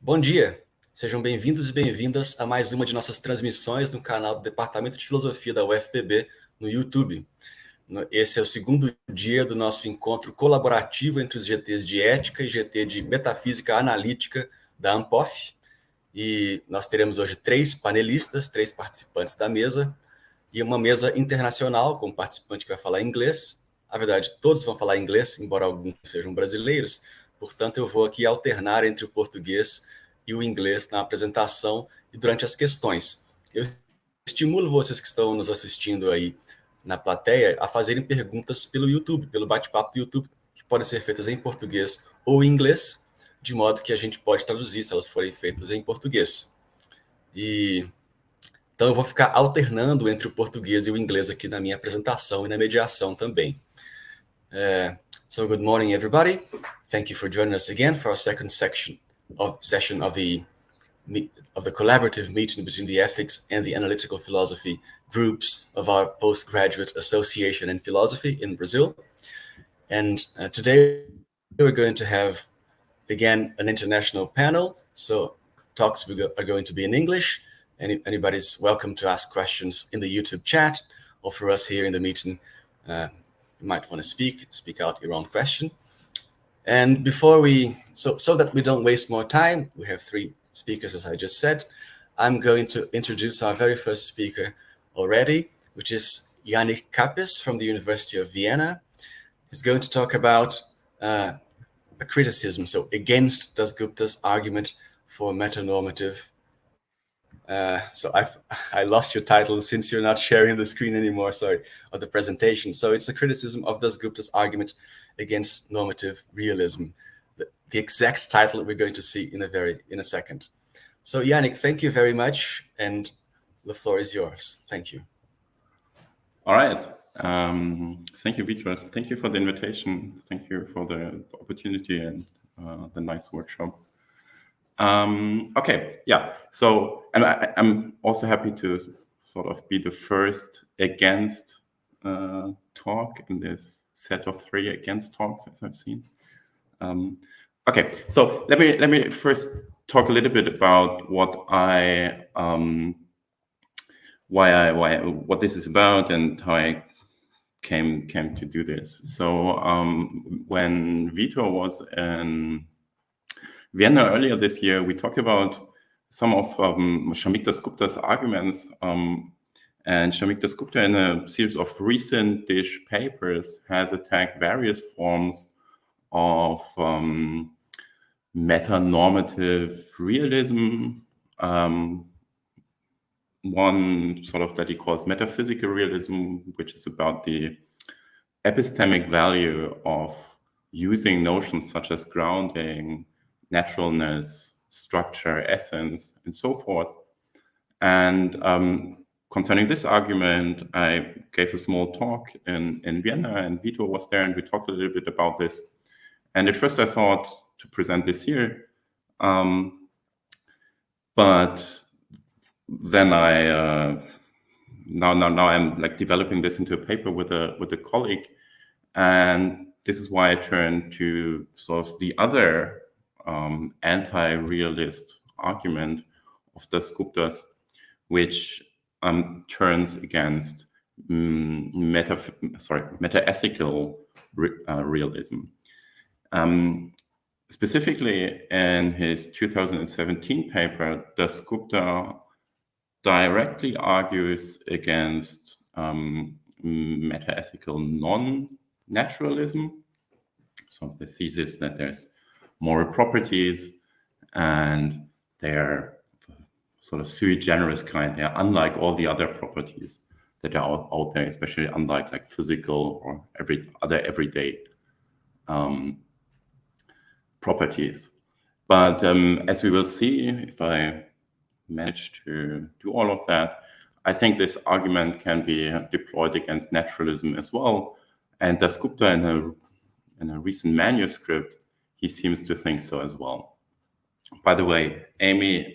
Bom dia, sejam bem-vindos e bem-vindas a mais uma de nossas transmissões no canal do Departamento de Filosofia da UFPB no YouTube. Esse é o segundo dia do nosso encontro colaborativo entre os GTs de Ética e GT de Metafísica Analítica da ANPOF. E nós teremos hoje 3 panelistas, 3 participantes da mesa, e uma mesa internacional com um participante que vai falar inglês. Na verdade, todos vão falar inglês, embora alguns sejam brasileiros. Portanto, eu vou aqui alternar entre o português e o inglês na apresentação e durante as questões. Eu estimulo vocês que estão nos assistindo aí na plateia a fazerem perguntas pelo YouTube, pelo bate-papo do YouTube, que podem ser feitas em português ou em inglês, de modo que a gente pode traduzir se elas forem feitas em português. Então, eu vou ficar alternando entre o português e o inglês aqui na minha apresentação e na mediação também. So good morning, everybody. Thank you for joining us again for our second session of the collaborative meeting between the ethics and the analytical philosophy groups of our postgraduate association in philosophy in Brazil. And today we're going to have, again, an international panel. So talks are going to be in English. Anybody's welcome to ask questions in the YouTube chat, or for us here in the meeting, you might want to speak out your own question. And before so that we don't waste more time, we have 3 speakers, as I just said. I'm going to introduce our very first speaker already, which is Yannic Kappes from the University of Vienna. He's going to talk about a criticism, so against Dasgupta's argument for metanormative. So I lost your title since you're not sharing the screen anymore, sorry, of the presentation. So it's the criticism of Dasgupta's argument against normative realism, the exact title that we're going to see in a second. So Yannic, thank you very much, and the floor is yours. Thank you. All right. Thank you, Vitor. Thank you for the invitation. Thank you for the opportunity and the nice workshop. Okay, yeah. So, and I'm also happy to sort of be the first against talk in this set of 3 against talks, as I've seen. Okay, so let me first talk a little bit about what what this is about and how I came to do this. So when Vitor was in Vienna earlier this year, we talked about some of Shamik Dasgupta's arguments, and Shamik Dasgupta, in a series of recent-ish papers, has attacked various forms of metanormative realism. One sort of that he calls metaphysical realism, which is about the epistemic value of using notions such as grounding, naturalness, structure, essence, and so forth. And concerning this argument, I gave a small talk in Vienna, and Vitor was there, and we talked a little bit about this. And at first I thought to present this here, but then now I'm like developing this into a paper with a colleague, and this is why I turned to sort of the other anti-realist argument of Dasgupta's, which turns against meta-ethical realism. Specifically, in his 2017 paper, Dasgupta directly argues against meta-ethical non-naturalism, so the thesis that there's moral properties and they're sort of sui generis kind. They're unlike all the other properties that are out there, especially unlike like physical or everyday properties. But as we will see, if I manage to do all of that, I think this argument can be deployed against naturalism as well. And Dasgupta, in a recent manuscript, he seems to think so as well. By the way, Amy,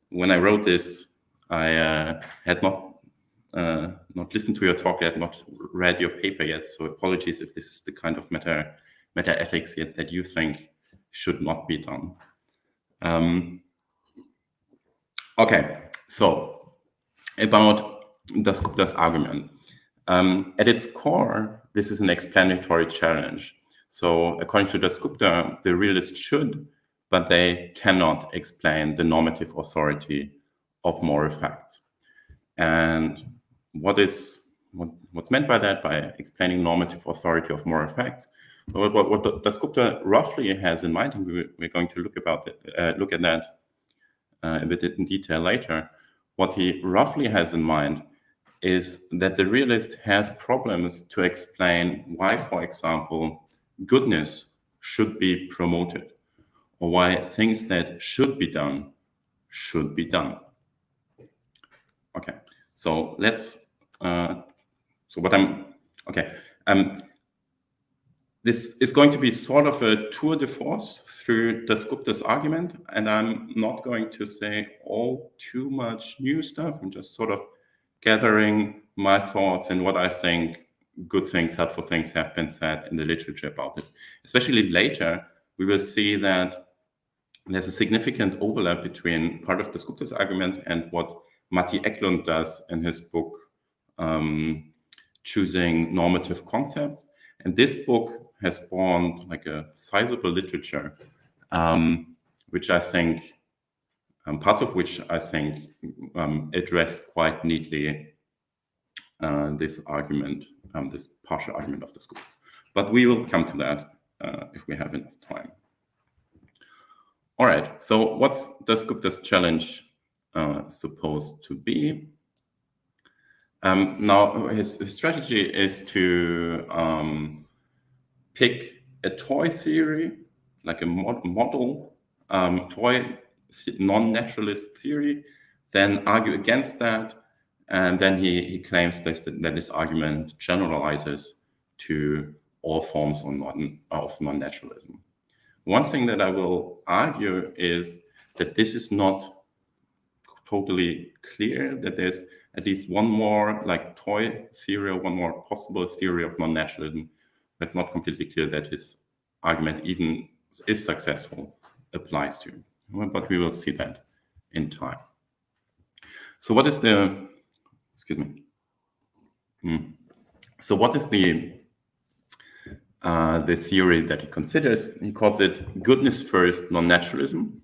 when I wrote this, I had not listened to your talk. I had not read your paper yet. So apologies if this is the kind of meta ethics that you think should not be done. Okay, so about Dasgupta's argument. At its core, this is an explanatory challenge. So according to Dasgupta, the realists should, but they cannot explain the normative authority of moral facts. And what's meant by that, by explaining normative authority of moral facts? What Dasgupta roughly has in mind, and we're going to look at that a bit in detail later. What he roughly has in mind is that the realist has problems to explain why, for example, goodness should be promoted, or why things that should be done. Okay, so let's. This is going to be sort of a tour de force through Dasgupta's argument, and I'm not going to say all too much new stuff. I'm just sort of gathering my thoughts and what I think good things, helpful things have been said in the literature about this. Especially later, we will see that there's a significant overlap between part of Dasgupta's argument and what Matti Eklund does in his book, Choosing Normative Concepts. And this book has spawned like a sizable literature, which I think, parts of which I think address quite neatly this argument, this partial argument of Dasgupta's. But we will come to that if we have enough time. All right, so what's Dasgupta's challenge supposed to be? Now, his strategy is to pick a toy theory, like a model toy non-naturalist theory, then argue against that, and then he claims that this argument generalizes to all forms of non-naturalism. One thing that I will argue is that this is not totally clear, that there's at least one more like toy theory or one more possible theory of non-naturalism. That's not completely clear that his argument, even if successful, applies to. But we will see that in time. So what is the, So what is the theory that he considers? He calls it goodness first non-naturalism.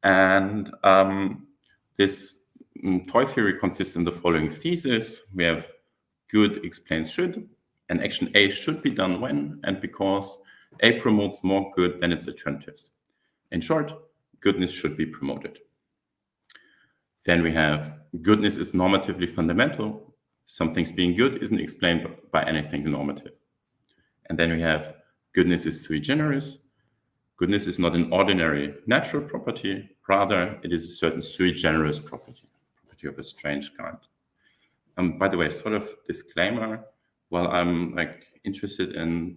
And this toy theory consists in the following thesis. We have good explains should, and action A should be done when and because A promotes more good than its alternatives. In short, goodness should be promoted. Then we have goodness is normatively fundamental. Some things being good isn't explained by anything normative. And then we have goodness is sui generis. Goodness is not an ordinary natural property. Rather, it is a certain sui generis property of a strange kind. By the way, sort of disclaimer, well, I'm like interested in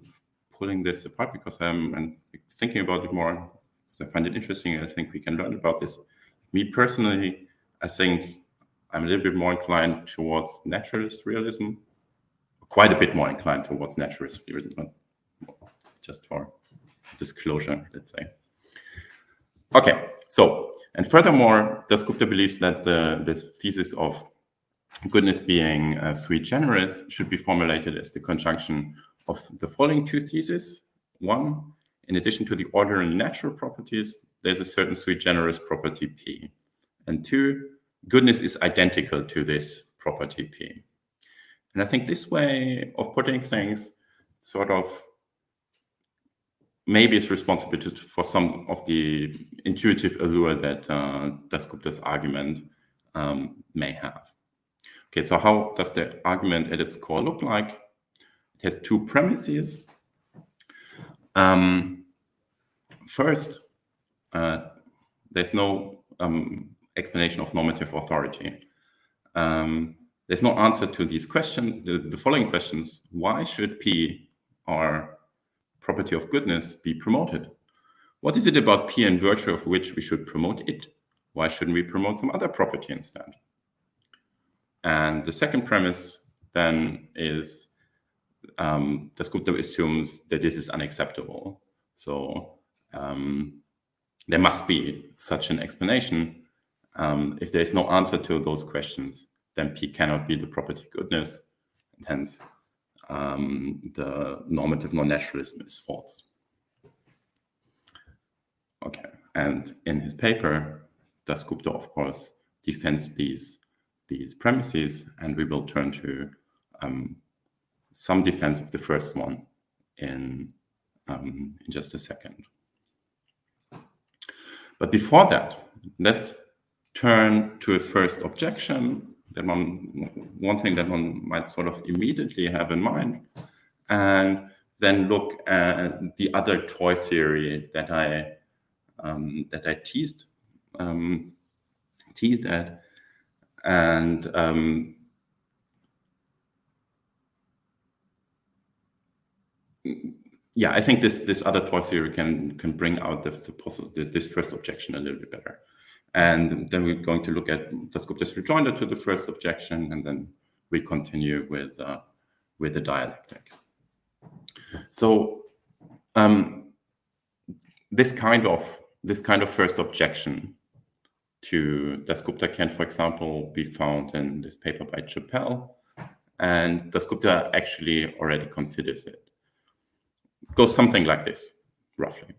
pulling this apart because I'm thinking about it more because I find it interesting. I think we can learn about this. Me personally, I think I'm a little bit more inclined towards naturalist realism, quite a bit more inclined towards naturalist realism, but just for disclosure, let's say. Okay, so, and furthermore, Dasgupta believes that the thesis of goodness being sui generis should be formulated as the conjunction of the following two theses. One, in addition to the ordinary natural properties, there's a certain sui generis property P. And two, goodness is identical to this property P. And I think this way of putting things sort of maybe is responsible for some of the intuitive allure that Dasgupta's argument may have. Okay, so how does the argument at its core look like? It has two premises. First, there's no explanation of normative authority. There's no answer to these questions, the following questions. Why should P, our property of goodness, be promoted? What is it about P in virtue of which we should promote it? Why shouldn't we promote some other property instead? And the second premise then is Dasgupta assumes that this is unacceptable. So there must be such an explanation. If there is no answer to those questions, then P cannot be the property of goodness, and hence the normative non-naturalism is false. Okay, and in his paper, Dasgupta, of course, defends these premises, and we will turn to some defense of the first one in just a second. But before that, let's turn to a first objection, that one thing that one might sort of immediately have in mind, and then look at the other toy theory that I teased at, and yeah, I think this other toy theory can bring out this first objection a little bit better. And then we're going to look at Dasgupta's rejoinder to the first objection, and then we continue with the dialectic. So this kind of first objection to Dasgupta can, for example, be found in this paper by Chappell, and Dasgupta actually already considers it. It goes something like this, roughly.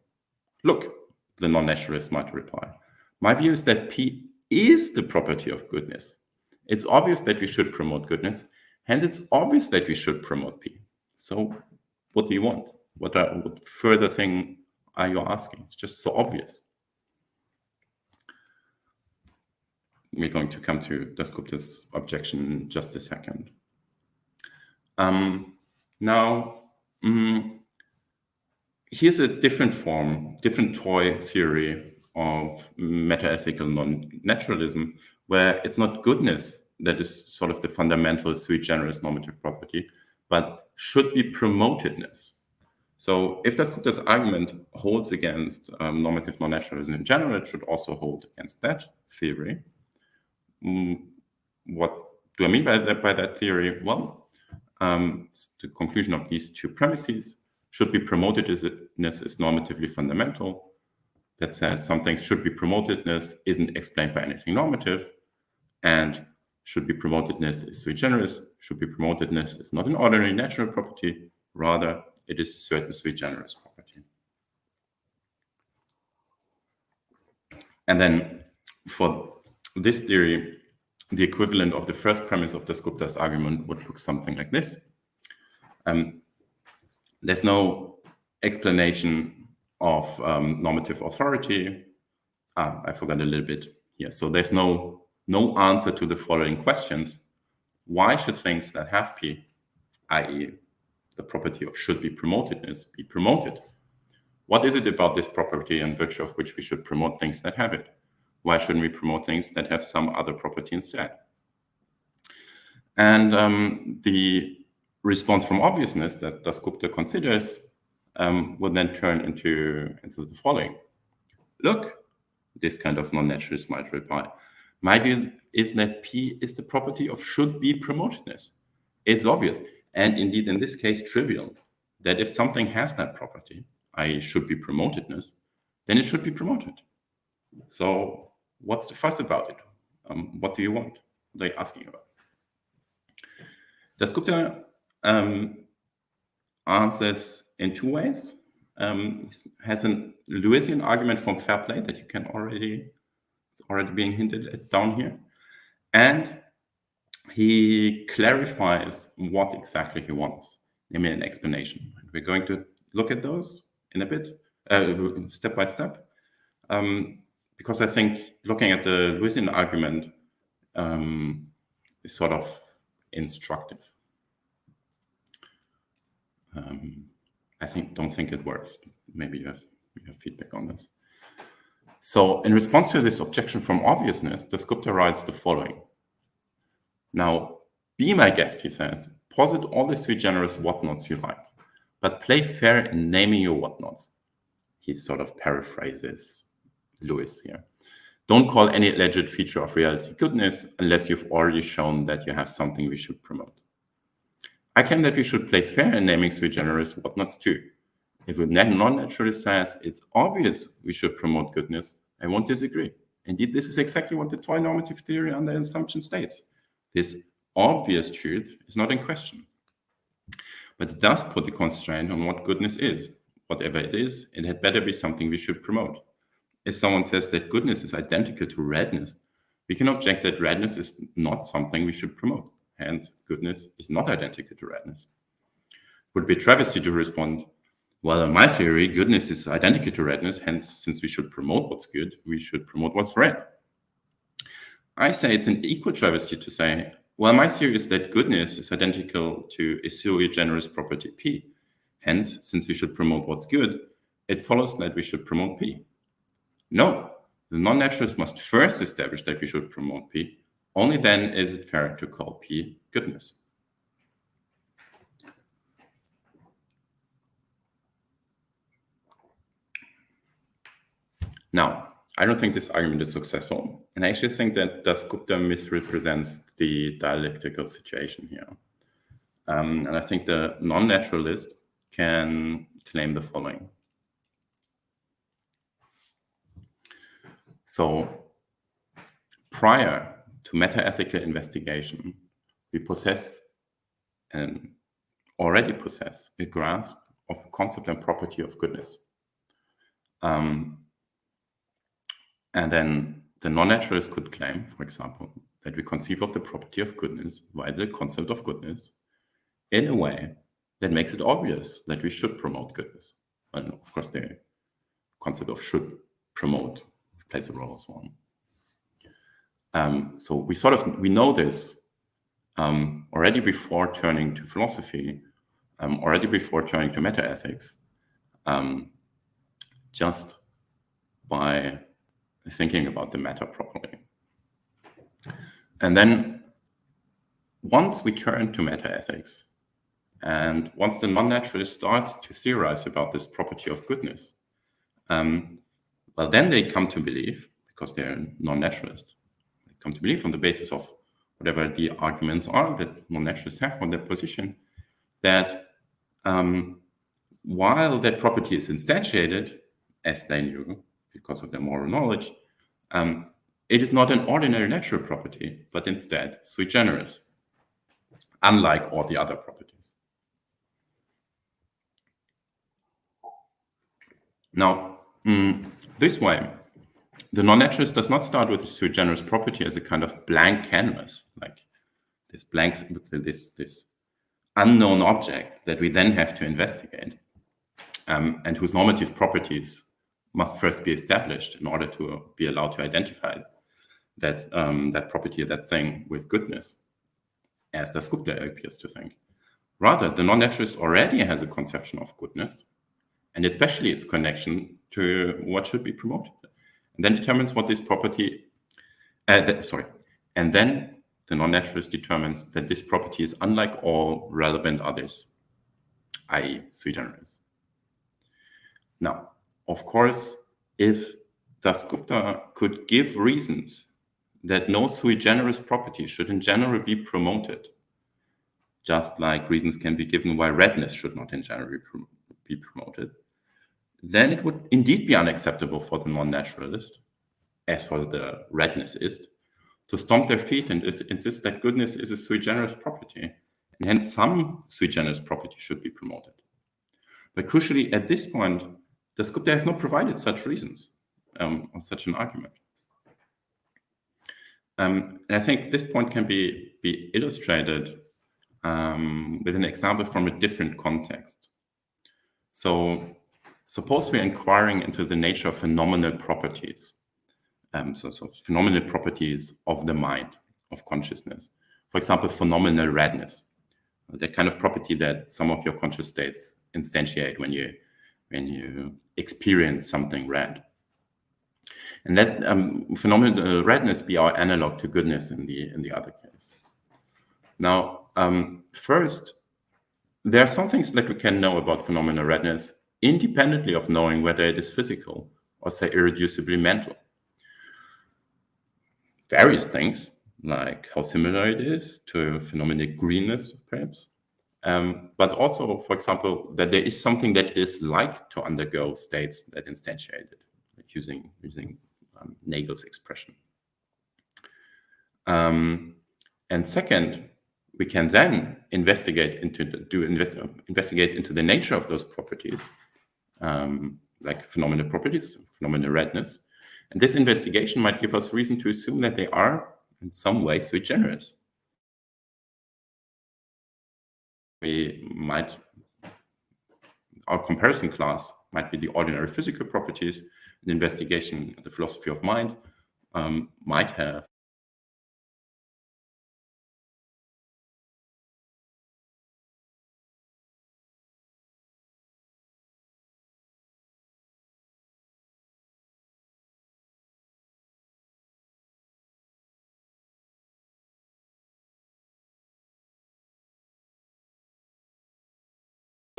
Look, the non-naturalist might reply. My view is that P is the property of goodness. It's obvious that we should promote goodness, hence it's obvious that we should promote P. So what do you want? What further thing are you asking? It's just so obvious. We're going to come to Dasgupta's objection in just a second. Now, here's a different toy theory of metaethical non-naturalism, where it's not goodness that is sort of the fundamental sui generis normative property, but should be promotedness. So if Dasgupta's argument holds against normative non-naturalism in general, it should also hold against that theory. What do I mean by that theory? Well, the conclusion of these two premises: should be promotedness is normatively fundamental. That says something should be promotedness isn't explained by anything normative, and should be promotedness is sui generis. Should be promotedness is not an ordinary natural property, rather it is a certain sui generis property. And then for this theory, the equivalent of the first premise of Dasgupta's argument would look something like this. There's no explanation of normative authority. I forgot a little bit here. So there's no answer to the following questions. Why should things that have P, i.e. the property of should be promotedness, be promoted? What is it about this property in virtue of which we should promote things that have it? Why shouldn't we promote things that have some other property instead? And the response from obviousness that Dasgupta considers would then turn into the following. Look, this kind of non-naturalist might reply. My view is that P is the property of should be promotedness. It's obvious, and indeed in this case trivial, that if something has that property, i.e. should be promotedness, then it should be promoted. So what's the fuss about it? What do you want? What are you asking about? Dasgupta answers in two ways. Has a Lewisian argument from fair play that you can it's already being hinted at down here. And he clarifies what exactly he wants, namely an explanation. We're going to look at those in a bit, step by step, because I think looking at the Lewisian argument is sort of instructive. Don't think it works. Maybe you have feedback on this. So in response to this objection from obviousness, Dasgupta writes the following. Now, be my guest, he says, posit all the sui generis whatnots you like, but play fair in naming your whatnots. He sort of paraphrases Lewis here. Don't call any alleged feature of reality goodness unless you've already shown that you have something we should promote. I claim that we should play fair in naming sui generis whatnots too, If a non-naturalist says it's obvious we should promote goodness, I won't disagree. Indeed, this is exactly what the tri-normative theory under assumption states. This obvious truth is not in question. But it does put a constraint on what goodness is. Whatever it is, it had better be something we should promote. If someone says that goodness is identical to redness, we can object that redness is not something we should promote. Hence, goodness is not identical to redness. It would be a travesty to respond, well, in my theory, goodness is identical to redness, hence, since we should promote what's good, we should promote what's red. I say it's an equal travesty to say, well, my theory is that goodness is identical to a sui generis property P. Hence, since we should promote what's good, it follows that we should promote P. No, the non-naturalist must first establish that we should promote P. Only then is it fair to call P goodness. Now, I don't think this argument is successful, and I actually think that Dasgupta misrepresents the dialectical situation here. And I think the non-naturalist can claim the following. So, prior to meta-ethical investigation, we possess and already possess a grasp of the concept and property of goodness. And then the non-naturalist could claim, for example, that we conceive of the property of goodness via the concept of goodness in a way that makes it obvious that we should promote goodness. And of course, the concept of should promote plays a role as well. So we know this already before turning to philosophy, already before turning to meta-ethics, just by thinking about the matter properly. And then once we turn to meta-ethics, and once the non-naturalist starts to theorize about this property of goodness, well, then they come to believe, because they're non-naturalist, they come to believe on the basis of whatever the arguments are that non-naturalists have on their position, that while that property is instantiated, as they knew, because of their moral knowledge, it is not an ordinary natural property, but instead sui generis, unlike all the other properties. Now, this way, the non-naturalist does not start with a sui generis property as a kind of blank canvas, like this blank, this unknown object that we then have to investigate, and whose normative properties must first be established in order to be allowed to identify that that property, that thing with goodness, as Dasgupta appears to think. Rather, the non-naturalist already has a conception of goodness, and especially its connection to what should be promoted, and then determines what this property, and then the non-naturalist determines that this property is unlike all relevant others, i.e. sui generis. Now, of course, if Dasgupta could give reasons that no sui generis property should in general be promoted, just like reasons can be given why redness should not in general be promoted, then it would indeed be unacceptable for the non-naturalist, as for the rednessist, to stomp their feet and insist that goodness is a sui generis property, and hence some sui generis property should be promoted. But crucially, at this point, Dasgupta has not provided such reasons or such an argument. And I think this point can be illustrated with an example from a different context. So suppose we're inquiring into the nature of phenomenal properties. So phenomenal properties of the mind, of consciousness. For example, phenomenal redness, that kind of property that some of your conscious states instantiate when you experience something red. And let phenomenal redness be our analog to goodness in the other case. Now, first, there are some things that we can know about phenomenal redness independently of knowing whether it is physical or, say, irreducibly mental. Various things, like how similar it is to phenomenal greenness, perhaps, but also, for example, that there is something that it is like to undergo states that instantiate it, like using Nagel's expression. And second, we can then investigate into the nature of those properties, like phenomenal properties, phenomenal redness. And this investigation might give us reason to assume that they are in some way sui generis. Our comparison class might be the ordinary physical properties. An investigation of the philosophy of mind might have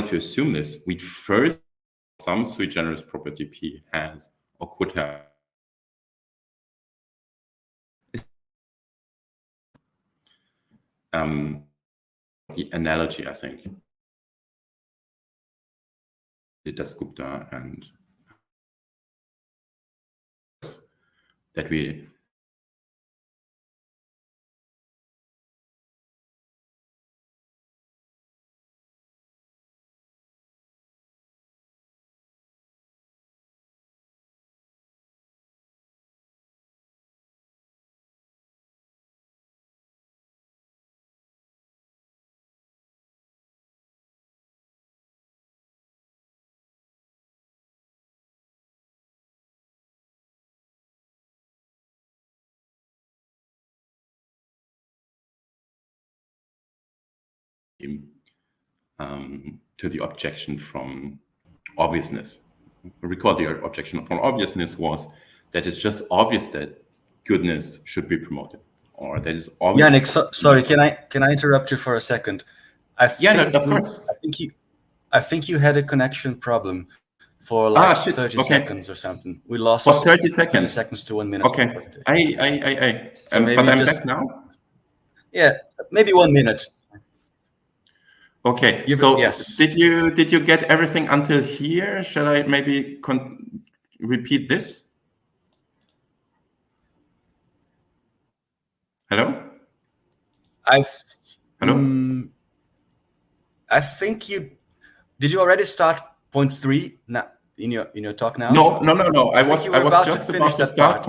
to assume this, we'd first some sui generis property P has or could have the analogy, I think, the Dasgupta and that we to the objection from obviousness. Recall the objection from obviousness was that it's just obvious that goodness should be promoted, or that is obvious. Yannic, sorry, can I interrupt you for a second? Of course. I think you had a connection problem for like 30 seconds or something. We lost for 30 seconds. 30 seconds to 1 minute. Okay. So but I'm back now. Yeah, maybe 1 minute. Okay, so yes. Did you get everything until here? Shall I maybe repeat this? Hello? Hello? I think did you already start point 3 now in your talk now? No. I was just about to start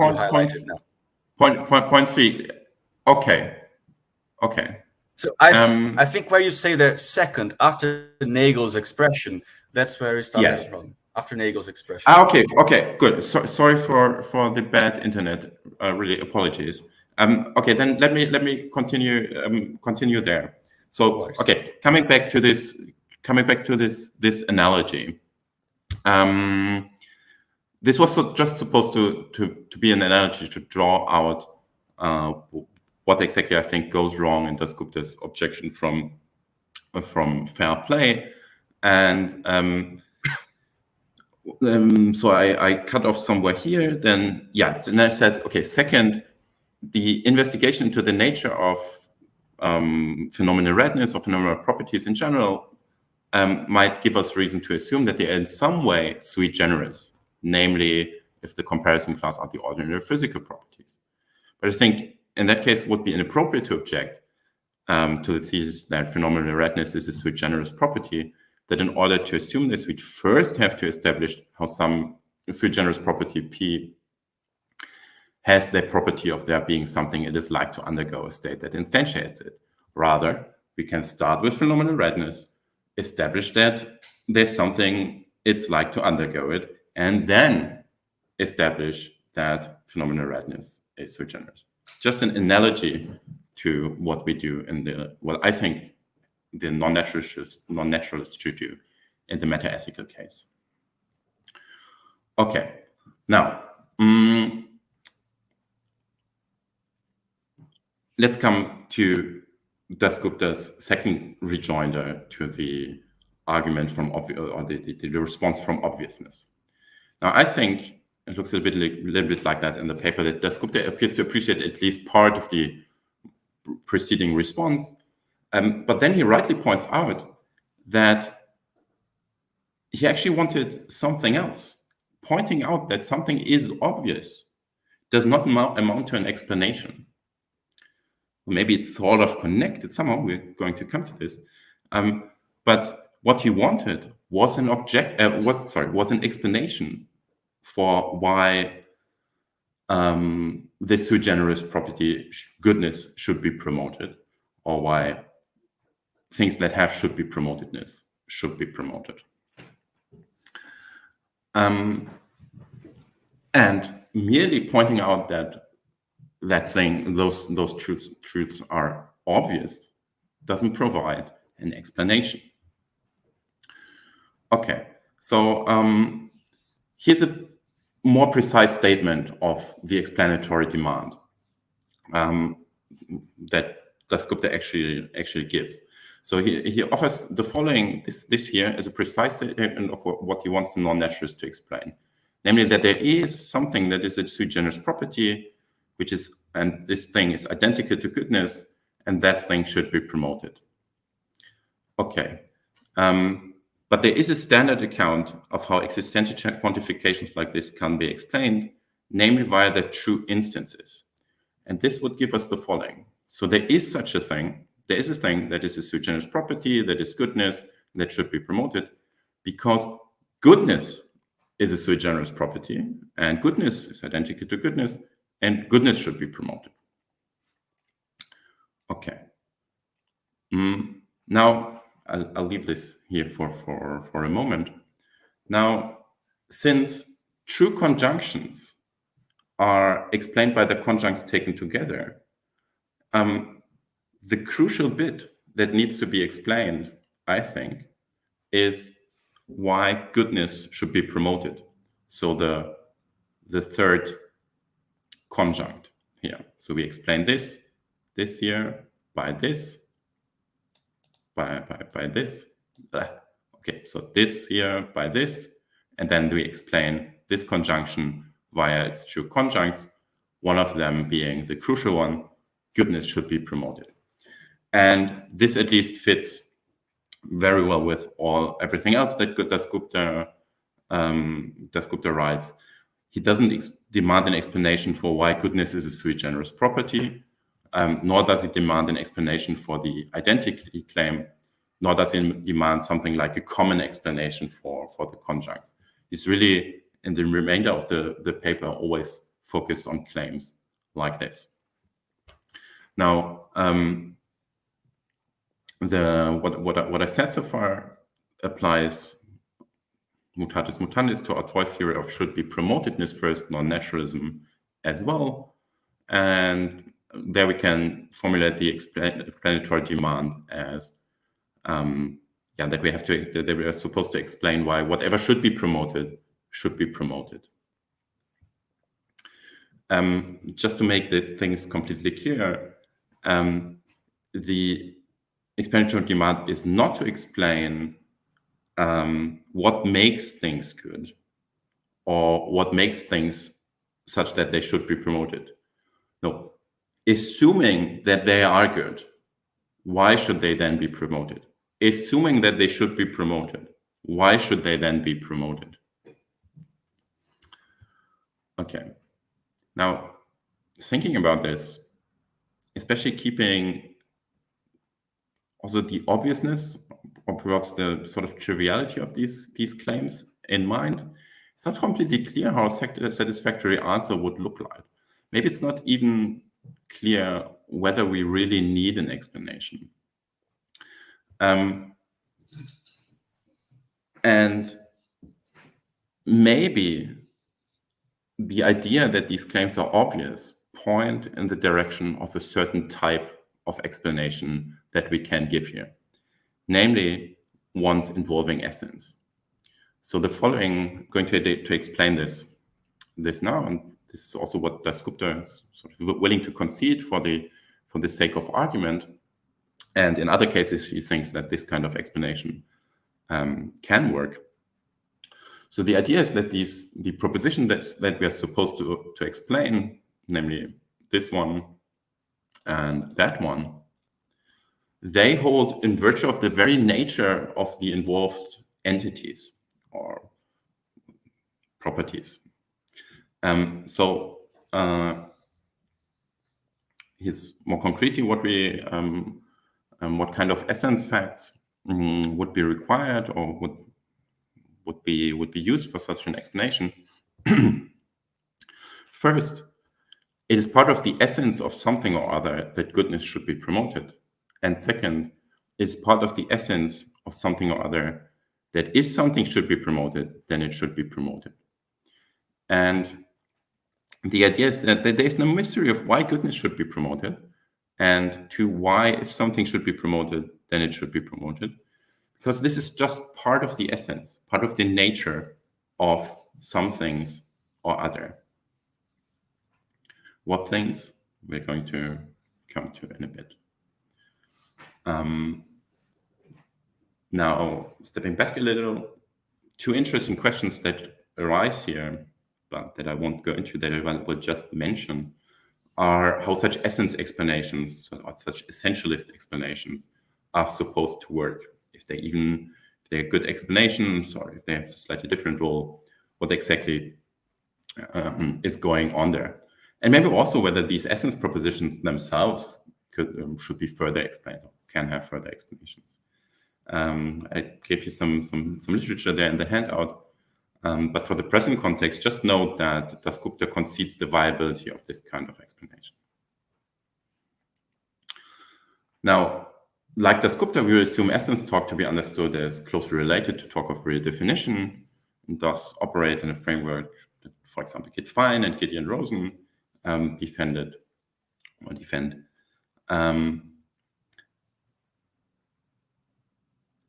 point 3. Okay. So I think where you say the second after Nagel's expression, that's where it started the problem. After Nagel's expression. Okay, good. Sorry for the bad internet. Really apologies. Okay, then let me continue there. So coming back to this analogy. This was just supposed to be an analogy to draw out what exactly I think goes wrong in Dasgupta's objection from fair play, and so I cut off somewhere here. Then I said, okay, second, the investigation into the nature of phenomenal redness or phenomenal properties in general might give us reason to assume that they are in some way sui generis, namely if the comparison class are the ordinary physical properties. But I think in that case, it would be inappropriate to object to the thesis that phenomenal redness is a sui generis property, that in order to assume this, we'd first have to establish how some sui generis property P has the property of there being something it is like to undergo a state that instantiates it. Rather, we can start with phenomenal redness, establish that there's something it's like to undergo it, and then establish that phenomenal redness is sui generis. Just an analogy to what we do in I think the non-naturalists should do in the meta-ethical case. Okay, now let's come to Dasgupta's second rejoinder to the argument from the response from obviousness. Now, I think it looks a little bit like that in the paper, that Dasgupta appears to appreciate at least part of the preceding response, But then he rightly points out that he actually wanted something else, pointing out that something is obvious does not amount to an explanation. Maybe it's sort of connected somehow. We're going to come to this. But what he wanted was an explanation for why this sui generis property goodness should be promoted, or why things that have should be promotedness should be promoted. And merely pointing out that those truths are obvious doesn't provide an explanation. Okay, so here's a more precise statement of the explanatory demand that Dasgupta actually gives. So he offers the following this here as a precise statement of what he wants the non-naturalist to explain, namely that there is something that is a sui generis property, and this thing is identical to goodness, and that thing should be promoted. Okay, but there is a standard account of how existential quantifications like this can be explained, namely via the true instances. And this would give us the following. So there is such a thing. There is a thing that is a sui generis property, that is goodness, that should be promoted, because goodness is a sui generis property, and goodness is identical to goodness, and goodness should be promoted. Okay. Now, I'll leave this here for a moment. Now, since true conjunctions are explained by the conjuncts taken together, the crucial bit that needs to be explained, I think, is why goodness should be promoted. So the third conjunct here. So we explain this here by this, by this. Okay, so this here by this, and then we explain this conjunction via its true conjuncts, one of them being the crucial one, goodness should be promoted. And this at least fits very well with everything else that Dasgupta writes. He doesn't demand an explanation for why goodness is a sui generis property, nor does he demand an explanation for the identity claim, nor does he demand something like a common explanation for the conjuncts. He's really, in the remainder of the paper, always focused on claims like this. Now, what I said so far applies mutatis mutandis to our toy theory of should be promotedness first, non-naturalism as well. And there we can formulate the explanatory demand as that we are supposed to explain why whatever should be promoted should be promoted. Just to make the things completely clear, the explanatory demand is not to explain what makes things good or what makes things such that they should be promoted. No, assuming that they are good, why should they then be promoted? Assuming that they should be promoted, why should they then be promoted? Okay, now thinking about this, especially keeping also the obviousness or perhaps the sort of triviality of these claims in mind, it's not completely clear how a satisfactory answer would look like. Maybe it's not even clear whether we really need an explanation. And maybe the idea that these claims are obvious point in the direction of a certain type of explanation that we can give here, namely ones involving essence. So the following, going to explain this now, and this is also what Dasgupta is sort of willing to concede for the sake of argument. And in other cases, he thinks that this kind of explanation can work. So the idea is that the proposition that we are supposed to explain, namely this one and that one, they hold in virtue of the very nature of the involved entities or properties. Here's more concretely what kind of essence facts would be required or would be used for such an explanation. First, it is part of the essence of something or other that goodness should be promoted. And second, it's part of the essence of something or other that if something should be promoted, then it should be promoted. And the idea is that there's no mystery of why goodness should be promoted, and to why if something should be promoted, then it should be promoted. Because this is just part of the essence, part of the nature of some things or other. What things? We're going to come to in a bit. Now, stepping back a little, two interesting questions that arise here, but that I won't go into, that I will just mention, are how such essence explanations, or such essentialist explanations, are supposed to work. If they're good explanations, or if they have a slightly different role, what exactly is going on there. And maybe also whether these essence propositions themselves should be further explained, or can have further explanations. I gave you some literature there in the handout, but for the present context, just note that Dasgupta concedes the viability of this kind of explanation. Now, like Dasgupta, we assume essence talk to be understood as closely related to talk of real definition, and thus operate in a framework that, for example, Kit Fine and Gideon Rosen defend.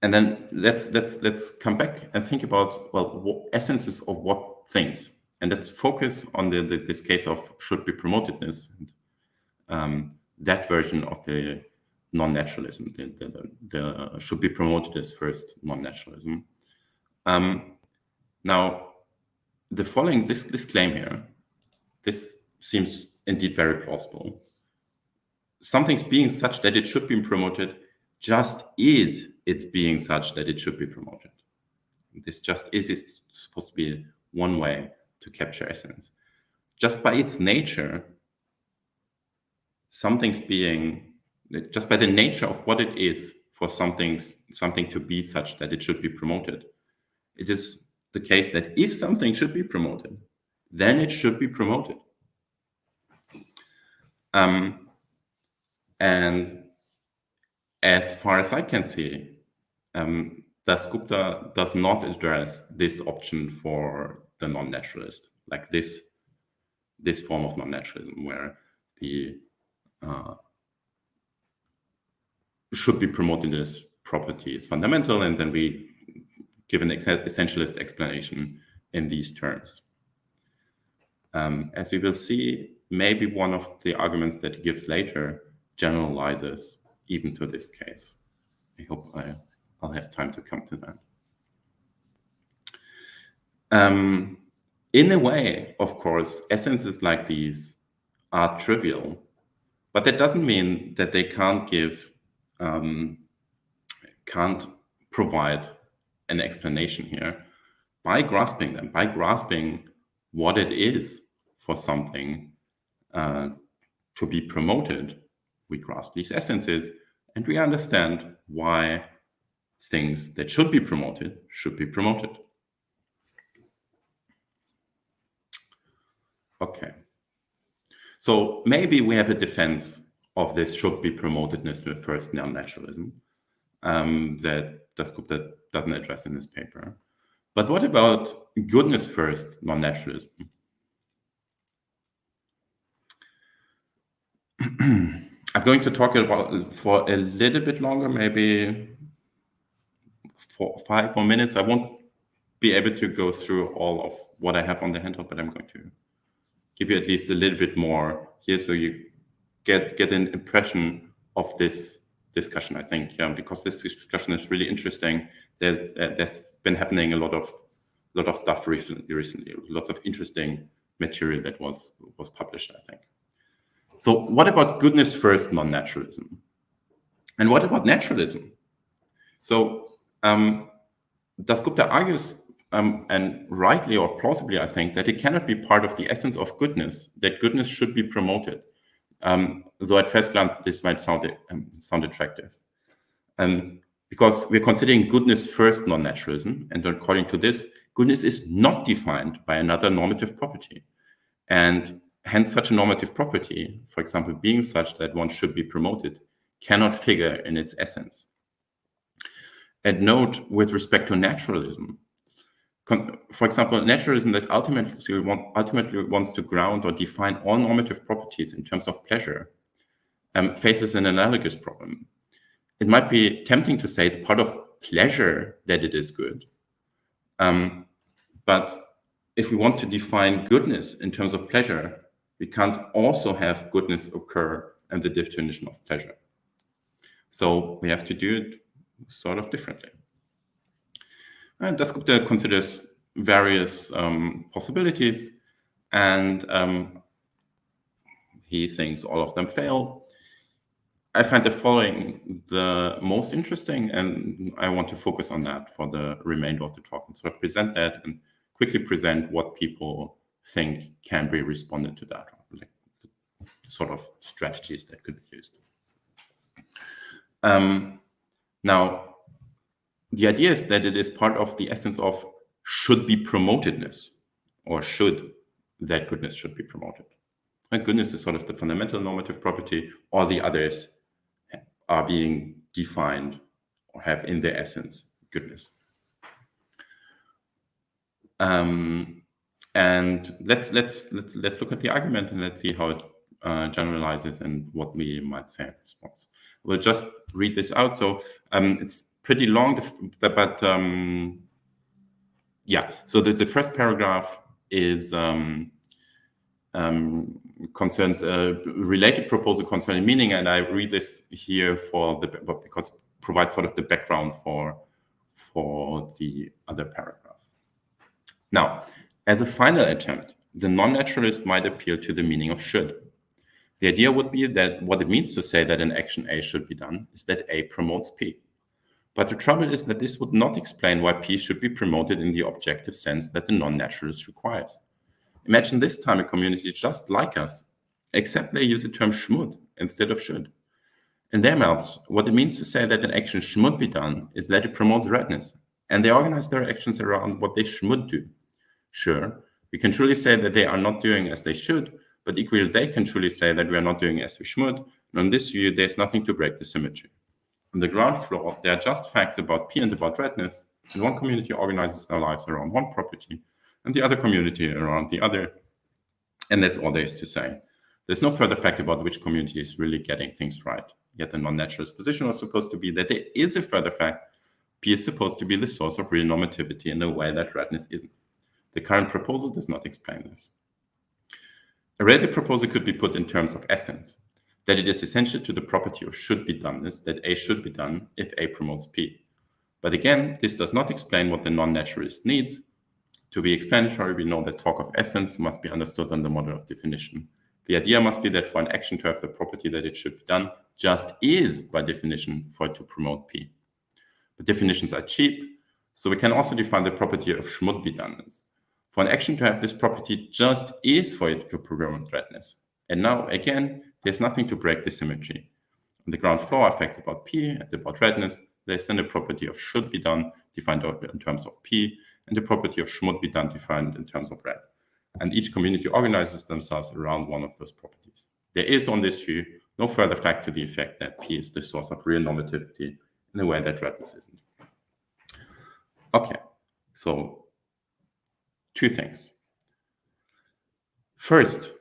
And then let's come back and think about, well, what essences of what things, and let's focus on this case of should be promotedness, that version of the non-naturalism, the should be promoted as first non-naturalism. Now, the following this claim here, this seems indeed very plausible. Something's being such that it should be promoted just is it's being such that it should be promoted. This just is supposed to be one way to capture essence. Just by its nature, something's being, just by the nature of what it is for something to be such that it should be promoted, it is the case that if something should be promoted, then it should be promoted. And as far as I can see, Dasgupta does not address this option for the non-naturalist, like this form of non-naturalism, where the should be promoted as property is fundamental, and then we give an essentialist explanation in these terms. As we will see, maybe one of the arguments that he gives later generalizes even to this case. I hope I'll have time to come to that. In a way, of course, essences like these are trivial, but that doesn't mean that they can't provide an explanation here by grasping them, by grasping what it is for something to be promoted. We grasp these essences and we understand why things that should be promoted should be promoted. Okay. So maybe we have a defense of this should be promotedness to the first non-naturalism that Dasgupta doesn't address in this paper. But what about goodness first non-naturalism? I'm going to talk about for a little bit longer, maybe 5 more minutes. I won't be able to go through all of what I have on the handout, but I'm going to give you at least a little bit more here so you get an impression of this discussion, I think, because this discussion is really interesting. There's been happening a lot of stuff recently, lots of interesting material that was published, I think. So what about goodness first non-naturalism? And what about naturalism? So Dasgupta argues, and rightly or plausibly, I think, that it cannot be part of the essence of goodness, that goodness should be promoted. Though at first glance, this might sound attractive. Because we're considering goodness first non-naturalism, and according to this, goodness is not defined by another normative property. And hence such a normative property, for example, being such that one should be promoted, cannot figure in its essence. And note, with respect to naturalism, for example, naturalism that ultimately wants to ground or define all normative properties in terms of pleasure faces an analogous problem. It might be tempting to say it's part of pleasure that it is good. But if we want to define goodness in terms of pleasure, we can't also have goodness occur in the definition of pleasure. So we have to do it sort of differently. And Dasgupta considers various possibilities, and he thinks all of them fail. I find the following the most interesting, and I want to focus on that for the remainder of the talk and sort of present that and quickly present what people think can be responded to that, like sort of strategies that could be used. Now, the idea is that it is part of the essence of should be promotedness, or should that goodness should be promoted. And goodness is sort of the fundamental normative property, all the others are being defined or have in their essence goodness. And let's look at the argument and let's see how it generalizes and what we might say in response. We'll just read this out. So it's pretty long, but yeah. So the first paragraph is concerns a related proposal concerning meaning, and I read this here because it provides sort of the background for the other paragraph. Now, as a final attempt, the non-naturalist might appeal to the meaning of should. The idea would be that what it means to say that an action A should be done is that A promotes P. But the trouble is that this would not explain why P should be promoted in the objective sense that the non-naturalist requires. Imagine this time a community just like us, except they use the term schmud instead of should. In their mouths, what it means to say that an action schmud be done is that it promotes redness, and they organize their actions around what they schmud do. Sure, we can truly say that they are not doing as they should, but equally they can truly say that we are not doing as we schmud, and on this view, there's nothing to break the symmetry. On the ground floor, there are just facts about P and about redness, and one community organizes their lives around one property, and the other community around the other. And that's all there is to say. There's no further fact about which community is really getting things right. Yet the non-naturalist position was supposed to be that there is a further fact. P is supposed to be the source of real normativity in a way that redness isn't. The current proposal does not explain this. A related proposal could be put in terms of essence, that it is essential to the property of should be doneness that A should be done if A promotes P. But again, this does not explain what the non-naturalist needs. To be explanatory, we know that talk of essence must be understood on the model of definition. The idea must be that for an action to have the property that it should be done, just is, by definition, for it to promote P. But definitions are cheap, so we can also define the property of should be doneness. For an action to have this property, just is for it to promote redness. And now, again, there's nothing to break the symmetry. On the ground floor, facts about P and about redness, there's then the property of should be done, defined in terms of P, and the property of schmud be done, defined in terms of red. And each community organizes themselves around one of those properties. There is, on this view, no further fact to the effect that P is the source of real normativity in a way that redness isn't. Okay, so two things. First,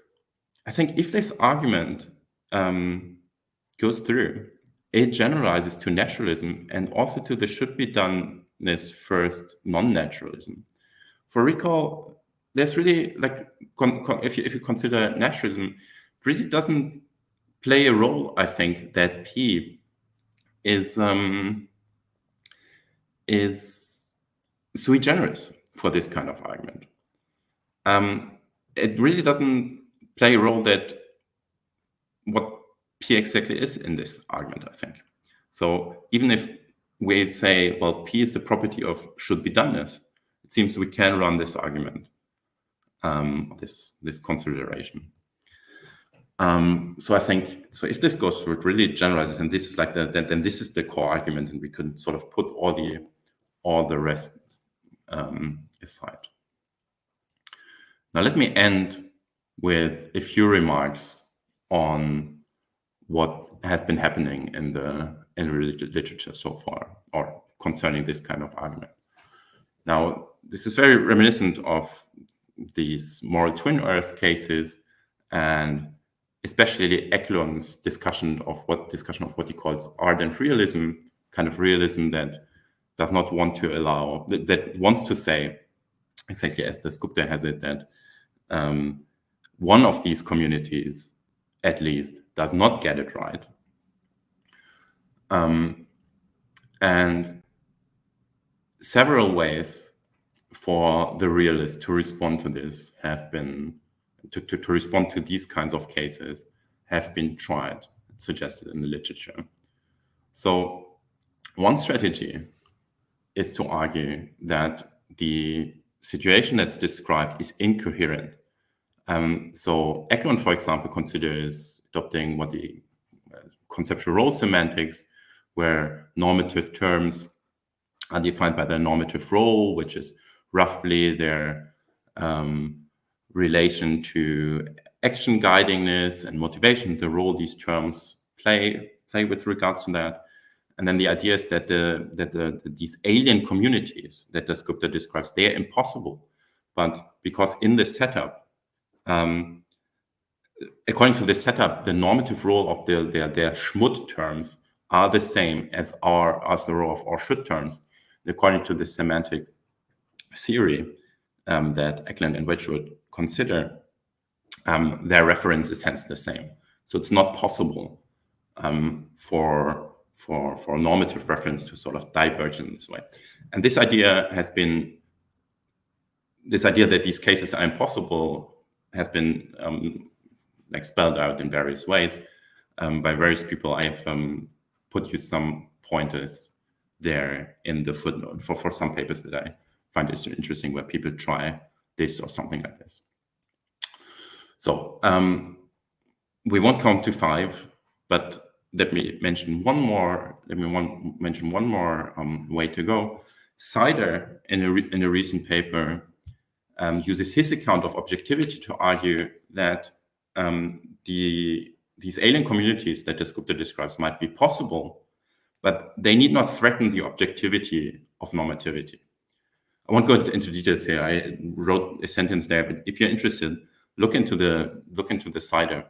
I think if this argument goes through, it generalizes to naturalism and also to the should be doneness first non-naturalism. For recall, there's really, like, if you consider naturalism, it really doesn't play a role, I think, that P is sui generis for this kind of argument. It really doesn't play a role that what P exactly is in this argument, I think. So even if we say, well, P is the property of should be doneness, it seems we can run this argument, this consideration. So I think, so if this goes through, it really generalizes, and this is like then this is the core argument, and we could sort of put all the rest aside. Now let me end with a few remarks on what has been happening in the literature so far, or concerning this kind of argument. Now, this is very reminiscent of these moral twin earth cases, and especially Eklund's discussion of what he calls ardent realism, kind of realism that does not want to allow, that wants to say, exactly as Dasgupta has it, that one of these communities, at least, does not get it right. And several ways for the realist to respond to this have been, to respond to these kinds of cases have been tried, suggested in the literature. So one strategy is to argue that the situation that's described is incoherent. So Eklund, for example, considers adopting what the conceptual role semantics, where normative terms are defined by their normative role, which is roughly their relation to action guidingness and motivation, the role these terms play with regards to that. And then the idea is that these alien communities that Dasgupta describes, they are impossible. But because in the setup, according to the setup, the normative role of their Schmut terms are the same as the role of our should terms, according to the semantic theory that Eklund and Wedgwood consider. Their reference is hence the same. So it's not possible for normative reference to sort of diverge in this way. And this idea that these cases are impossible has been spelled out in various ways by various people. I have put you some pointers there in the footnote for some papers that I find is interesting, where people try this or something like this. So we won't come to 5, but let me mention one more. Way to go. Sider, in a recent paper, uses his account of objectivity to argue that these alien communities that Dasgupta describes might be possible, but they need not threaten the objectivity of normativity. I won't go into details here. I wrote a sentence there, but if you're interested, look into the Sider.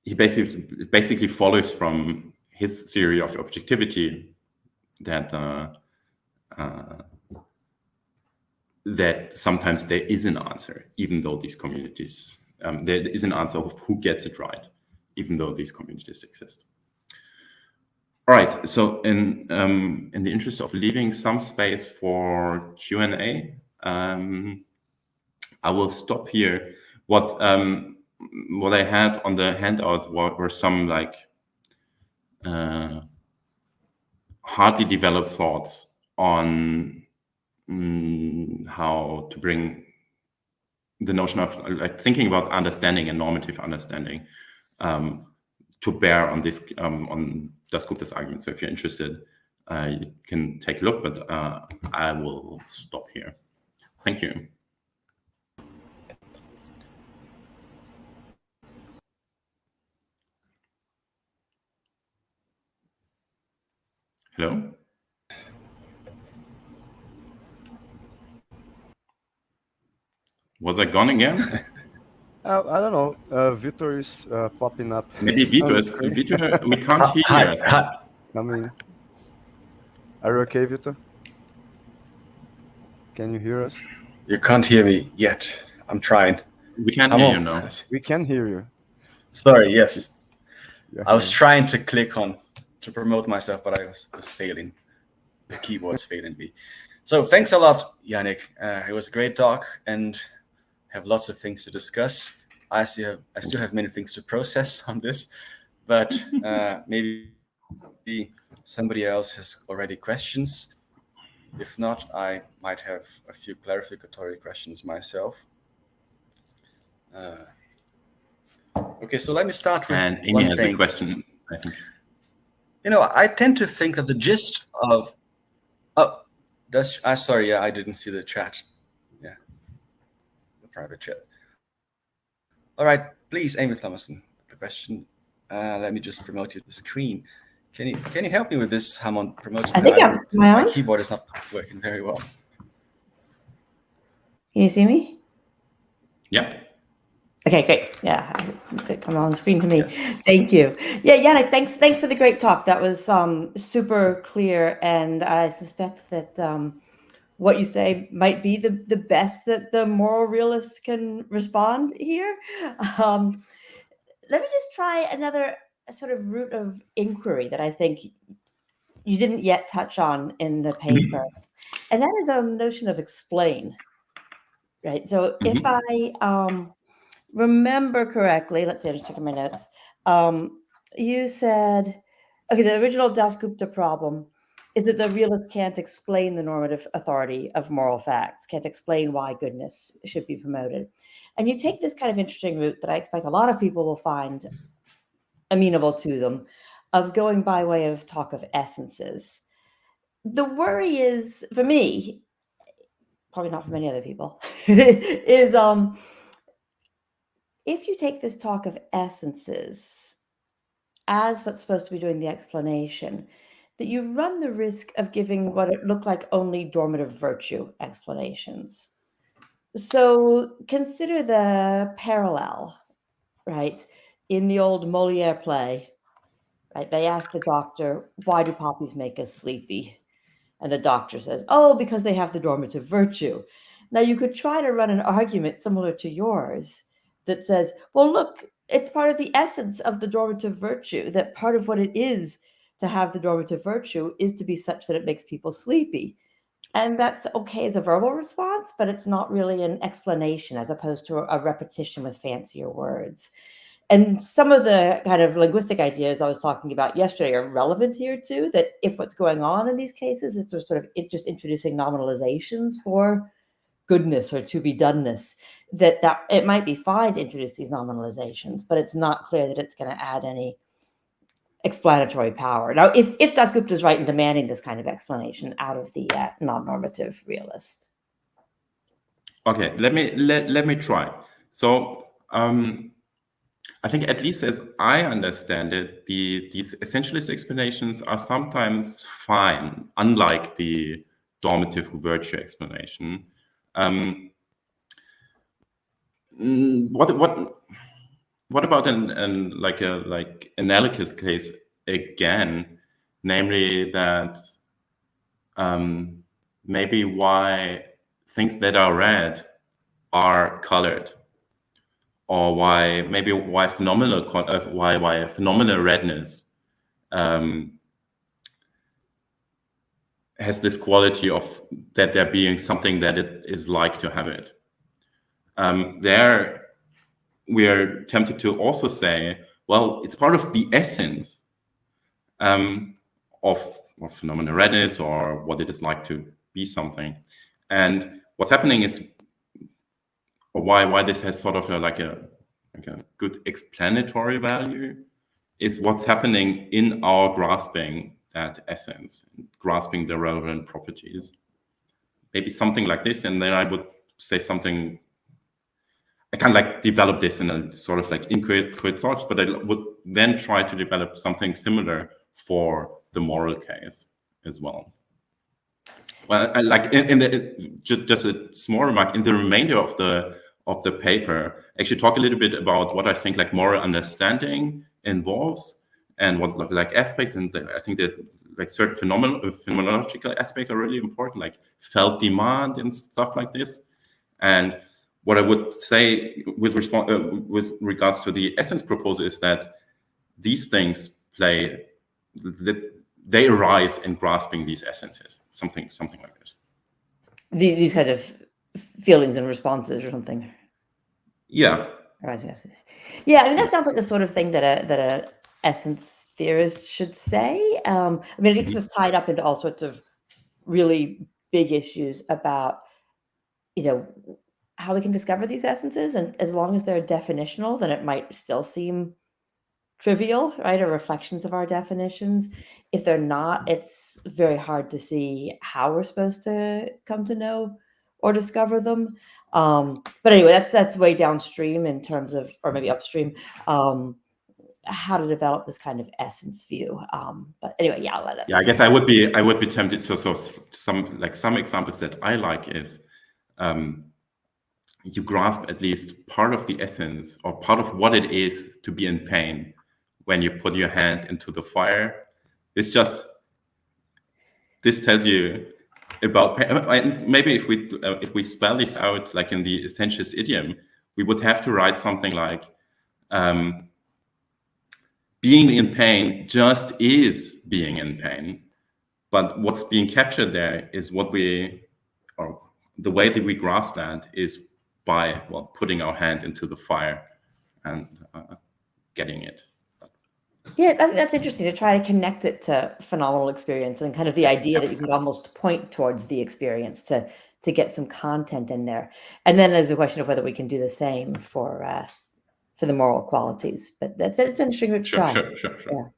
He basically follows from his theory of objectivity that that sometimes there is an answer, even though these communities, there is an answer of who gets it right, even though these communities exist. All right, so in the interest of leaving some space for Q&A, I will stop here. What I had on the handout were some hardly developed thoughts on how to bring the notion of thinking about understanding and normative understanding to bear on this on Dasgupta's argument. So if you're interested, you can take a look, but I will stop here. Thank you. Hello? Was I gone again? I don't know. Vitor is popping up. Maybe Vitor is. Vitor, we can't hear you. I mean, are you okay, Vitor? Can you hear us? You can't hear me yet. I'm trying. We can't hear you now. We can hear you. Sorry, yes. Yeah. I was trying to click on to promote myself, but I was failing. The keyboard's failing me. So thanks a lot, Yannic. It was a great talk, and have lots of things to discuss. I still have many things to process on this, but maybe somebody else has already questions. If not, I might have a few clarificatory questions myself. Okay, so let me start with and Amy one has thing. a question, I think. I tend to think that the gist of sorry, yeah, I didn't see the chat. Yeah, the private chat. All right, please, Amy Thomason, the question. Let me just promote you to the screen. Can you help me with this, Rhamon? I think my keyboard is not working very well. Can you see me? Yeah. Okay, great. Yeah, it come on the screen to me. Yes. Thank you. Yeah, Yannic, thanks for the great talk. That was super clear, and I suspect that what you say might be the best that the moral realists can respond here. Let me just try another sort of route of inquiry that I think you didn't yet touch on in the paper, and that is a notion of explain. Right. So if I remember correctly, let's see, I'm just checking my notes. You said, okay, the original Dasgupta problem is that the realist can't explain the normative authority of moral facts, can't explain why goodness should be promoted. And you take this kind of interesting route that I expect a lot of people will find amenable to them, of going by way of talk of essences. The worry is, for me, probably not for many other people, is if you take this talk of essences as what's supposed to be doing the explanation, that you run the risk of giving what it look like only normative virtue explanations. So consider the parallel, right? In the old Molière play, right? They ask the doctor, why do poppies make us sleepy? And the doctor says, oh, because they have the normative virtue. Now you could try to run an argument similar to yours that says, well, look, it's part of the essence of the normative virtue, that part of what it is to have the normative virtue is to be such that it makes people sleepy. And that's okay as a verbal response, but it's not really an explanation as opposed to a repetition with fancier words. And some of the kind of linguistic ideas I was talking about yesterday are relevant here too, that if what's going on in these cases is sort of just introducing nominalizations for goodness or to be doneness, that it might be fine to introduce these nominalizations, but it's not clear that it's going to add any explanatory power. Now, if Dasgupta is right in demanding this kind of explanation out of the non-normative realist. Okay, let me try. So I think, at least as I understand it, these essentialist explanations are sometimes fine, unlike the normative virtue explanation. What about an analogous case again, namely that maybe why things that are red are colored, or why phenomenal redness has this quality of that there being something that it is like to have it. There we are tempted to also say, well, it's part of the essence of phenomenal redness, or what it is like to be something. And what's happening is, or why this has sort of a good explanatory value, is what's happening in our grasping that essence, grasping the relevant properties. Maybe something like this, and then I would say something. I can't develop this in a sort of inquiry thoughts, but I would then try to develop something similar for the moral case as well. Well, just a small remark, in the remainder of the paper, actually talk a little bit about what I think moral understanding involves, and what aspects, and I think that certain phenomenological aspects are really important, like felt demand and stuff like this. And what I would say with regards to the essence proposal is that these things they arise in grasping these essences, something like this. These kind of feelings and responses or something. Yeah. Yeah, I mean, that sounds like the sort of thing that essence theorists should say. I mean, it gets us tied up into all sorts of really big issues about, how we can discover these essences. And as long as they're definitional, then it might still seem trivial, right? Or reflections of our definitions. If they're not, it's very hard to see how we're supposed to come to know or discover them. But anyway, that's way downstream in terms of, or maybe upstream, how to develop this kind of essence view. But anyway, yeah, I'll let it. Yeah, I guess I would be tempted. So some examples that I like is you grasp at least part of the essence or part of what it is to be in pain when you put your hand into the fire. This tells you about pain. Maybe if we spell this out like in the Essentials idiom, we would have to write something like being in pain just is being in pain, but what's being captured there is the way that we grasp that is by putting our hand into the fire and getting it. Yeah, that's interesting to try to connect it to phenomenal experience and kind of the idea that you could almost point towards the experience to get some content in there. And then there's a question of whether we can do the same for the moral qualities. But it's interesting to try. Sure. Yeah.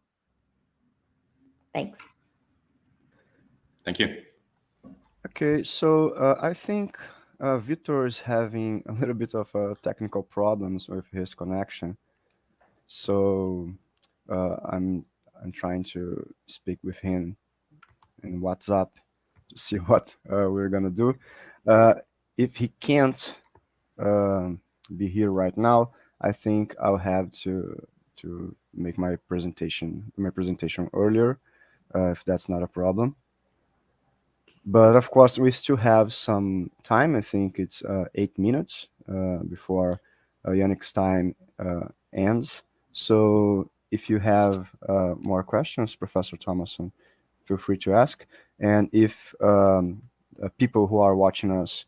Thanks. Thank you. Okay, so I think Vitor is having a little bit of technical problems with his connection. So I'm trying to speak with him in WhatsApp to see what we're gonna do. If he can't be here right now, I think I'll have to make my presentation earlier, if that's not a problem. But of course, we still have some time. I think it's 8 minutes before Yannic's time ends. So if you have more questions, Professor Thomason, feel free to ask. And if people who are watching us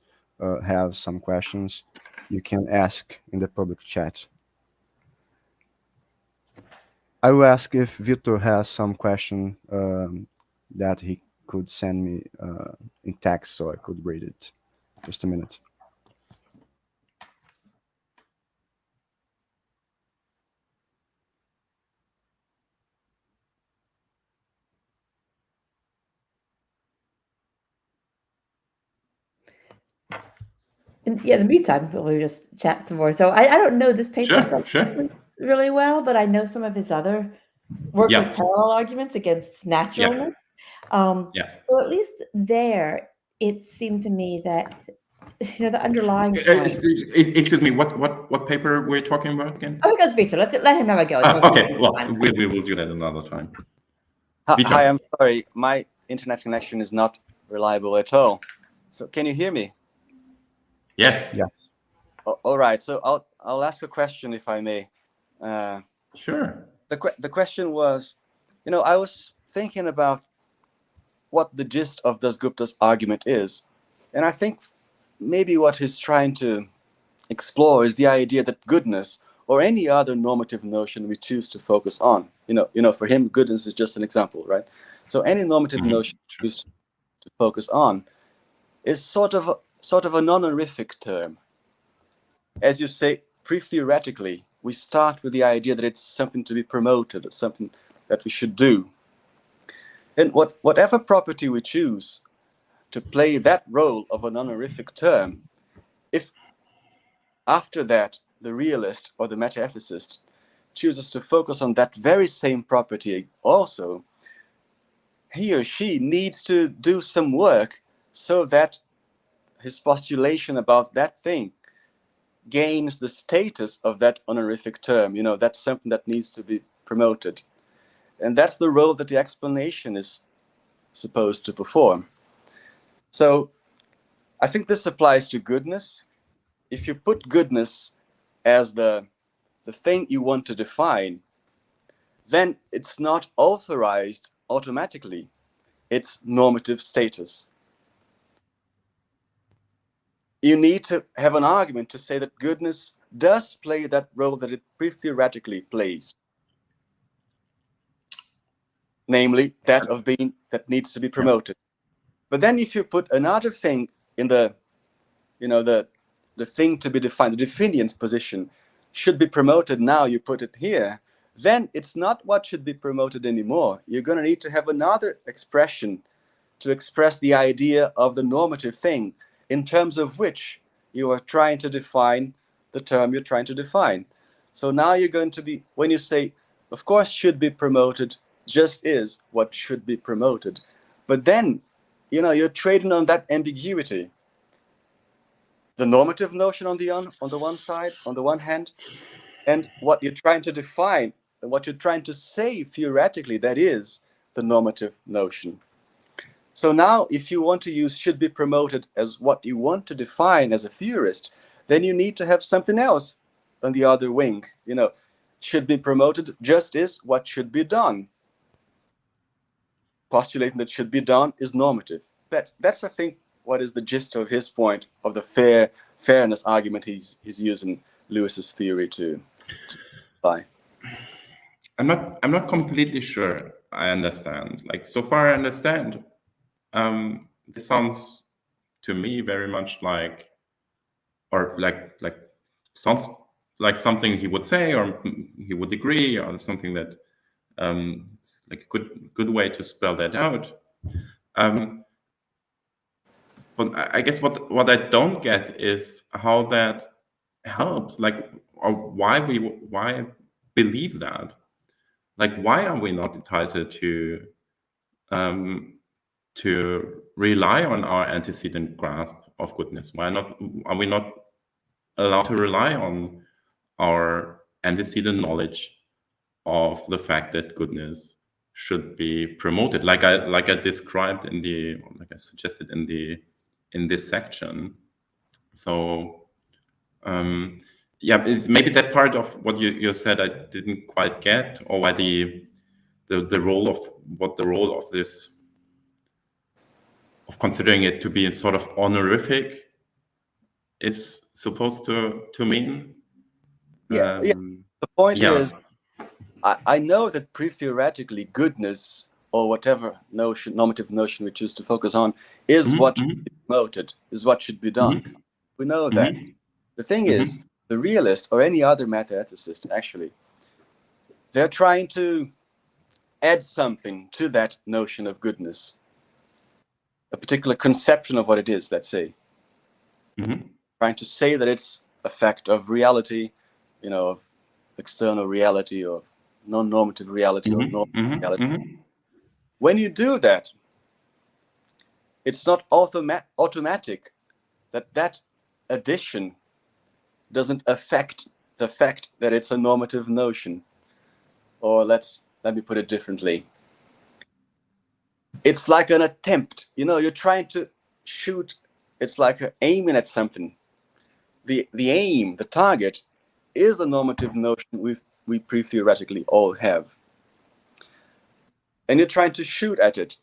have some questions, you can ask in the public chat. I will ask if Vitor has some question that he could send me in text so I could read it. Just a minute. In the meantime, we'll just chat some more. So I don't know this paper really well, but I know some of his other work with parallel arguments against naturalness. So at least there, it seemed to me that the underlying point. Excuse me, what paper we're talking about again? Oh, we got Vitor. Let him have a go. Okay, well, we will do that another time. Hi, I'm sorry. My internet connection is not reliable at all. So can you hear me? Yes. Yeah. All right. So I'll ask a question if I may. Sure. The question was, I was thinking about what the gist of Dasgupta's argument is, and I think maybe what he's trying to explore is the idea that goodness or any other normative notion we choose to focus on, for him, goodness is just an example, right? So any normative notion we choose to focus on is sort of a non-honorific term. As you say, pre-theoretically, we start with the idea that it's something to be promoted, or something that we should do. And whatever property we choose to play that role of a non-honorific term, if after that the realist or the metaethicist chooses to focus on that very same property also, he or she needs to do some work so that his postulation about that thing gains the status of that honorific term. That's something that needs to be promoted. And that's the role that the explanation is supposed to perform. So I think this applies to goodness. If you put goodness as the thing you want to define, then it's not authorized automatically. It's normative status. You need to have an argument to say that goodness does play that role that it pre-theoretically plays. namely that of being that needs to be promoted. But then if you put another thing in the, the thing to be defined, the definiant position, should be promoted now, you put it here, then it's not what should be promoted anymore. You're going to need to have another expression to express the idea of the normative thing, in terms of which you are trying to define the term you're trying to define. So now you're going to be, when you say, of course, should be promoted just is what should be promoted. But then, you're trading on that ambiguity. The normative notion on the one side, on the one hand, and what you're trying to define, and what you're trying to say theoretically, that is the normative notion. So now, if you want to use should be promoted as what you want to define as a theorist, then you need to have something else on the other wing. Should be promoted just is what should be done. Postulating that should be done is normative. That's I think, what is the gist of his point of the fairness argument he's using Lewis's theory to apply. I'm not completely sure I understand. Like, so far I understand. This sounds to me very much like sounds like something he would say, or he would agree, or something that like a good way to spell that out. But I guess what I don't get is how that helps, like, or why believe that. Like, why are we not entitled to rely on our antecedent grasp of goodness? Are we not allowed to rely on our antecedent knowledge of the fact that goodness should be promoted, like I described like I suggested in this section? So it's maybe that part of what you said I didn't quite get, or why the role of this, of considering it to be sort of honorific, is supposed to mean. The point is, I know that pre-theoretically goodness, or whatever normative notion we choose to focus on, is what should be promoted, is what should be done. We know that. The thing is, the realist or any other meta-ethicist, actually, they're trying to add something to that notion of goodness, a particular conception of what it is, let's say. Trying to say that it's a fact of reality, of external reality, of non-normative reality, or normative reality. When you do that, it's not automatic that addition doesn't affect the fact that it's a normative notion. Or let me put it differently. It's like an attempt. You're trying to shoot. It's like aiming at something. The aim, the target, is a normative notion we pre-theoretically all have. And you're trying to shoot at it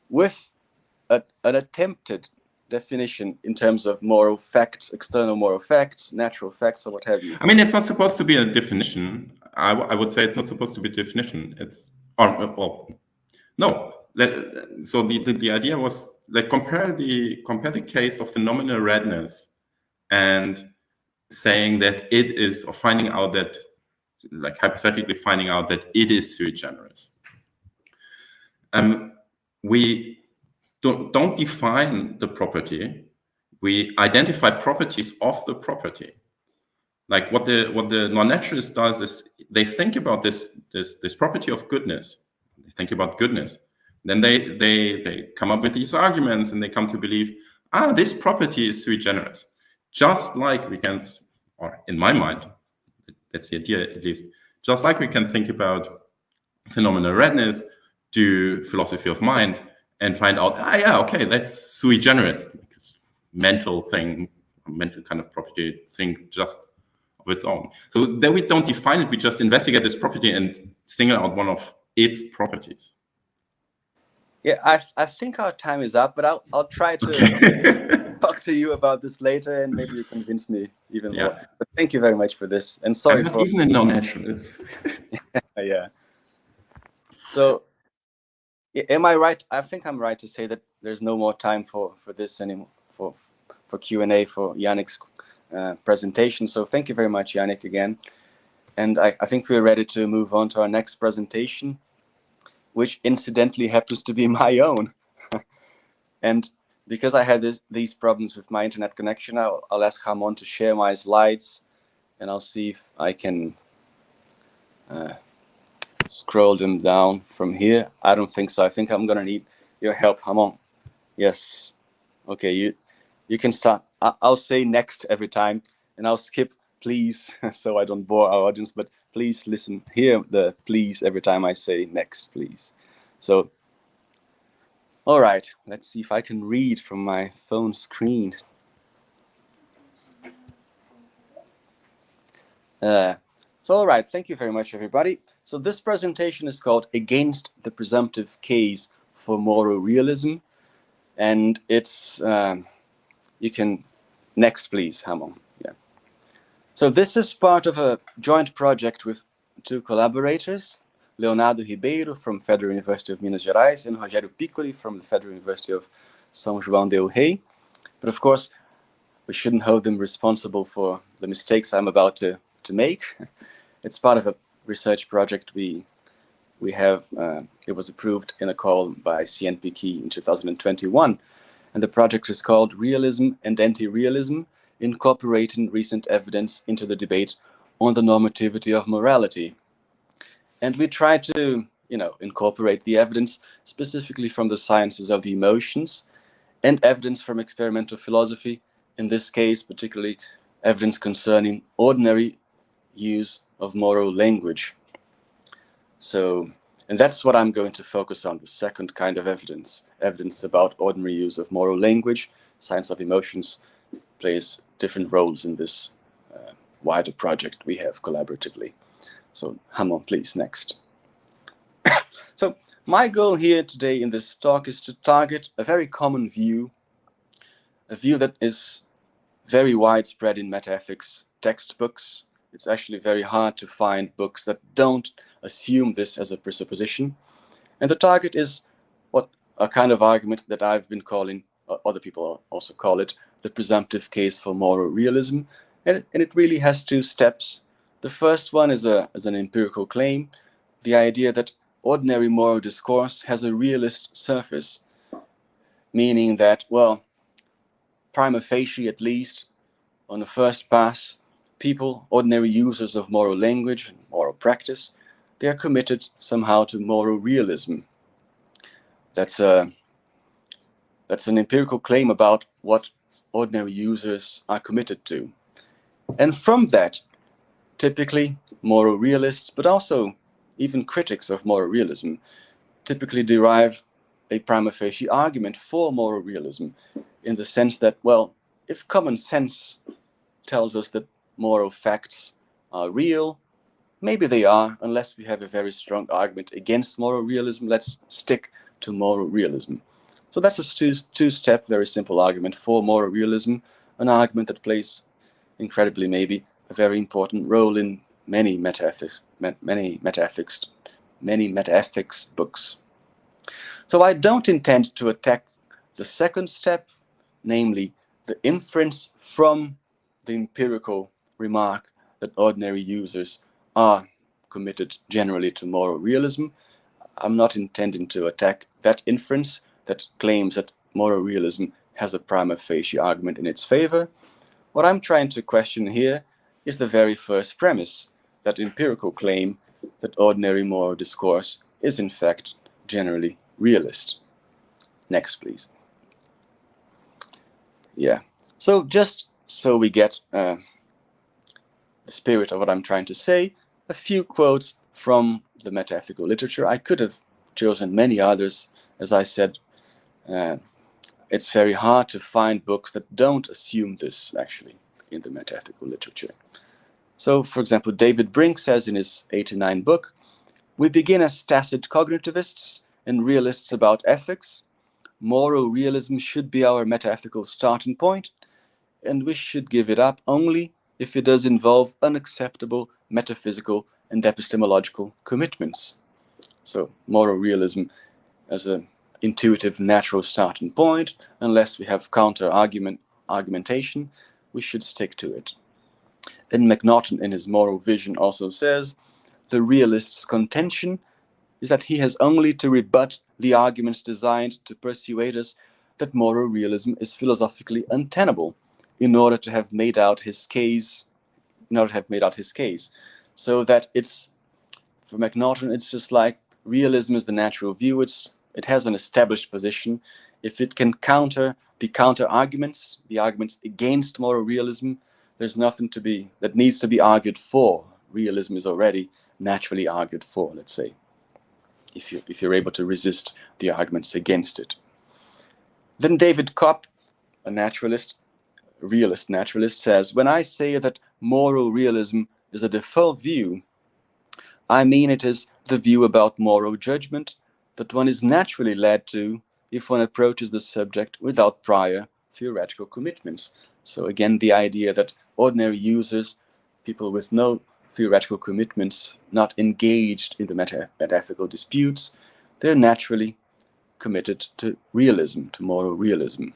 with an attempted definition in terms of moral facts, external moral facts, natural facts, or what have you. I mean, it's not supposed to be a definition. I would say it's not supposed to be a definition. No. So the idea was, like, compare the case of the nominal redness and saying that it is, or finding out that, like, hypothetically finding out that it is sui generis. We don't define the property. We identify properties of the property. Like, what the non-naturalist does is they think about this property of goodness. They think about goodness. Then they come up with these arguments, and they come to believe, this property is sui generis. Just like we can, or in my mind, that's the idea at least, just like we can think about phenomenal redness, do philosophy of mind, and find out, okay, that's sui generis, like this mental thing, mental kind of property thing, just of its own. So then we don't define it, we just investigate this property and single out one of its properties. Yeah, I think our time is up, but I'll try to talk to you about this later, and maybe you convince me even more. But thank you very much for this, and sorry for even a non-naturalist. yeah. So Am I right? I think I'm right to say that there's no more time for this anymore, for Q&A for Yannic's presentation. So thank you very much, Yannic, again. And I think we're ready to move on to our next presentation, which incidentally happens to be my own. And because I had these problems with my internet connection, I'll ask Rhamon to share my slides, and I'll see if I can scroll them down from here. I don't think so. I think I'm gonna need your help, Rhamon. Yes. Okay, you can start. I'll say next every time, and I'll skip please, so I don't bore our audience, but please listen, hear the please every time I say next, please. So, all right, let's see if I can read from my phone screen. So, all right, thank you very much, everybody. So this presentation is called Against the Presumptive Case for Moral Realism. And it's, you can, next please, Rhamon. Yeah. So this is part of a joint project with two collaborators, Leonardo Ribeiro from Federal University of Minas Gerais and Rogério Piccoli from the Federal University of São João del Rei. But of course, we shouldn't hold them responsible for the mistakes I'm about to make. It's part of a research project we have. It was approved in a call by CNPq in 2021. And the project is called Realism and Anti-Realism, Incorporating Recent Evidence into the Debate on the Normativity of Morality. And we try to, incorporate the evidence specifically from the sciences of the emotions and evidence from experimental philosophy, in this case, particularly evidence concerning ordinary use of moral language. So, and that's what I'm going to focus on, the second kind of evidence about ordinary use of moral language. Science of emotions plays different roles in this wider project we have collaboratively. So, Rhamon, please, next. So, my goal here today in this talk is to target a very common view, a view that is very widespread in metaethics textbooks. It's actually very hard to find books that don't assume this as a presupposition. And the target is what a kind of argument that I've been calling, or other people also call it, the presumptive case for moral realism. And it really has two steps. The first one is an empirical claim, the idea that ordinary moral discourse has a realist surface, meaning that, well, prima facie at least, on the first pass, people, ordinary users of moral language and moral practice, they are committed somehow to moral realism. That's an empirical claim about what ordinary users are committed to. And from that, typically moral realists, but also even critics of moral realism, typically derive a prima facie argument for moral realism, in the sense that, well, if common sense tells us that moral facts are real, maybe they are, unless we have a very strong argument against moral realism, let's stick to moral realism. So that's a two-step, very simple argument for moral realism, an argument that plays, incredibly maybe, a very important role in many metaethics books. So I don't intend to attack the second step, namely the inference from the empirical remark that ordinary users are committed generally to moral realism. I'm not intending to attack that inference that claims that moral realism has a prima facie argument in its favor. What I'm trying to question here is the very first premise, that empirical claim that ordinary moral discourse is in fact generally realist. Next, please. Yeah, so just so we get the spirit of what I'm trying to say, a few quotes from the metaethical literature. I could have chosen many others. As I said, it's very hard to find books that don't assume this, actually, in the metaethical literature. So, for example, David Brink says in his 89 book, "We begin as tacit cognitivists and realists about ethics. Moral realism should be our metaethical starting point, and we should give it up only if it does involve unacceptable metaphysical and epistemological commitments." So moral realism as an intuitive, natural starting point. Unless we have argumentation, we should stick to it. And MacNaughton, in his moral vision, also says, the realist's contention is that he has only to rebut the arguments designed to persuade us that moral realism is philosophically untenable in order to have made out his case. So that it's, for MacNaughton, it's just like realism is the natural view. It has an established position. If it can counter the counter arguments, the arguments against moral realism, there's nothing that needs to be argued for. Realism is already naturally argued for, let's say, if you're able to resist the arguments against it. Then David Kopp, a realist naturalist, says, when I say that moral realism is a default view, I mean it is the view about moral judgment that one is naturally led to if one approaches the subject without prior theoretical commitments. So again, the idea that ordinary users, people with no theoretical commitments, not engaged in the metaethical disputes, they're naturally committed to realism, to moral realism.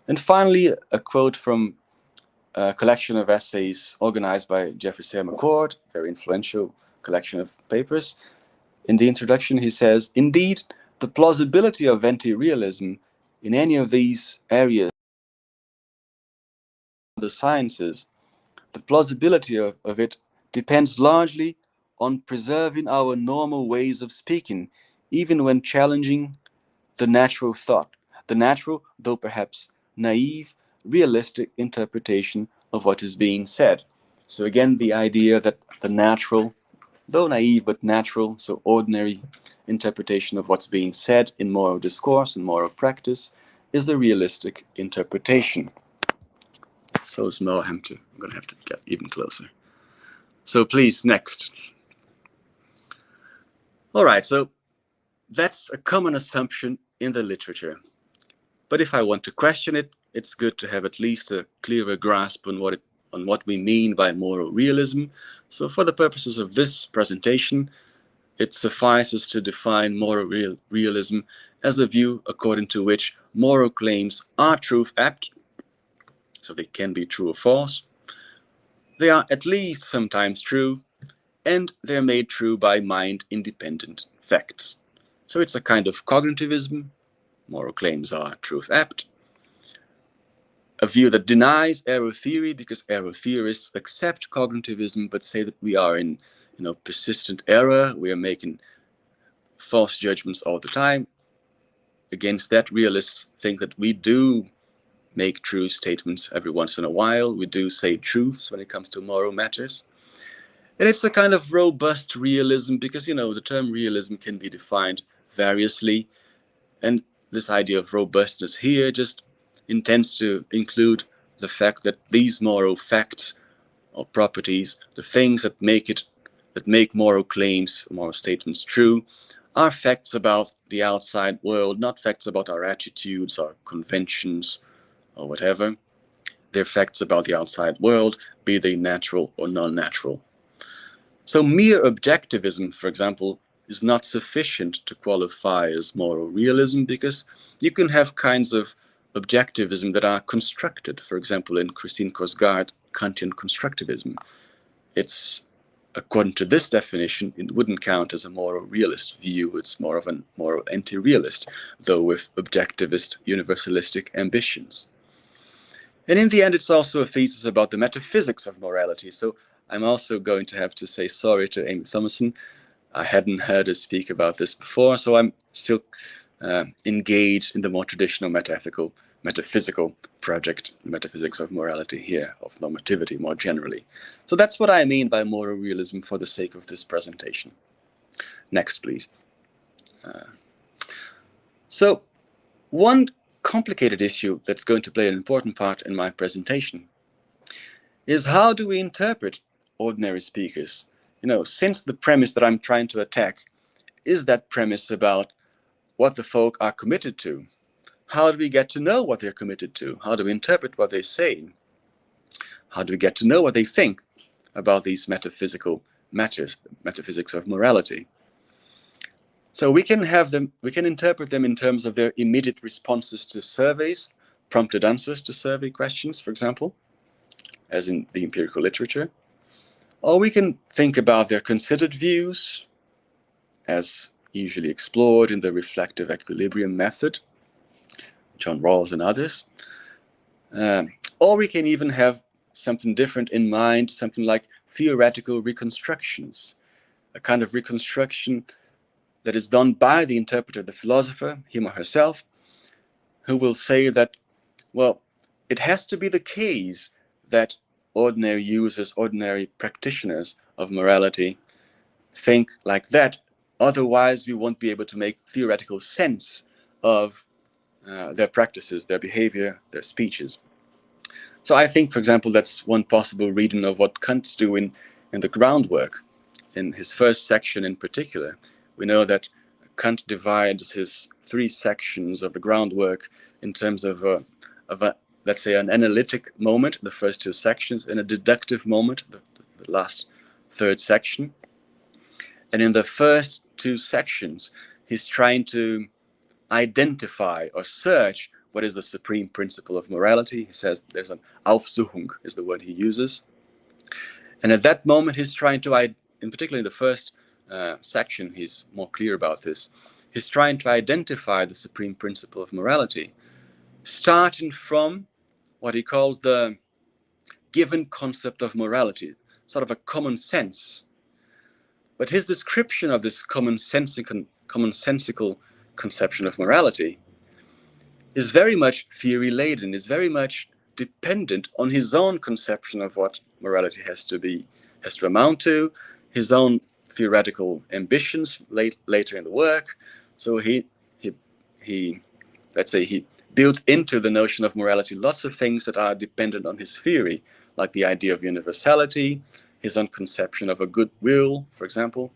And finally, a quote from a collection of essays organized by Jeffrey Sayre McCord, very influential collection of papers. In the introduction, he says, indeed, the plausibility of anti-realism in any of these areas, the sciences, the plausibility of it depends largely on preserving our normal ways of speaking, even when challenging the natural thought, the natural, though perhaps naive, realistic interpretation of what is being said. So again, the idea that the natural, though naive but natural, so ordinary interpretation of what's being said in moral discourse and moral practice is the realistic interpretation. So small, I'm going to have to get even closer. So please, next. All right, so that's a common assumption in the literature. But if I want to question it, it's good to have at least a clearer grasp on what we mean by moral realism. So for the purposes of this presentation, it suffices to define moral realism as a view according to which moral claims are truth-apt, so they can be true or false. They are at least sometimes true, and they're made true by mind-independent facts. So it's a kind of cognitivism. Moral claims are truth-apt. A view that denies error theory, because error theorists accept cognitivism but say that we are in persistent error, we are making false judgments all the time. Against that, realists think that we do make true statements every once in a while. We do say truths when it comes to moral matters. And it's a kind of robust realism because, the term realism can be defined variously. And this idea of robustness here just intends to include the fact that these moral facts or properties, the things that make moral claims, moral statements true, are facts about the outside world, not facts about our attitudes, our conventions, or whatever. They're facts about the outside world, be they natural or non-natural. So mere objectivism, for example, is not sufficient to qualify as moral realism because you can have kinds of objectivism that are constructed. For example, in Christine Korsgaard, Kantian constructivism. It's, according to this definition, it wouldn't count as a moral realist view. It's more of a moral anti-realist, though with objectivist, universalistic ambitions. And in the end, it's also a thesis about the metaphysics of morality. So I'm also going to have to say sorry to Amy Thomason. I hadn't heard her speak about this before, so I'm still engaged in the more traditional metaphysical project, Metaphysics of Morality here, of normativity more generally. So that's what I mean by moral realism for the sake of this presentation. Next, please. So one complicated issue that's going to play an important part in my presentation is how do we interpret ordinary speakers? Since the premise that I'm trying to attack is that premise about what the folk are committed to. How do we get to know what they're committed to? How do we interpret what they say? How do we get to know what they think about these metaphysical matters, the metaphysics of morality? So we can interpret them in terms of their immediate responses to surveys, prompted answers to survey questions, for example, as in the empirical literature. Or we can think about their considered views, as usually explored in the reflective equilibrium method, John Rawls and others. Or we can even have something different in mind, something like theoretical reconstructions, a kind of reconstruction that is done by the interpreter, the philosopher, him or herself, who will say that, well, it has to be the case that ordinary users, ordinary practitioners of morality think like that. Otherwise, we won't be able to make theoretical sense of their practices, their behavior, their speeches. So I think, for example, that's one possible reading of what Kant's doing in the groundwork. In his first section in particular, we know that Kant divides his 3 sections of the groundwork in terms of let's say, an analytic moment, the first 2 sections, and a deductive moment, the last 3rd section. And in the first 2 sections, he's trying to identify or search what is the supreme principle of morality. He says there's an Aufsuchung, is the word he uses. And at that moment, he's trying to, in particular in the first section, he's more clear about this. He's trying to identify the supreme principle of morality, starting from what he calls the given concept of morality, sort of a common sense. But his description of this commonsensical conception of morality is very much theory-laden, is very much dependent on his own conception of what morality has to amount to, his own theoretical ambitions later in the work. So he built into the notion of morality lots of things that are dependent on his theory, like the idea of universality, his own conception of a good will, for example.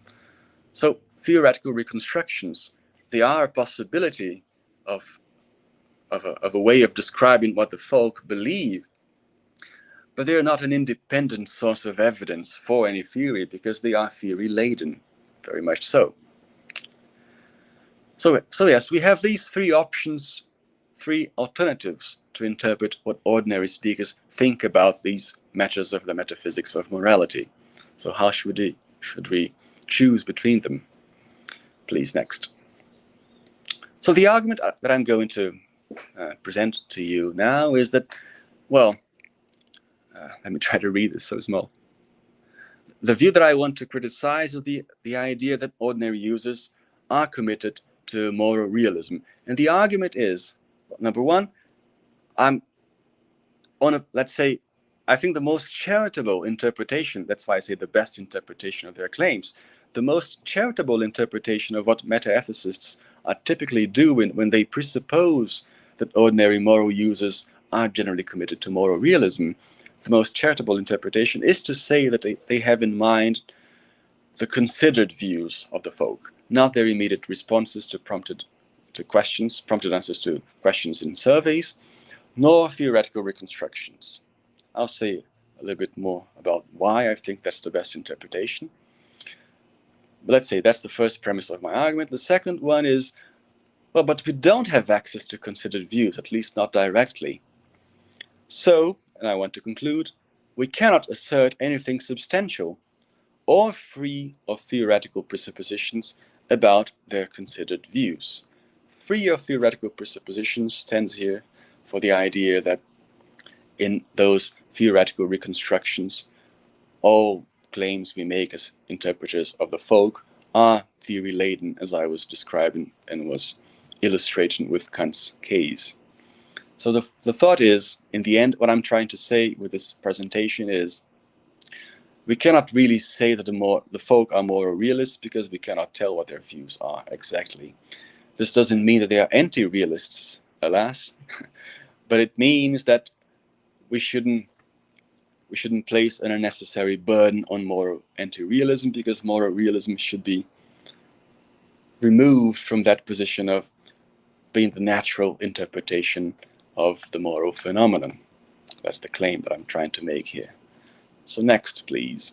So theoretical reconstructions, they are a possibility of a way of describing what the folk believe, but they are not an independent source of evidence for any theory because they are theory-laden, very much so. So yes, we have these 3 options, 3 alternatives to interpret what ordinary speakers think about these matters of the metaphysics of morality. So how should we choose between them? Please, next. So the argument that I'm going to present to you now is that, well, let me try to read this so small. The view that I want to criticize is the idea that ordinary users are committed to moral realism. And the argument is, number one, let's say, I think the most charitable interpretation, that's why I say the best interpretation of their claims, the most charitable interpretation of what meta-ethicists are typically doing when they presuppose that ordinary moral users are generally committed to moral realism, the most charitable interpretation is to say that they have in mind the considered views of the folk, not their immediate responses to prompted answers to questions in surveys, nor theoretical reconstructions. I'll say a little bit more about why I think that's the best interpretation. But let's say that's the first premise of my argument. The second one is, well, but we don't have access to considered views, at least not directly. So, and I want to conclude, we cannot assert anything substantial or free of theoretical presuppositions about their considered views. Free of theoretical presuppositions stands here for the idea that in those theoretical reconstructions, all claims we make as interpreters of the folk are theory-laden, as I was describing and was illustrating with Kant's case. So the thought is, in the end, what I'm trying to say with this presentation is, we cannot really say that the folk are moral realists because we cannot tell what their views are exactly. This doesn't mean that they are anti-realists, alas, but it means that we shouldn't place an unnecessary burden on moral anti-realism, because moral realism should be removed from that position of being the natural interpretation of the moral phenomenon. That's the claim that I'm trying to make here. So next, please.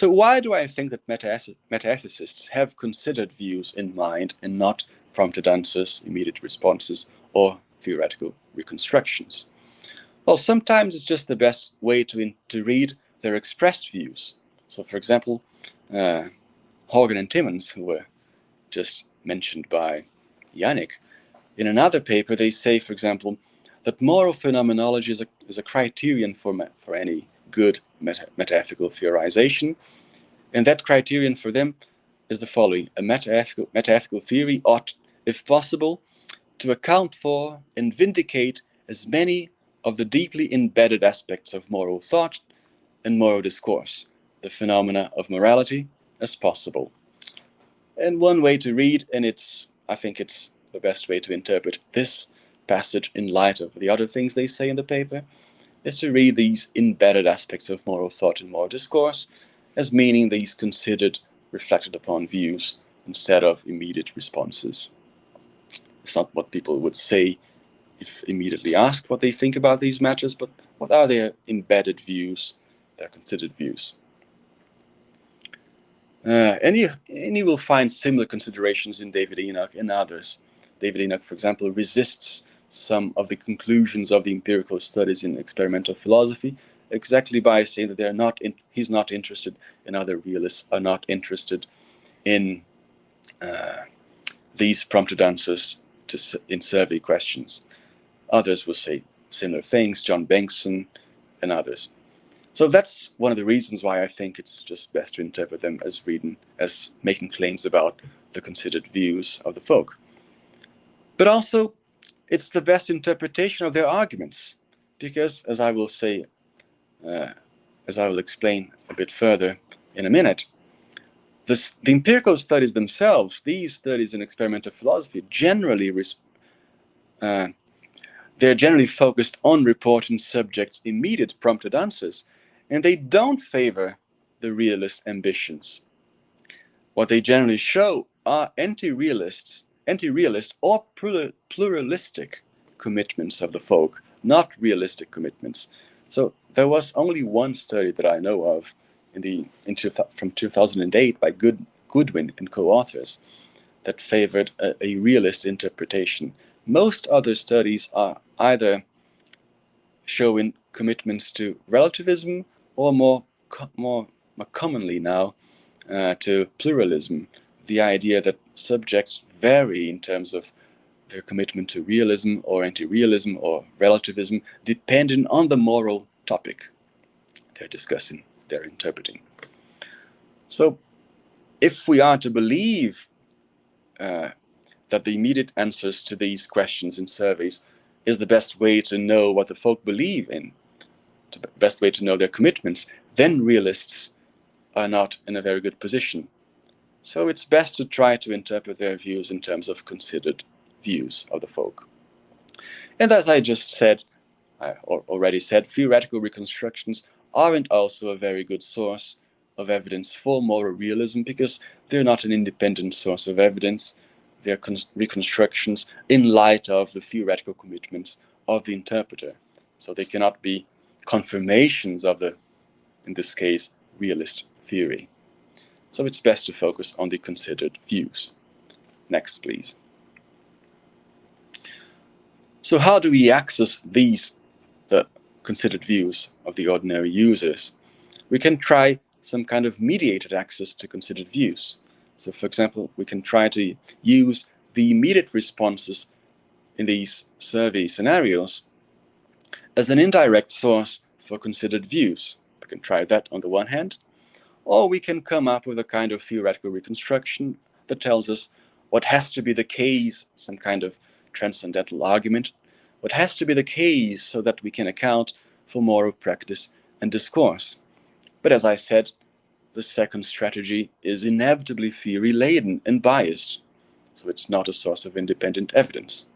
So why do I think that metaethicists have considered views in mind and not prompted answers, immediate responses, or theoretical reconstructions? Well, sometimes it's just the best way to read their expressed views. So, for example, Horgan and Timmons, who were just mentioned by Yannic, in another paper they say, for example, that moral phenomenology is a criterion for any good metaethical theorization, and that criterion for them is the following: a metaethical theory ought, if possible, to account for and vindicate as many of the deeply embedded aspects of moral thought and moral discourse, the phenomena of morality, as possible. And one way to read, and I think it's the best way to interpret this passage in light of the other things they say in the paper, is to read these embedded aspects of moral thought and moral discourse as meaning these considered, reflected upon views instead of immediate responses. It's not what people would say if immediately asked what they think about these matters, but what are their embedded views, their considered views. And you will find similar considerations in David Enoch and others. David Enoch, for example, resists some of the conclusions of the empirical studies in experimental philosophy exactly by saying that he's not interested, and other realists are not interested in these prompted answers in survey questions. Others will say similar things, John Bankson and others. So that's one of the reasons why I think it's just best to interpret them as making claims about the considered views of the folk. But also, it's the best interpretation of their arguments, because, as I will say, as I will explain a bit further in a minute, the empirical studies themselves, these studies in experimental philosophy, they're generally focused on reporting subjects' immediate prompted answers, and they don't favor the realist ambitions. What they generally show are anti-realist or pluralistic commitments of the folk, not realistic commitments. So there was only one study that I know of from 2008 by Goodwin and co-authors that favored a realist interpretation. Most other studies are either showing commitments to relativism or more commonly now to pluralism, the idea that subjects vary in terms of their commitment to realism or anti-realism or relativism, depending on the moral topic they're discussing, they're interpreting. So if we are to believe that the immediate answers to these questions in surveys is the best way to know what the folk believe in, the best way to know their commitments, then realists are not in a very good position. So it's best to try to interpret their views in terms of considered views of the folk. And as I just said, already said, theoretical reconstructions aren't also a very good source of evidence for moral realism, because they're not an independent source of evidence. They're reconstructions in light of the theoretical commitments of the interpreter. So they cannot be confirmations of the, in this case, realist theory. So it's best to focus on the considered views. Next, please. So how do we access the considered views of the ordinary users? We can try some kind of mediated access to considered views. So, for example, we can try to use the immediate responses in these survey scenarios as an indirect source for considered views. We can try that on the one hand, or we can come up with a kind of theoretical reconstruction that tells us what has to be the case, some kind of transcendental argument, what has to be the case so that we can account for moral practice and discourse. But as I said, the second strategy is inevitably theory-laden and biased, so it's not a source of independent evidence.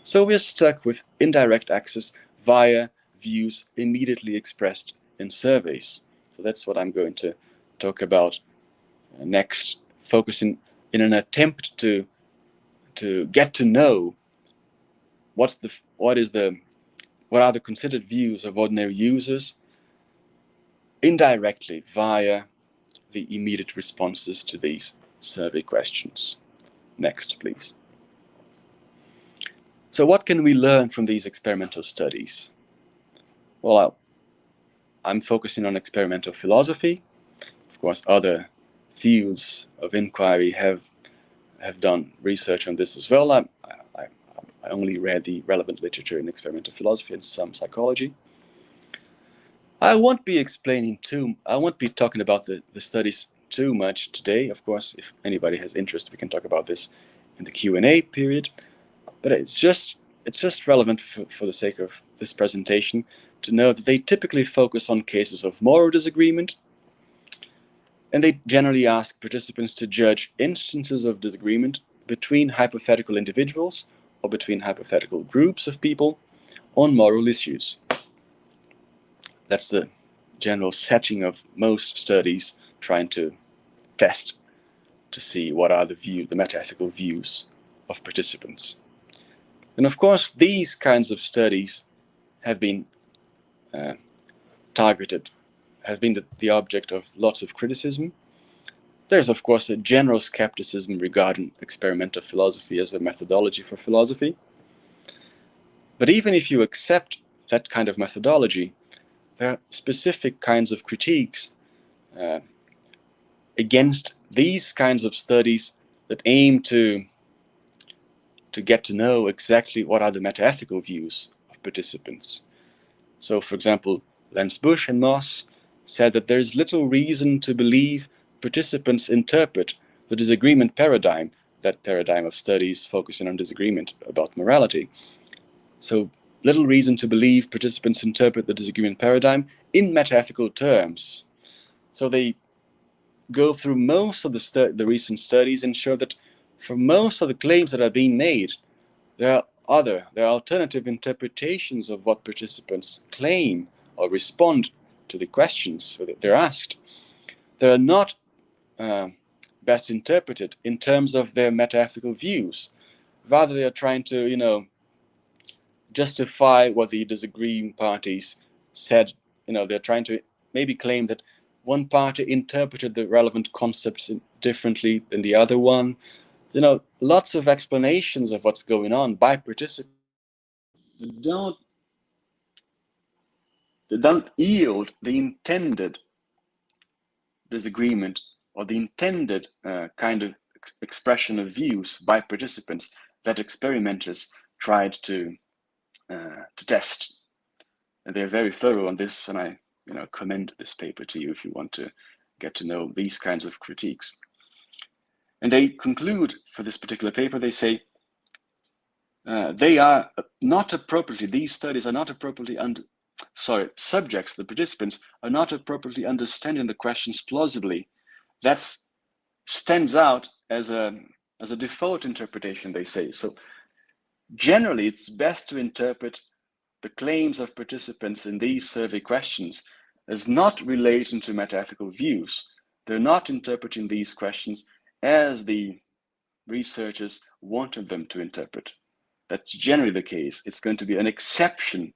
So we're stuck with indirect access via views immediately expressed in surveys. So that's what I'm going to talk about next, focusing in an attempt to get to know what are the considered views of ordinary users indirectly via the immediate responses to these survey questions. Next, please. So what can we learn from these experimental studies? Well, I'm focusing on experimental philosophy. Of course, other fields of inquiry have done research on this as well. I only read the relevant literature in experimental philosophy and some psychology. I won't be talking about the studies too much today. Of course, if anybody has interest, we can talk about this in the Q&A period. But it's just relevant for the sake of this presentation to know that they typically focus on cases of moral disagreement, and they generally ask participants to judge instances of disagreement between hypothetical individuals or between hypothetical groups of people on moral issues. That's the general setting of most studies trying to test to see what are the metaethical views of participants. And of course, these kinds of studies have been the object of lots of criticism. There's, of course, a general skepticism regarding experimental philosophy as a methodology for philosophy. But even if you accept that kind of methodology, there are specific kinds of critiques against these kinds of studies that aim to get to know exactly what are the metaethical views of participants. So, for example, Lens-Bush and Moss said that there is little reason to believe participants interpret the disagreement paradigm, that paradigm of studies focusing on disagreement about morality. So, little reason to believe participants interpret the disagreement paradigm in metaethical terms. So they go through most of the recent studies and show that for most of the claims that are being made, there are alternative interpretations of what participants claim or respond to the questions that they're asked. They are not best interpreted in terms of their metaethical views. Rather, they are trying to, justify what the disagreeing parties said. They're trying to maybe claim that one party interpreted the relevant concepts differently than the other one. Lots of explanations of what's going on by participants don't yield the intended disagreement or the intended kind of expression of views by participants that experimenters tried to test. And they're very thorough on this, and I commend this paper to you if you want to get to know these kinds of critiques. And they conclude for this particular paper, they say, these studies are not appropriately subjects, the participants, are not appropriately understanding the questions plausibly. That stands out as a default interpretation, they say. So generally, it's best to interpret the claims of participants in these survey questions as not relating to metaethical views. They're not interpreting these questions as the researchers wanted them to interpret. That's generally the case. It's going to be an exception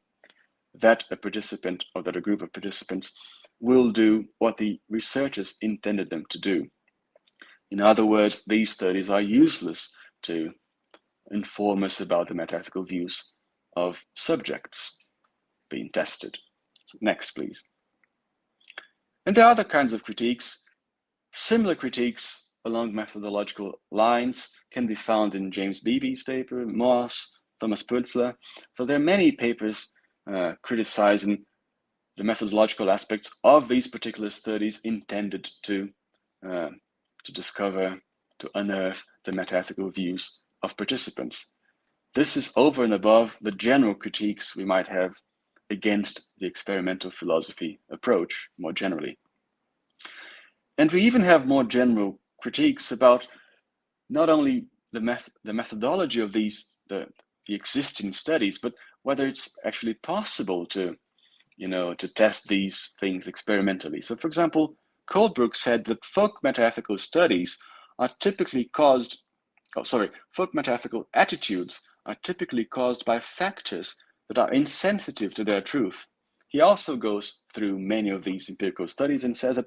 that a participant or that a group of participants will do what the researchers intended them to do. In other words, these studies are useless to inform us about the metaethical views of subjects being tested. So next, please. And there are other kinds of critiques. Similar critiques along methodological lines can be found in James Beebe's paper, Moss, Thomas Pölzler. So there are many papers criticizing the methodological aspects of these particular studies intended to discover, to unearth the metaethical views of participants. This is over and above the general critiques we might have against the experimental philosophy approach more generally. And we even have more general critiques about not only the methodology of the existing studies, but whether it's actually possible to test these things experimentally. So, for example, Coldbrook said that folk metaethical studies are typically folk metaethical attitudes are typically caused by factors that are insensitive to their truth. He also goes through many of these empirical studies and says that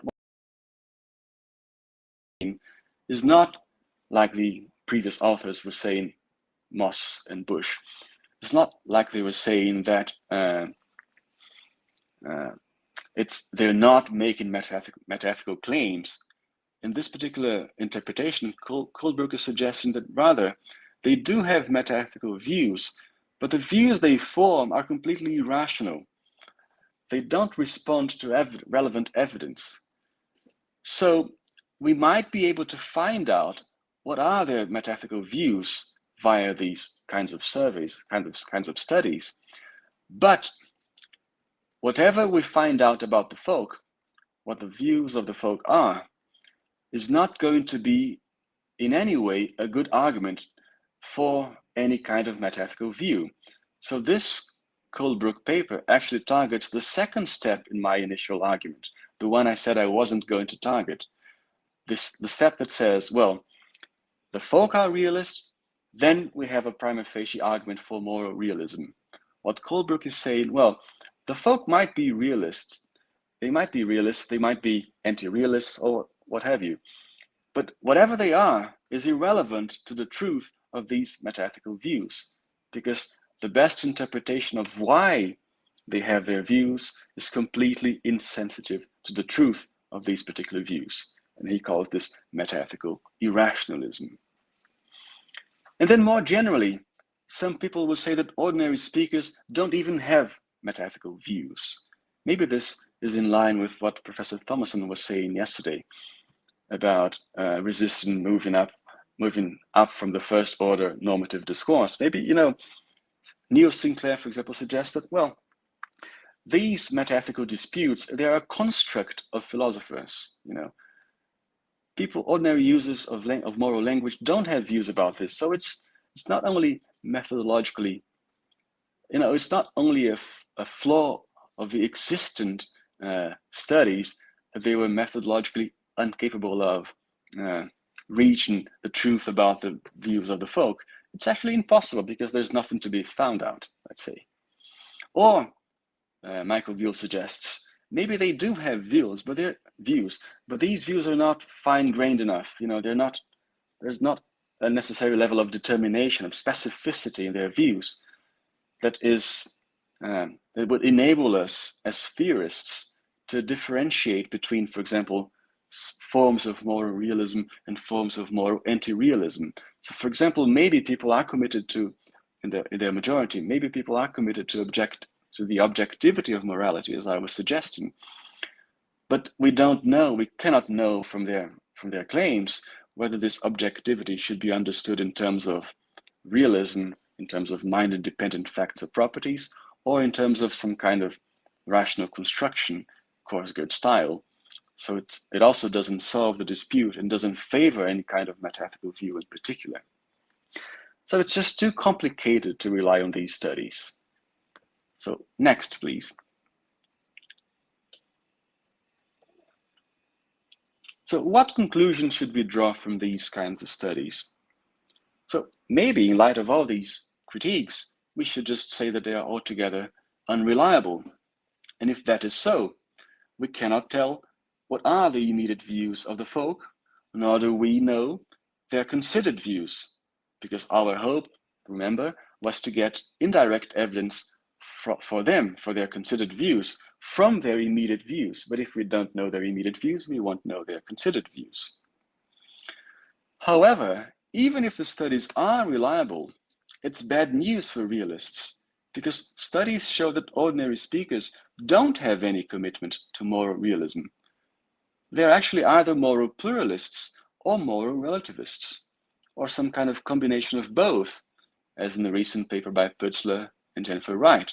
is not like the previous authors were saying, Moss and Bush. It's not like they were saying that they're not making metaethical claims. In this particular interpretation, Kohlberg is suggesting that rather they do have metaethical views, but the views they form are completely irrational. They don't respond to relevant evidence. So we might be able to find out what are their metaethical views via these kinds of surveys, kinds of studies. But whatever we find out about the folk, what the views of the folk are, is not going to be in any way a good argument for any kind of metaethical view. So this Kohlberg paper actually targets the second step in my initial argument, the one I said I wasn't going to target. The step that says, well, the folk are realists, then we have a prima facie argument for moral realism. What Kohlberg is saying, well, the folk might be realists. They might be realists, they might be anti-realists, or what have you. But whatever they are is irrelevant to the truth of these metaethical views, because the best interpretation of why they have their views is completely insensitive to the truth of these particular views. And he calls this metaethical irrationalism. And then more generally, some people will say that ordinary speakers don't even have metaethical views. Maybe this is in line with what Professor Thomason was saying yesterday about resistance moving up from the first order normative discourse. Maybe, Neil Sinclair, for example, suggests that, well, these metaethical disputes, they are a construct of philosophers. People, ordinary users of moral language, don't have views about this. So it's not only methodologically, it's not only a flaw of the existent studies that they were methodologically incapable of reaching the truth about the views of the folk. It's actually impossible because there's nothing to be found out, let's say. Or Michael Gill suggests, maybe they do have views, but these views are not fine-grained enough. There's not a necessary level of determination, of specificity in their views that would enable us as theorists to differentiate between, for example, forms of moral realism and forms of moral anti-realism. So, for example, maybe people are committed to, in their majority, maybe people are committed to the objectivity of morality, as I was suggesting. But we cannot know from their claims whether this objectivity should be understood in terms of realism, in terms of mind-independent facts or properties, or in terms of some kind of rational construction, coarse-grained style. So it also doesn't solve the dispute and doesn't favor any kind of metaethical view in particular. So it's just too complicated to rely on these studies. So next, please. So what conclusions should we draw from these kinds of studies? So maybe in light of all these critiques, we should just say that they are altogether unreliable. And if that is so, we cannot tell what are the immediate views of the folk, nor do we know their considered views, because our hope, remember, was to get indirect evidence for their considered views from their immediate views. But if we don't know their immediate views, we won't know their considered views. However, even if the studies are reliable, it's bad news for realists, because studies show that ordinary speakers don't have any commitment to moral realism. They're actually either moral pluralists or moral relativists, or some kind of combination of both, as in the recent paper by Putzler and Jennifer Wright.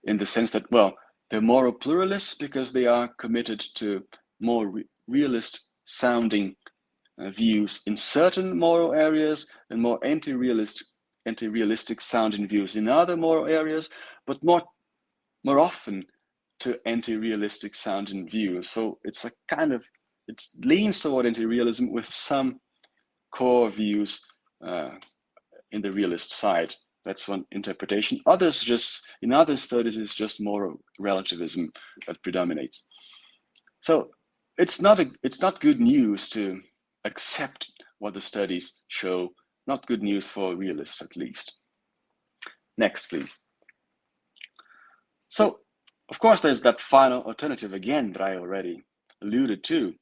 In the sense that, well, they're moral pluralists because they are committed to more realist sounding views in certain moral areas and more anti-realistic sounding views in other moral areas, but more often to anti-realistic sounding views. So it's it leans toward anti-realism with some core views in the realist side. That's one interpretation. In other studies, it's just moral relativism that predominates. So it's not good news to accept what the studies show, not good news for realists at least. Next, please. So, of course, there's that final alternative again that I already alluded to,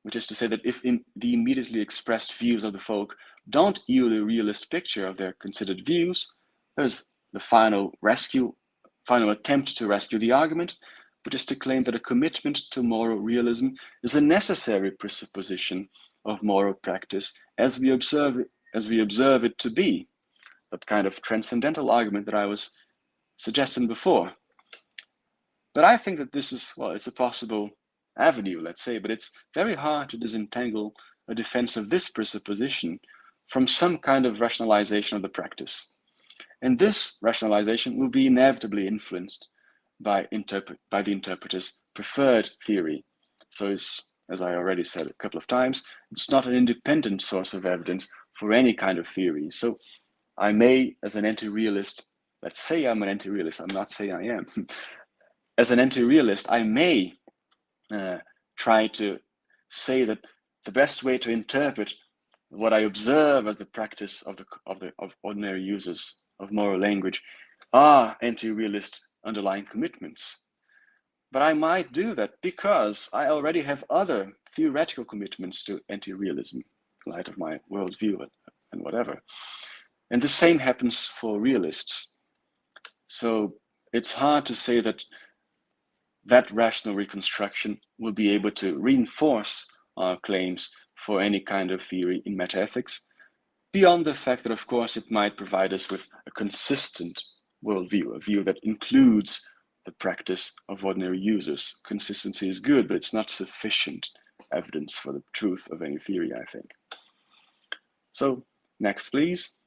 which is to say that if the immediately expressed views of the folk don't yield a realist picture of their considered views, there's the final attempt to rescue the argument, which is to claim that a commitment to moral realism is a necessary presupposition of moral practice as we observe it to be. That kind of transcendental argument that I was suggesting before. But I think that this is, well, it's a possible avenue, let's say, but it's very hard to disentangle a defense of this presupposition from some kind of rationalization of the practice. And this rationalization will be inevitably influenced by the interpreter's preferred theory. So it's, as I already said a couple of times, it's not an independent source of evidence for any kind of theory. So I may, as an anti-realist, let's say I'm an anti-realist, I'm not saying I am. As an anti-realist, I may try to say that the best way to interpret what I observe as the practice of ordinary users of moral language are anti-realist underlying commitments. But I might do that because I already have other theoretical commitments to anti-realism in light of my worldview and whatever. And the same happens for realists. So it's hard to say that rational reconstruction will be able to reinforce our claims for any kind of theory in metaethics, beyond the fact that, of course, it might provide us with a consistent worldview, a view that includes the practice of ordinary users. Consistency is good, but it's not sufficient evidence for the truth of any theory, I think. So, next, please.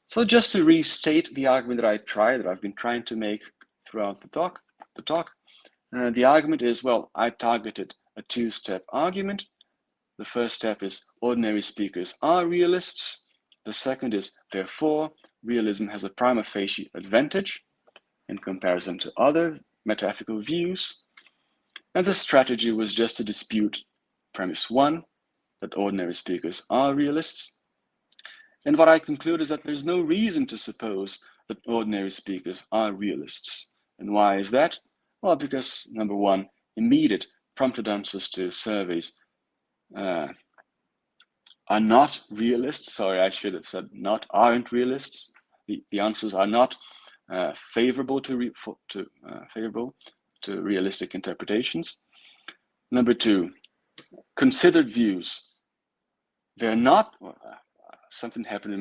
So just to restate the argument that I've been trying to make throughout the talk, the argument is, well, I targeted a two-step argument. The first step is ordinary speakers are realists. The second is, therefore, realism has a prima facie advantage in comparison to other metaethical views. And the strategy was just to dispute premise one, that ordinary speakers are realists. And what I conclude is that there's no reason to suppose that ordinary speakers are realists. And why is that? Well, because number one, immediate prompted answers to surveys are not realists. Sorry, I should have said aren't realists. The answers are not favorable to realistic interpretations. Number two, considered views. They're not. Something happened in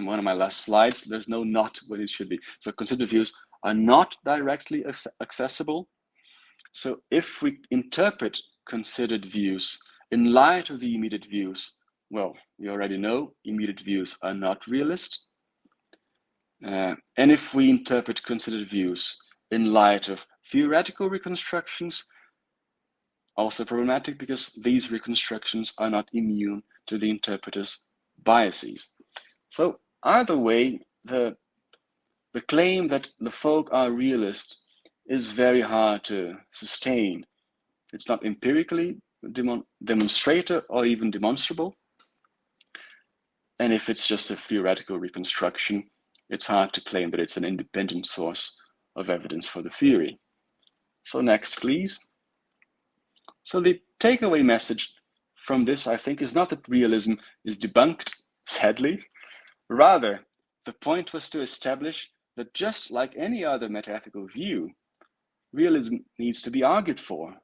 one of my last slides. There's no not what it should be. So considered views are not directly accessible. So if we interpret considered views in light of the immediate views, well, we already know immediate views are not realist. And if we interpret considered views in light of theoretical reconstructions, also problematic because these reconstructions are not immune to the interpreter's biases. So either way, the claim that the folk are realist is very hard to sustain. It's not empirically demonstrated or even demonstrable. And if it's just a theoretical reconstruction, it's hard to claim that it's an independent source of evidence for the theory. So next, please. So the takeaway message from this, I think, is not that realism is debunked, sadly. Rather, the point was to establish that just like any other metaethical view, realism needs to be argued for,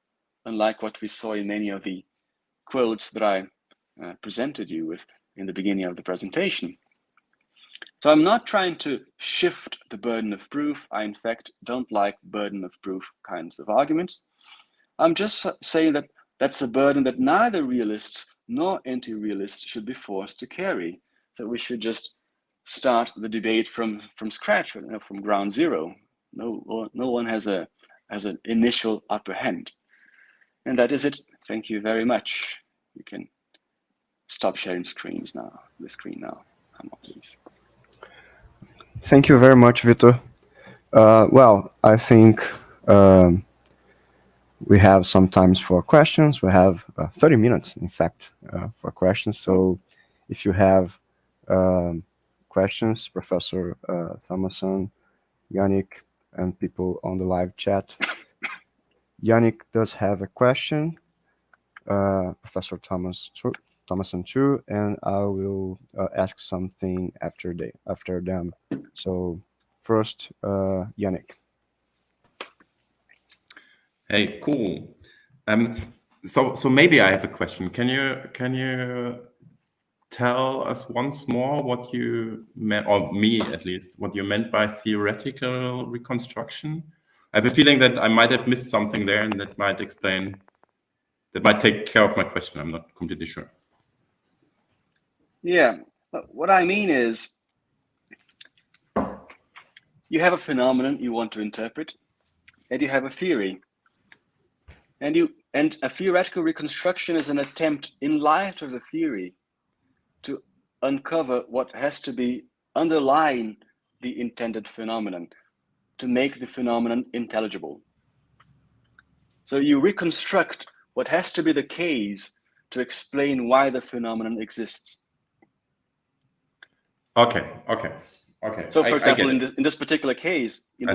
unlike what we saw in many of the quotes that I presented you with in the beginning of the presentation. So I'm not trying to shift the burden of proof. I, in fact, don't like burden of proof kinds of arguments. I'm just saying that that's a burden that neither realists nor anti-realists should be forced to carry. So we should just start the debate from scratch, from ground zero. No one has an initial upper hand. And that is it. Thank you very much. You can stop sharing the screen now. Rhamon, please. Thank you very much, Vitor. Well, I think we have some times for questions. We have 30 minutes, in fact, for questions. So if you have questions, Professor Thomason, Yannic, and people on the live chat. Yannic does have a question, Professor Thomason too, and I will ask something after them. So first, Yannic. Hey, cool. So maybe I have a question. Can you tell us once more what you meant, or me at least, what you meant by theoretical reconstruction? I have a feeling that I might have missed something there, and that might take care of my question. I'm not completely sure. Yeah, what I mean is, you have a phenomenon you want to interpret, and you have a theory. And a theoretical reconstruction is an attempt, in light of the theory, to uncover what has to be underlying the intended phenomenon, to make the phenomenon intelligible. So you reconstruct what has to be the case to explain why the phenomenon exists. Okay. So, for example, in this particular case, you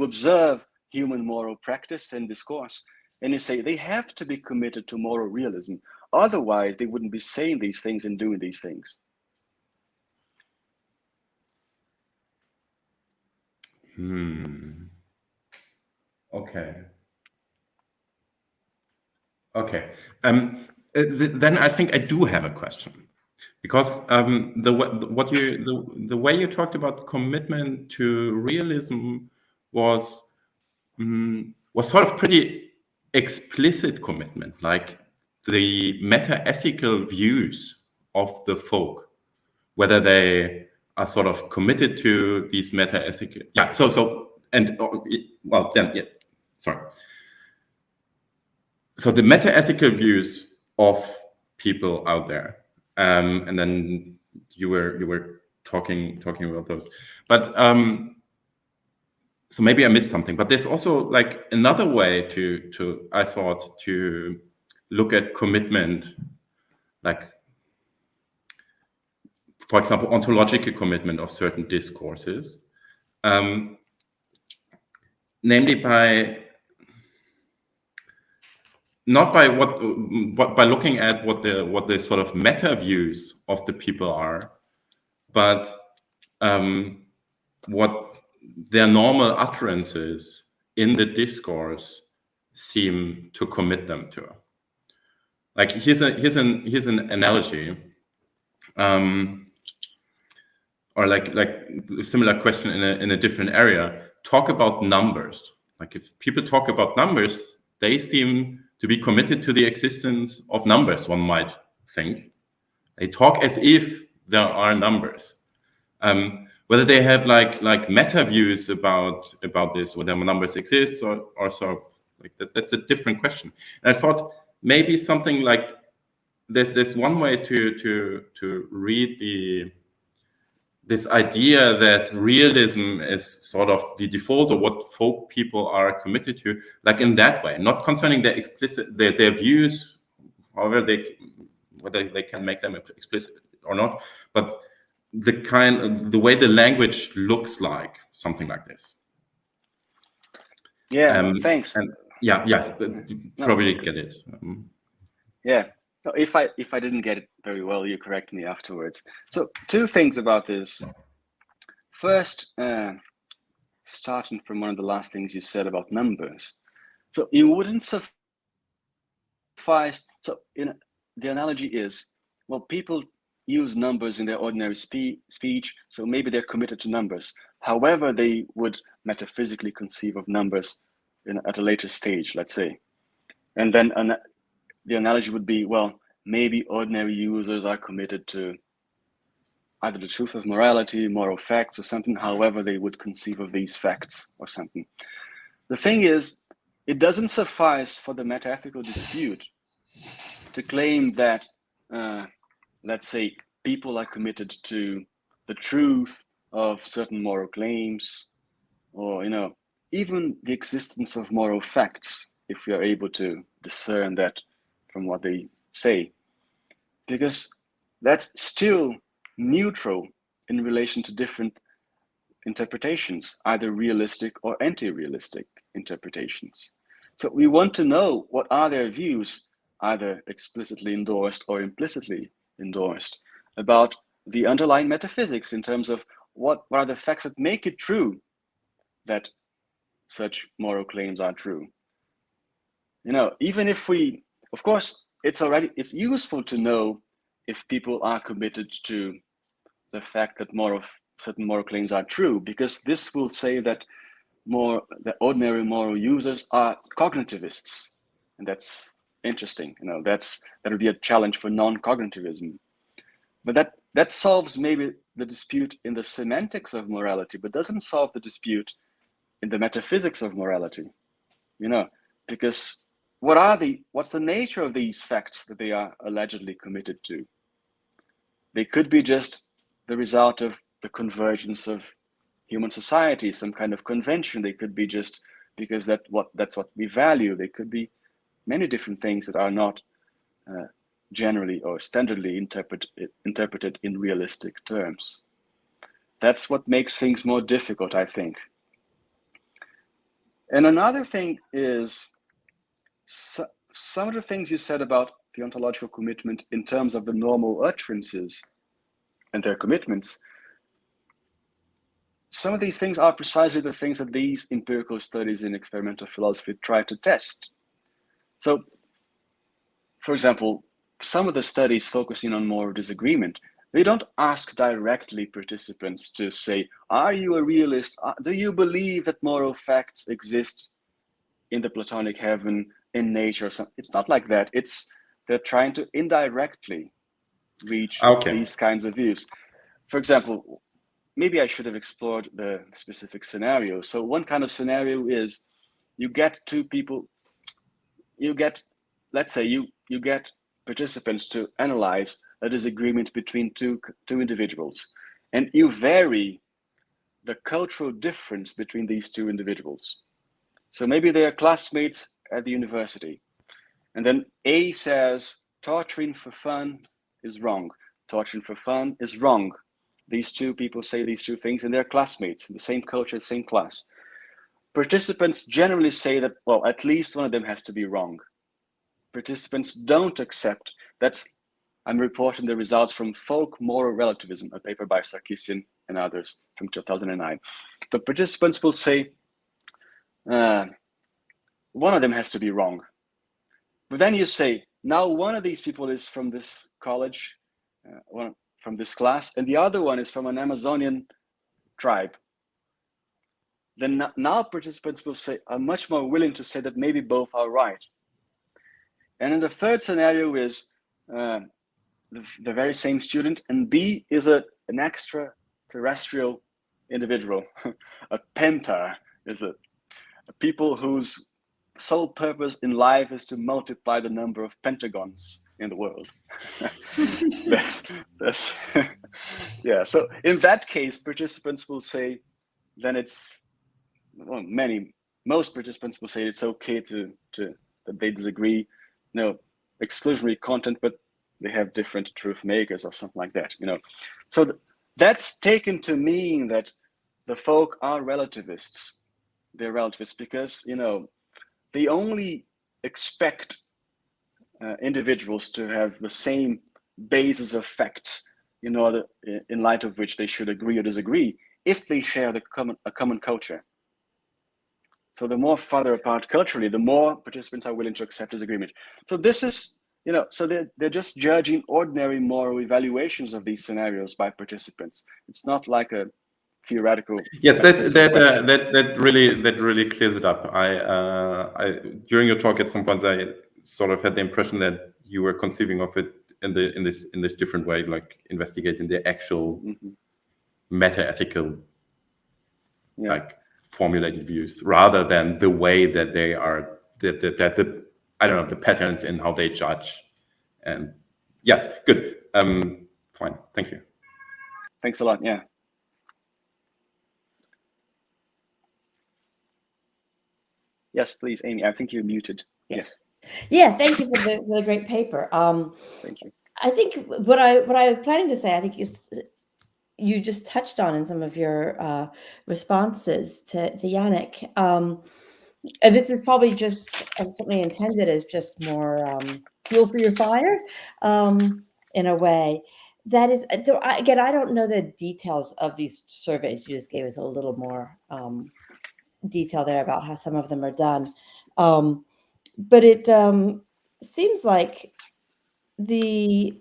observe human moral practice and discourse, and you say they have to be committed to moral realism. Otherwise, they wouldn't be saying these things and doing these things. Okay. Then I think I do have a question, because the way you talked about commitment to realism was sort of pretty explicit commitment, like the meta-ethical views of the folk, whether they are sort of committed to these meta-ethical. Yeah. So the meta-ethical views of people out there, and then you were talking about those, but so maybe I missed something. But there's also like another way to I thought to look at commitment, like, for example, ontological commitment of certain discourses, namely by looking at what the sort of meta views of the people are, but what their normal utterances in the discourse seem to commit them to. Like, here's an analogy, or like a similar question in a different area. Talk about numbers. Like, if people talk about numbers, they seem to be committed to the existence of numbers, one might think. They talk as if there are numbers. Whether they have like meta views about this, whether numbers exist or so, like that's a different question. And I thought maybe something like there's one way to read this idea that realism is sort of the default, or what folk people are committed to, like in that way, not concerning their explicit their views, whether they can make them explicit or not, but the way the language looks like, something like this. Yeah, thanks. And yeah, probably get it. Yeah. No, if I didn't get it very well, you correct me afterwards. So two things about this. First, starting from one of the last things you said about numbers. So it wouldn't suffice. So the analogy is, well, people use numbers in their ordinary speech, so maybe they're committed to numbers. However, they would metaphysically conceive of numbers at a later stage, let's say. And then the analogy would be, well, maybe ordinary users are committed to either the truth of morality, moral facts, or something, however they would conceive of these facts or something. The thing is, it doesn't suffice for the metaethical dispute to claim that, let's say, people are committed to the truth of certain moral claims, or, even the existence of moral facts, if we are able to discern that from what they say, because that's still neutral in relation to different interpretations, either realistic or anti-realistic interpretations. So we want to know what are their views, either explicitly endorsed or implicitly endorsed, about the underlying metaphysics in terms of what are the facts that make it true that such moral claims are true. Even if we, of course, it's useful to know if people are committed to the fact that certain moral claims are true, because this will say that the ordinary moral users are cognitivists, and that's interesting. That would be a challenge for non-cognitivism. But that solves maybe the dispute in the semantics of morality, but doesn't solve the dispute in the metaphysics of morality. Because what's the nature of these facts that they are allegedly committed to? They could be just the result of the convergence of human society, some kind of convention. They could be just because that's what we value. They could be many different things that are not generally or standardly interpreted in realistic terms. That's what makes things more difficult, I think. And another thing is some of the things you said about the ontological commitment in terms of the normal utterances and their commitments. Some of these things are precisely the things that these empirical studies in experimental philosophy try to test. So, for example, some of the studies focusing on moral disagreement, they don't ask directly participants to say, are you a realist? Do you believe that moral facts exist in the Platonic heaven, in nature? Or something? It's not like that. They're trying to indirectly reach these kinds of views. For example, maybe I should have explored the specific scenario. So one kind of scenario is you get two people, let's say you get participants to analyze a disagreement between two individuals, and you vary the cultural difference between these two individuals. So maybe they are classmates at the university, and then A says torturing for fun is wrong. Torturing for fun is wrong. These two people say these two things, and they're classmates in the same culture, same class. Participants generally say that, well, at least one of them has to be wrong. Participants don't accept. I'm reporting the results from Folk Moral Relativism, a paper by Sarkisian and others from 2009. The participants will say, one of them has to be wrong. But then you say, now one of these people is from this college, from this class, and the other one is from an Amazonian tribe. Then now participants will say, are much more willing to say that maybe both are right. And in the third scenario is the very same student, and B is an extraterrestrial individual, a pentar, is a people whose sole purpose in life is to multiply the number of pentagons in the world. that's yeah. So in that case, participants will say, then most participants will say it's okay to that they disagree, exclusionary content, but they have different truth makers or something like that, So that's taken to mean that the folk are relativists. They're relativists because, they only expect individuals to have the same basis of facts in light of which they should agree or disagree if they share a common culture. So the more farther apart culturally, the more participants are willing to accept disagreement. So this is, so they're just judging ordinary moral evaluations of these scenarios by participants. It's not like a theoretical. Yes, that really clears it up. I during your talk at some points I sort of had the impression that you were conceiving of it in this different way, like investigating the actual meta-ethical like formulated views, rather than the way that they are the patterns in how they judge. And yes, good. Fine, thank you. Thanks a lot. Yeah. Yes, please, Amy. I think you're muted. Yes. Yeah, thank you for the great paper. Thank you. I think what I was planning to say, I think you just touched on in some of your responses to Yannic. And this is probably just something intended as just more fuel for your fire, in a way. That is, again, I don't know the details of these surveys. You just gave us a little more detail there about how some of them are done. But it seems like the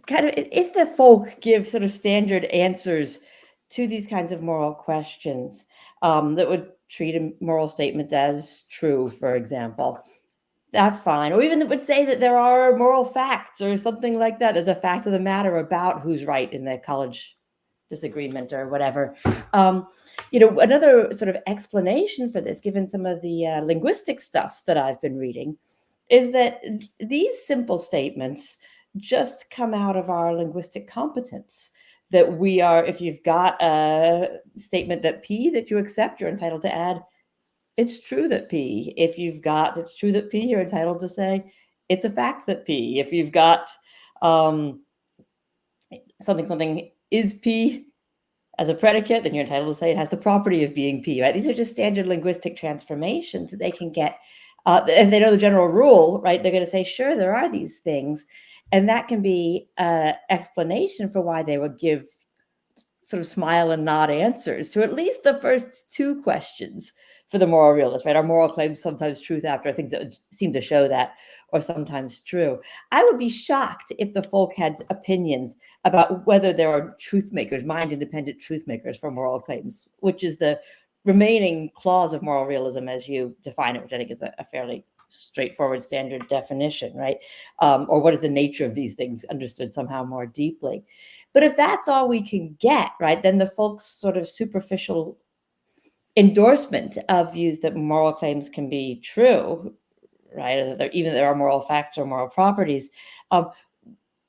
kind of, if the folk give sort of standard answers to these kinds of moral questions, that would treat a moral statement as true, for example, that's fine. Or even that would say that there are moral facts or something like that. There's a fact of the matter about who's right in the college disagreement or whatever. Another sort of explanation for this, given some of the linguistic stuff that I've been reading, is that these simple statements just come out of our linguistic competence. That we are, if you've got a statement that P that you accept, you're entitled to add, it's true that P. If you've got, it's true that P, you're entitled to say, it's a fact that P. If you've got something is P as a predicate, then you're entitled to say it has the property of being P, right? These are just standard linguistic transformations that they can get. If they know the general rule, right, they're going to say, sure, there are these things. And that can be an explanation for why they would give sort of smile and nod answers to at least the first two questions for the moral realist, right? Are moral claims sometimes truth after things that would seem to show that, or sometimes true? I would be shocked if the folk had opinions about whether there are truth makers, mind-independent truth makers for moral claims, which is the remaining clause of moral realism as you define it, which I think is a fairly straightforward standard definition, right? Or what is the nature of these things understood somehow more deeply. But if that's all we can get, right, then the folks' sort of superficial endorsement of views that moral claims can be true, right, or that even there are moral facts or moral properties,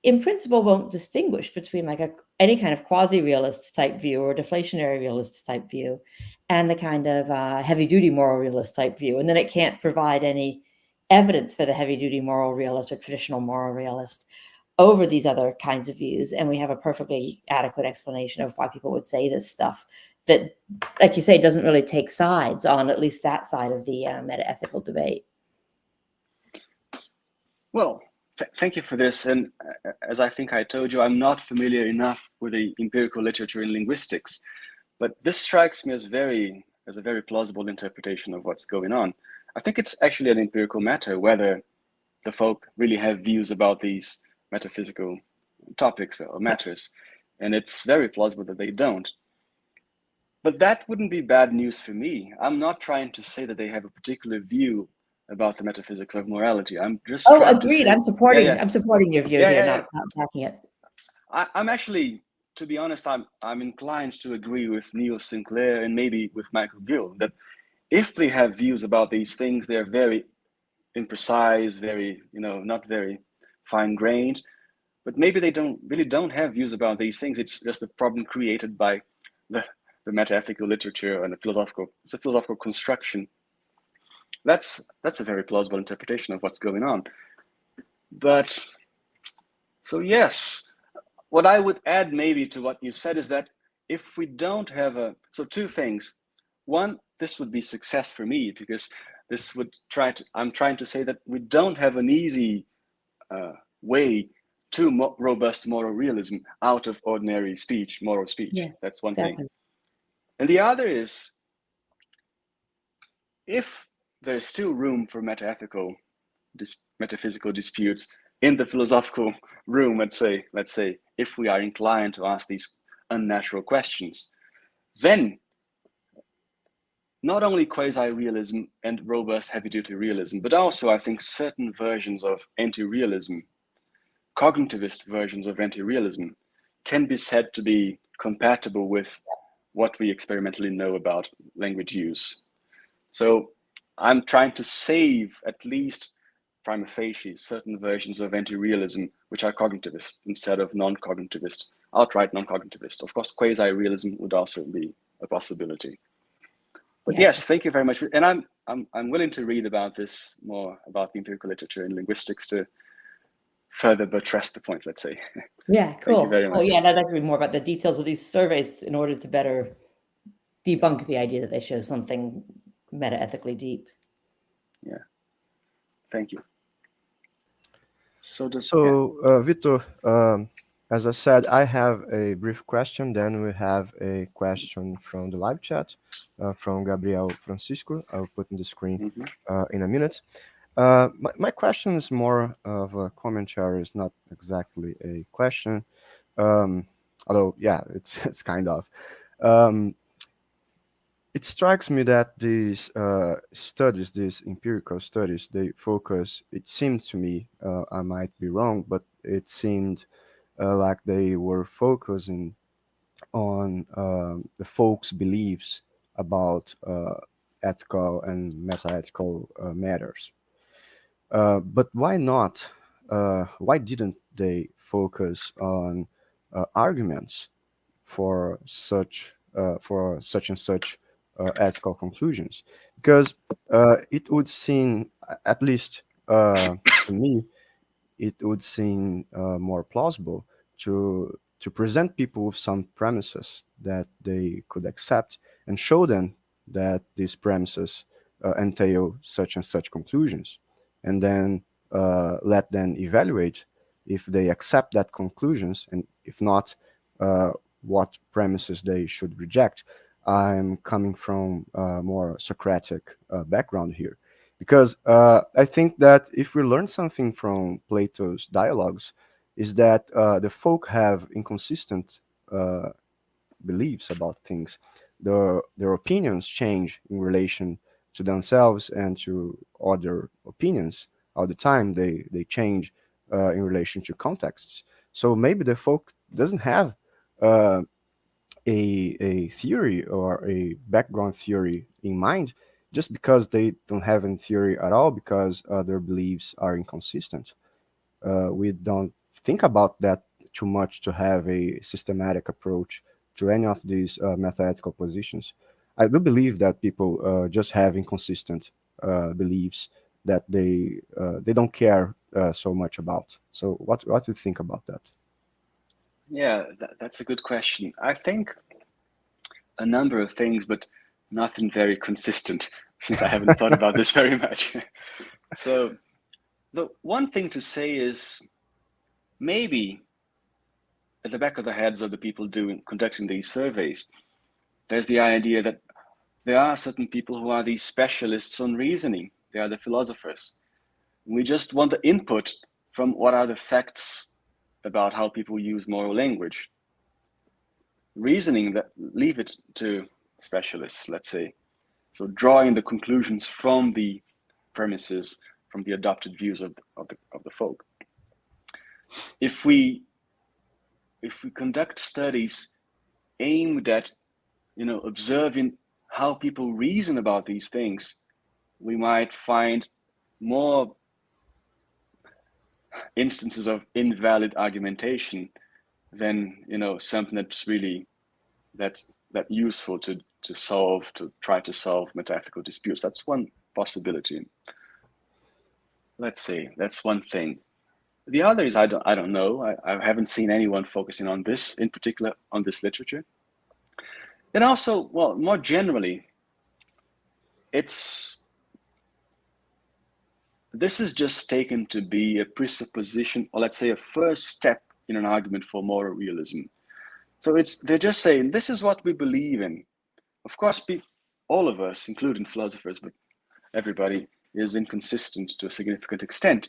in principle won't distinguish between like any kind of quasi-realist type view or deflationary realist type view and the kind of heavy-duty moral realist type view. And then it can't provide any evidence for the heavy-duty moral realist or traditional moral realist over these other kinds of views. And we have a perfectly adequate explanation of why people would say this stuff that, like you say, doesn't really take sides on at least that side of the meta-ethical debate. Well, thank you for this. And as I think I told you, I'm not familiar enough with the empirical literature in linguistics, but this strikes me as a very plausible interpretation of what's going on. I think it's actually an empirical matter whether the folk really have views about these metaphysical topics or matters, and it's very plausible that they don't. But that wouldn't be bad news for me. I'm not trying to say that they have a particular view about the metaphysics of morality. I'm just agreed. I'm supporting. Yeah. I'm supporting your view here, not attacking it. I'm actually, to be honest, I'm inclined to agree with Neil Sinclair and maybe with Michael Gill that if they have views about these things, they're very imprecise, very, not very fine-grained. But maybe they don't have views about these things. It's just a problem created by the metaethical literature and it's a philosophical construction. That's a very plausible interpretation of what's going on. But so yes, what I would add maybe to what you said is that if we don't have so two things. One, this would be success for me because this would I'm trying to say that we don't have an easy way to robust moral realism out of ordinary speech, moral speech. Yeah, that's one thing. And the other is, if there's still room for metaphysical disputes in the philosophical room, let's say, if we are inclined to ask these unnatural questions, then not only quasi-realism and robust heavy-duty realism, but also I think certain versions of anti-realism, cognitivist versions of anti-realism, can be said to be compatible with what we experimentally know about language use. So I'm trying to save at least prima facie certain versions of anti-realism which are cognitivist instead of non-cognitivist, outright non-cognitivist. Of course, quasi-realism would also be a possibility. But yes, thank you very much. And I'm willing to read about this more, about the empirical literature in linguistics, to further buttress the point, let's say. Yeah, cool. Thank you very much. Yeah, I'd like to read more about the details of these surveys in order to better debunk the idea that they show something meta-ethically deep. Yeah, thank you. So Vitor, as I said, I have a brief question. Then we have a question from the live chat from Gabriel Francisco. I'll put in the screen in a minute. My question is more of a commentary. It's not exactly a question. Although, yeah, it's kind of. It strikes me that these studies, these empirical studies, they focus, it seems to me, I might be wrong, but it seemed like they were focusing on the folks' beliefs about ethical and meta-ethical matters. But why not? Why didn't they focus on arguments for such and such ethical conclusions? Because it would seem, at least to me, it would seem more plausible to present people with some premises that they could accept and show them that these premises entail such and such conclusions, and then let them evaluate if they accept that conclusions, and if not, what premises they should reject. I'm coming from a more Socratic background here, because I think that if we learn something from Plato's dialogues, is that the folk have inconsistent beliefs about things. Their opinions change in relation to themselves and to other opinions all the time. They change in relation to contexts. So maybe the folk doesn't have a theory or a background theory in mind, just because they don't have any theory at all, because their beliefs are inconsistent. We don't think about that too much to have a systematic approach to any of these meta-ethical positions. I do believe that people just have inconsistent beliefs that they don't care so much about. So what do you think about that? Yeah, that's a good question. I think a number of things, but nothing very consistent, since I haven't thought about this very much. So the one thing to say is, maybe at the back of the heads of the people conducting these surveys, there's the idea that there are certain people who are these specialists on reasoning. They are the philosophers. We just want the input from what are the facts about how people use moral language. Reasoning, that leave it to specialists, let's say. So drawing the conclusions from the premises, from the adopted views of the folk. If we conduct studies aimed at, observing how people reason about these things, we might find more instances of invalid argumentation than something that's really that useful to try to solve metaethical disputes. That's one possibility. Let's say that's one thing. The other is I don't know. I haven't seen anyone focusing on this in particular, on this literature. And also, well, more generally, this is just taken to be a presupposition, or let's say a first step in an argument for moral realism. So they're just saying, this is what we believe in. Of course, all of us, including philosophers, but everybody is inconsistent to a significant extent.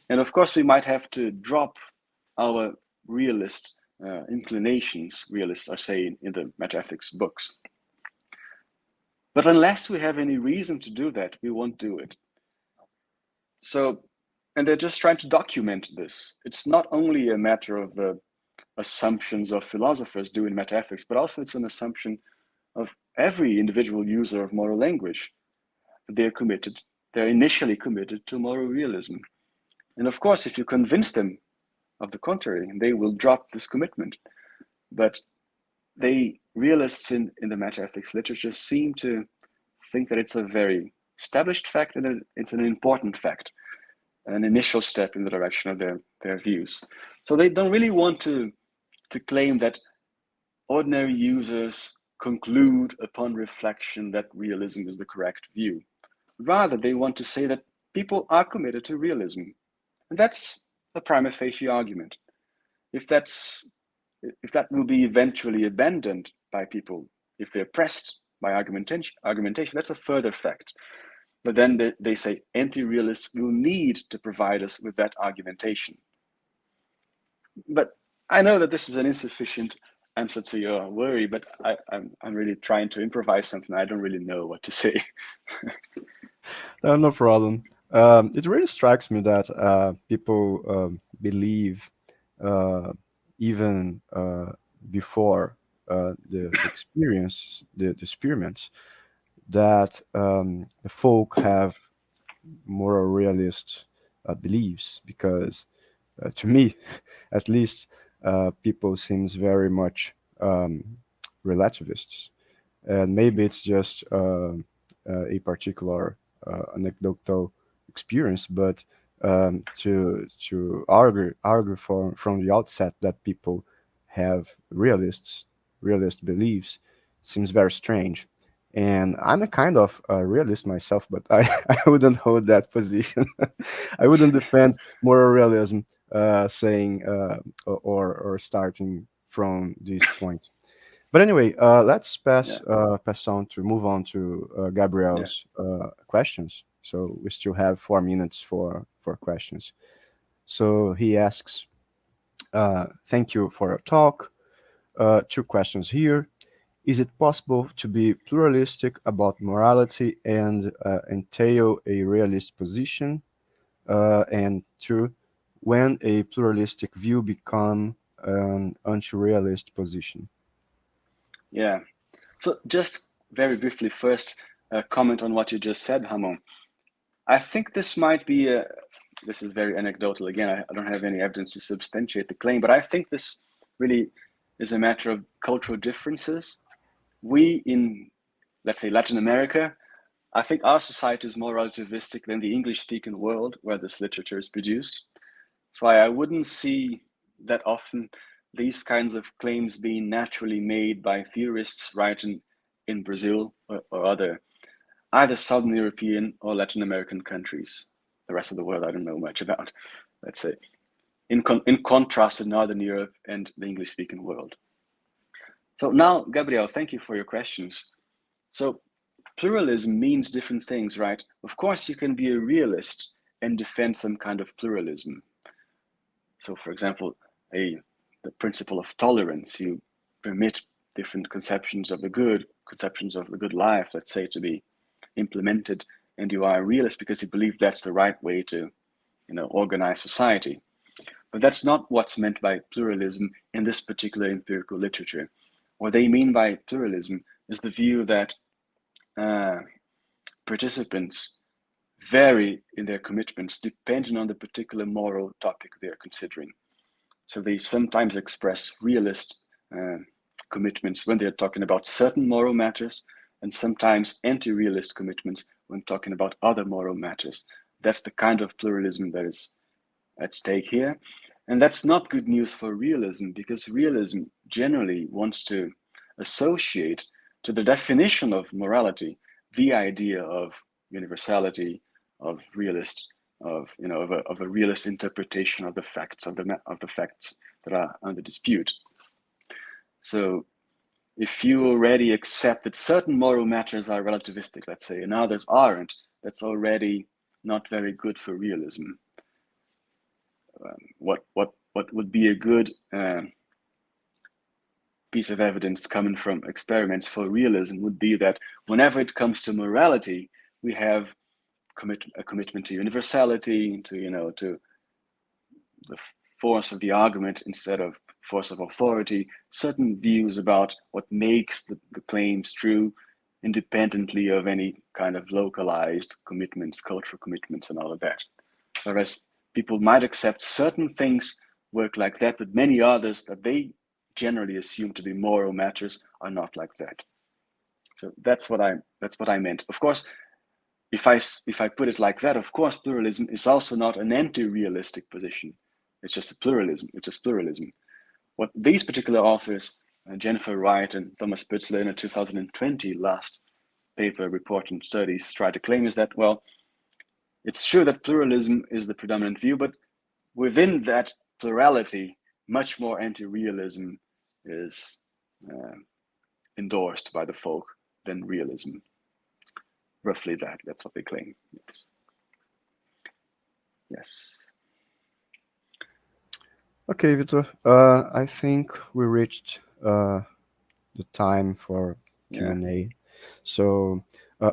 And of course, we might have to drop our realist inclinations, realists are saying in the metaethics books. But unless we have any reason to do that, we won't do it. So, and they're just trying to document this. It's not only a matter of the assumptions of philosophers doing metaethics, but also it's an assumption of every individual user of moral language. They're initially committed to moral realism. And of course, if you convince them of the contrary, they will drop this commitment. But realists in the metaethics literature seem to think that it's a very established fact, and it's an important fact, an initial step in the direction of their views. So they don't really want to claim that ordinary users conclude upon reflection that realism is the correct view. Rather, they want to say that people are committed to realism. And that's a prima facie argument. If that will be eventually abandoned by people, if they're pressed by argumentation, that's a further fact. But then they say anti-realists will need to provide us with that argumentation. But I know that this is an insufficient answer to your worry, but I'm really trying to improvise something. I don't really know what to say. No problem. It really strikes me that people believe even before the experiments, that the folk have more realist beliefs, because to me, at least, people seems very much relativists, and maybe it's just a particular anecdotal experience, but to argue from the outset that people have realist beliefs seems very strange. And I'm a kind of realist myself, but I wouldn't hold that position. I wouldn't defend moral realism, saying or starting from this point. But anyway, let's move on to Gabriel's questions. So we still have 4 minutes for questions. So he asks, thank you for your talk. 2 questions here. Is it possible to be pluralistic about morality and entail a realist position? And 2, when a pluralistic view become an anti-realist position? Yeah. So just very briefly, first, comment on what you just said, Rhamon. I think this might be this is very anecdotal. Again, I don't have any evidence to substantiate the claim, but I think this really is a matter of cultural differences. We in, let's say, Latin America, I think our society is more relativistic than the English-speaking world where this literature is produced. So I wouldn't see that often these kinds of claims being naturally made by theorists writing in Brazil or other, either Southern European or Latin American countries. The rest of the world I don't know much about, let's say, in contrast to Northern Europe and the English-speaking world. So now, Gabriel, thank you for your questions. So pluralism means different things, right? Of course, you can be a realist and defend some kind of pluralism. So for example, the principle of tolerance, you permit different conceptions of the good life, let's say, to be implemented, and you are a realist because you believe that's the right way to, organize society. But that's not what's meant by pluralism in this particular empirical literature. What they mean by pluralism is the view that participants vary in their commitments depending on the particular moral topic they are considering. So they sometimes express realist commitments when they're talking about certain moral matters, and sometimes anti-realist commitments when talking about other moral matters. That's the kind of pluralism that is at stake here. And that's not good news for realism, because realism generally wants to associate to the definition of morality the idea of universality, of realist, of a realist interpretation of the facts, of the facts that are under dispute. So if you already accept that certain moral matters are relativistic, let's say, and others aren't, that's already not very good for realism. What would be a good piece of evidence coming from experiments for realism would be that whenever it comes to morality, we have a commitment to universality, to the force of the argument instead of force of authority, certain views about what makes the claims true, independently of any kind of localized commitments, cultural commitments, and all of that. Whereas people might accept certain things work like that, but many others that they generally assume to be moral matters are not like that. So that's what I meant. Of course, if I put it like that, of course, pluralism is also not an anti-realistic position. It's just a pluralism. It's just pluralism. What these particular authors, Jennifer Wright and Thomas Bitzler in a 2020 last paper report and studies, try to claim is that, well, it's true that pluralism is the predominant view, but within that plurality, much more anti-realism is endorsed by the folk than realism. Roughly that's what they claim. Yes. Okay, Vitor. I think we reached the time for Q&A. So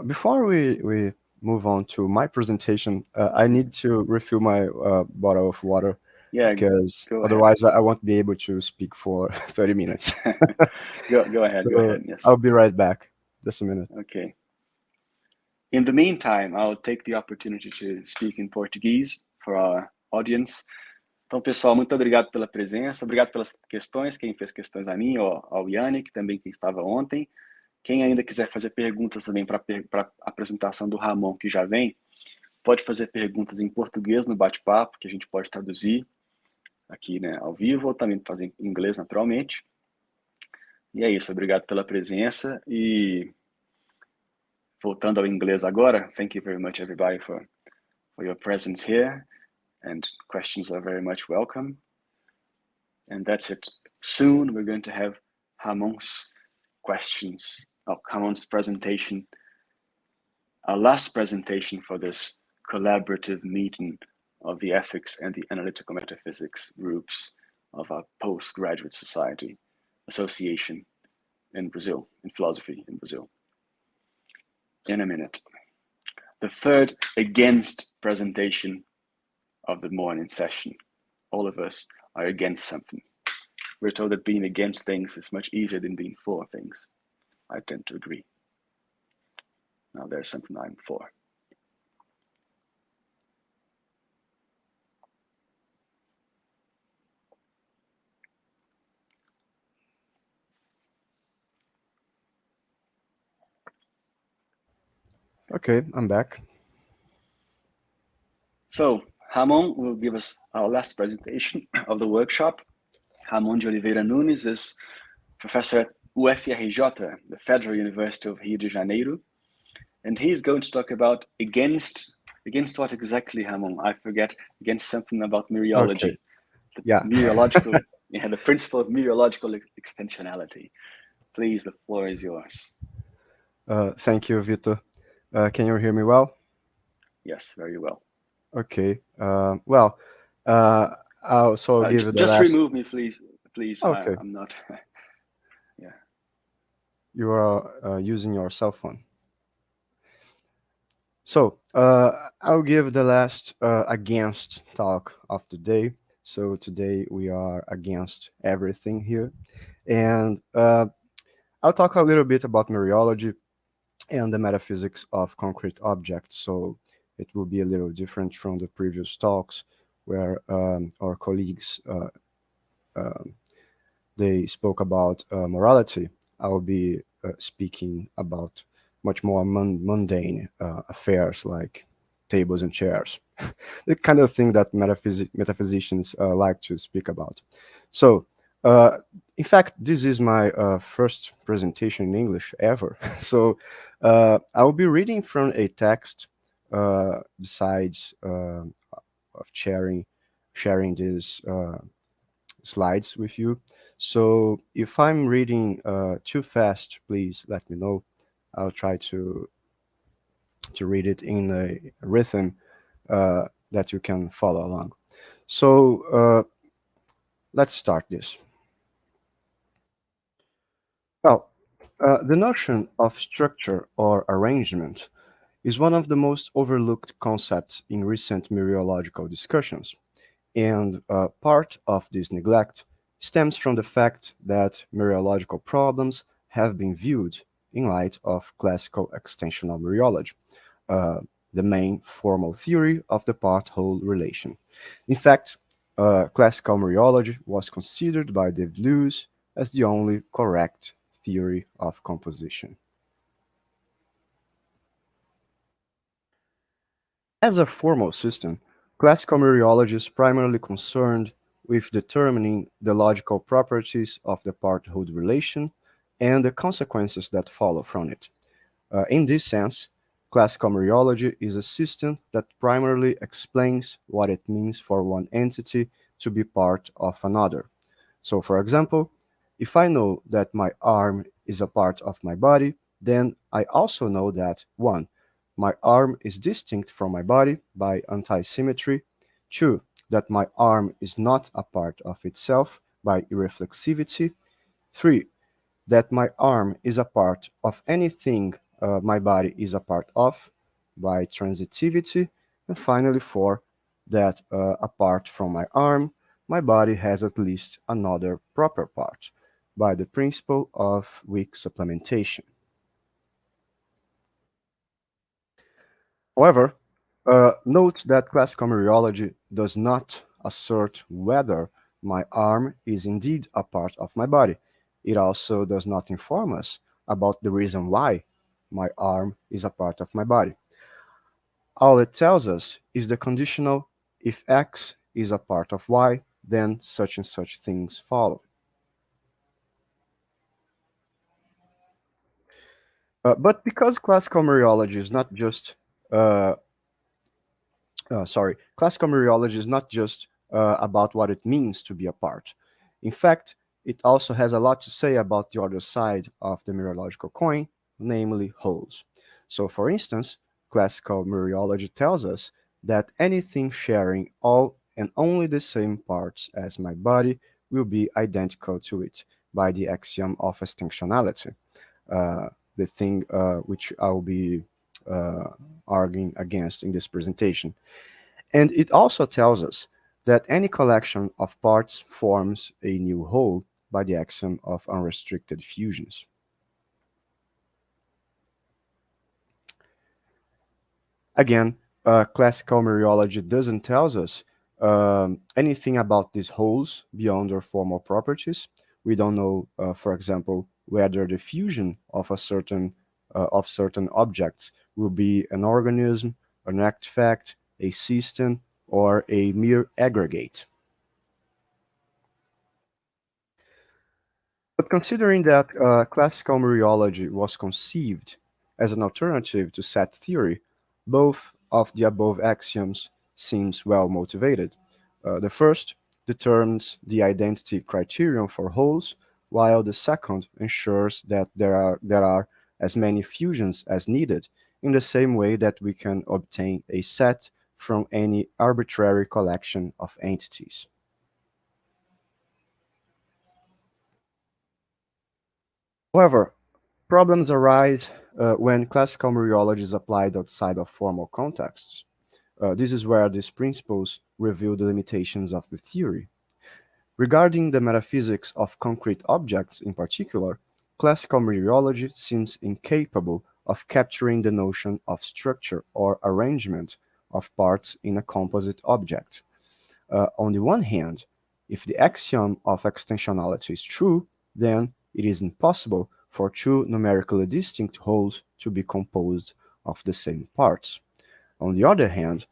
before we move on to my presentation, I need to refill my bottle of water. Yeah, because otherwise I won't be able to speak for 30 minutes. Go ahead, So go ahead. Yes. I'll be right back. Just a minute. Okay. In the meantime, I'll take the opportunity to speak in Portuguese for our audience. Então, pessoal, muito obrigado pela presença, obrigado pelas questões, quem fez questões a mim, ou ao Yannic, também quem estava ontem. Quem ainda quiser fazer perguntas também para a apresentação do Rhamon, que já vem, pode fazer perguntas em português no bate-papo, que a gente pode traduzir aqui, né, ao vivo, ou também fazer em inglês, naturalmente. E é isso, obrigado pela presença. E voltando ao inglês agora, thank you very much, everybody, for your presence here. And questions are very much welcome. And that's it. Soon we're going to have Rhamon's questions, Rhamon's presentation, our last presentation for this collaborative meeting of the ethics and the analytical metaphysics groups of our postgraduate society association in Brazil, in philosophy in Brazil. In a minute. The third against presentation of the morning session. All of us are against something. We're told that being against things is much easier than being for things. I tend to agree. Now there's something I'm for. Okay, I'm back. So, Rhamon will give us our last presentation of the workshop. Rhamon de Oliveira Nunes is professor at UFRJ, the Federal University of Rio de Janeiro. And he's going to talk about against what exactly, Rhamon? I forget, against something about mereology. Okay. Yeah. Mereological, the principle of mereological extensionality. Please, the floor is yours. Thank you, Vitor. Can you hear me well? Yes, very well. Okay. I'll give you the just last... remove me, please. Okay. I'm not. Yeah. You are using your cell phone. So I'll give the last against talk of the day. So today we are against everything here, and I'll talk a little bit about mereology and the metaphysics of concrete objects. So it will be a little different from the previous talks where our colleagues, they spoke about morality. I'll be speaking about much more mundane affairs like tables and chairs, the kind of thing that metaphysicians like to speak about. So in fact, this is my first presentation in English ever. So I'll be reading from a text besides of sharing these slides with you. So if I'm reading too fast, please let me know. I'll try to read it in a rhythm that you can follow along. So let's start this. Well, the notion of structure or arrangement is one of the most overlooked concepts in recent mereological discussions, and part of this neglect stems from the fact that mereological problems have been viewed in light of classical extensional mereology, the main formal theory of the part-whole relation. In fact, classical mereology was considered by David Lewis as the only correct theory of composition. As a formal system, classical mereology is primarily concerned with determining the logical properties of the parthood relation and the consequences that follow from it. In this sense, classical mereology is a system that primarily explains what it means for one entity to be part of another. So, for example, if I know that my arm is a part of my body, then I also know that 1. My arm is distinct from my body by antisymmetry. 2. That my arm is not a part of itself by irreflexivity. 3. That my arm is a part of anything my body is a part of by transitivity. And finally, 4. That apart from my arm, my body has at least another proper part by the principle of weak supplementation. However, note that classical mereology does not assert whether my arm is indeed a part of my body. It also does not inform us about the reason why my arm is a part of my body. All it tells us is the conditional if X is a part of Y, then such and such things follow. But because classical mereology is not just classical mereology is not just about what it means to be a part. In fact, it also has a lot to say about the other side of the mereological coin, namely wholes. So, for instance, classical mereology tells us that anything sharing all and only the same parts as my body will be identical to it by the axiom of extensionality, the thing which I'll be arguing against in this presentation. And it also tells us that any collection of parts forms a new whole by the axiom of unrestricted fusions. Again, classical mereology doesn't tell us anything about these wholes beyond their formal properties. We don't know, for example, whether the fusion of certain objects will be an organism, an artifact, a system, or a mere aggregate. But considering that classical mereology was conceived as an alternative to set theory, both of the above axioms seems well motivated. The first determines the identity criterion for wholes, while the second ensures that there are as many fusions as needed, in the same way that we can obtain a set from any arbitrary collection of entities. However, problems arise when classical mereology is applied outside of formal contexts. This is where these principles reveal the limitations of the theory. Regarding the metaphysics of concrete objects in particular, classical mereology seems incapable of capturing the notion of structure or arrangement of parts in a composite object. On the one hand, if the axiom of extensionality is true, then it is impossible for two numerically distinct wholes to be composed of the same parts. On the other hand,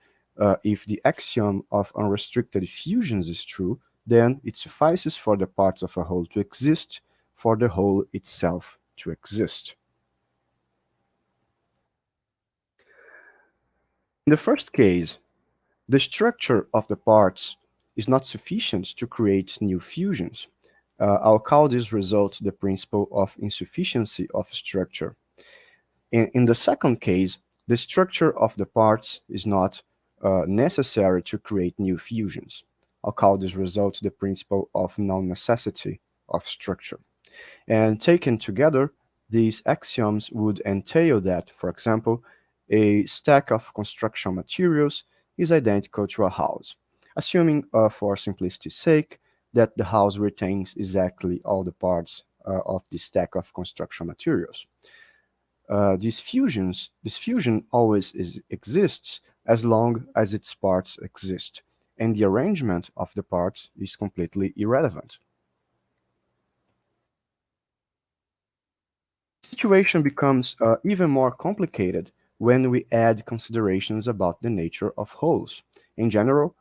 if the axiom of unrestricted fusions is true, then it suffices for the parts of a whole to exist, for the whole itself to exist. In the first case, the structure of the parts is not sufficient to create new fusions. I'll call this result the principle of insufficiency of structure. In the second case, the structure of the parts is not necessary to create new fusions. I'll call this result the principle of non-necessity of structure. And taken together, these axioms would entail that, for example, a stack of construction materials is identical to a house, assuming, for simplicity's sake, that the house retains exactly all the parts of the stack of construction materials. This fusion always exists as long as its parts exist, and the arrangement of the parts is completely irrelevant. The situation becomes even more complicated when we add considerations about the nature of wholes. In general,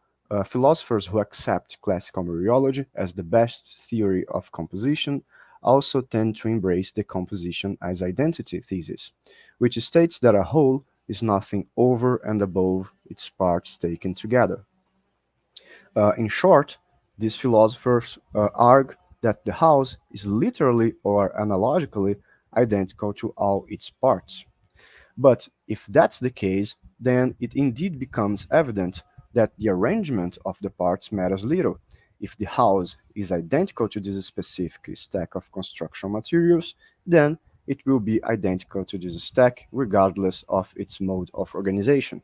philosophers who accept classical mereology as the best theory of composition also tend to embrace the composition as identity thesis, which states that a whole is nothing over and above its parts taken together. In short, these philosophers argue that the house is literally or analogically identical to all its parts. But if that's the case, then it indeed becomes evident that the arrangement of the parts matters little. If the house is identical to this specific stack of construction materials, then it will be identical to this stack regardless of its mode of organization.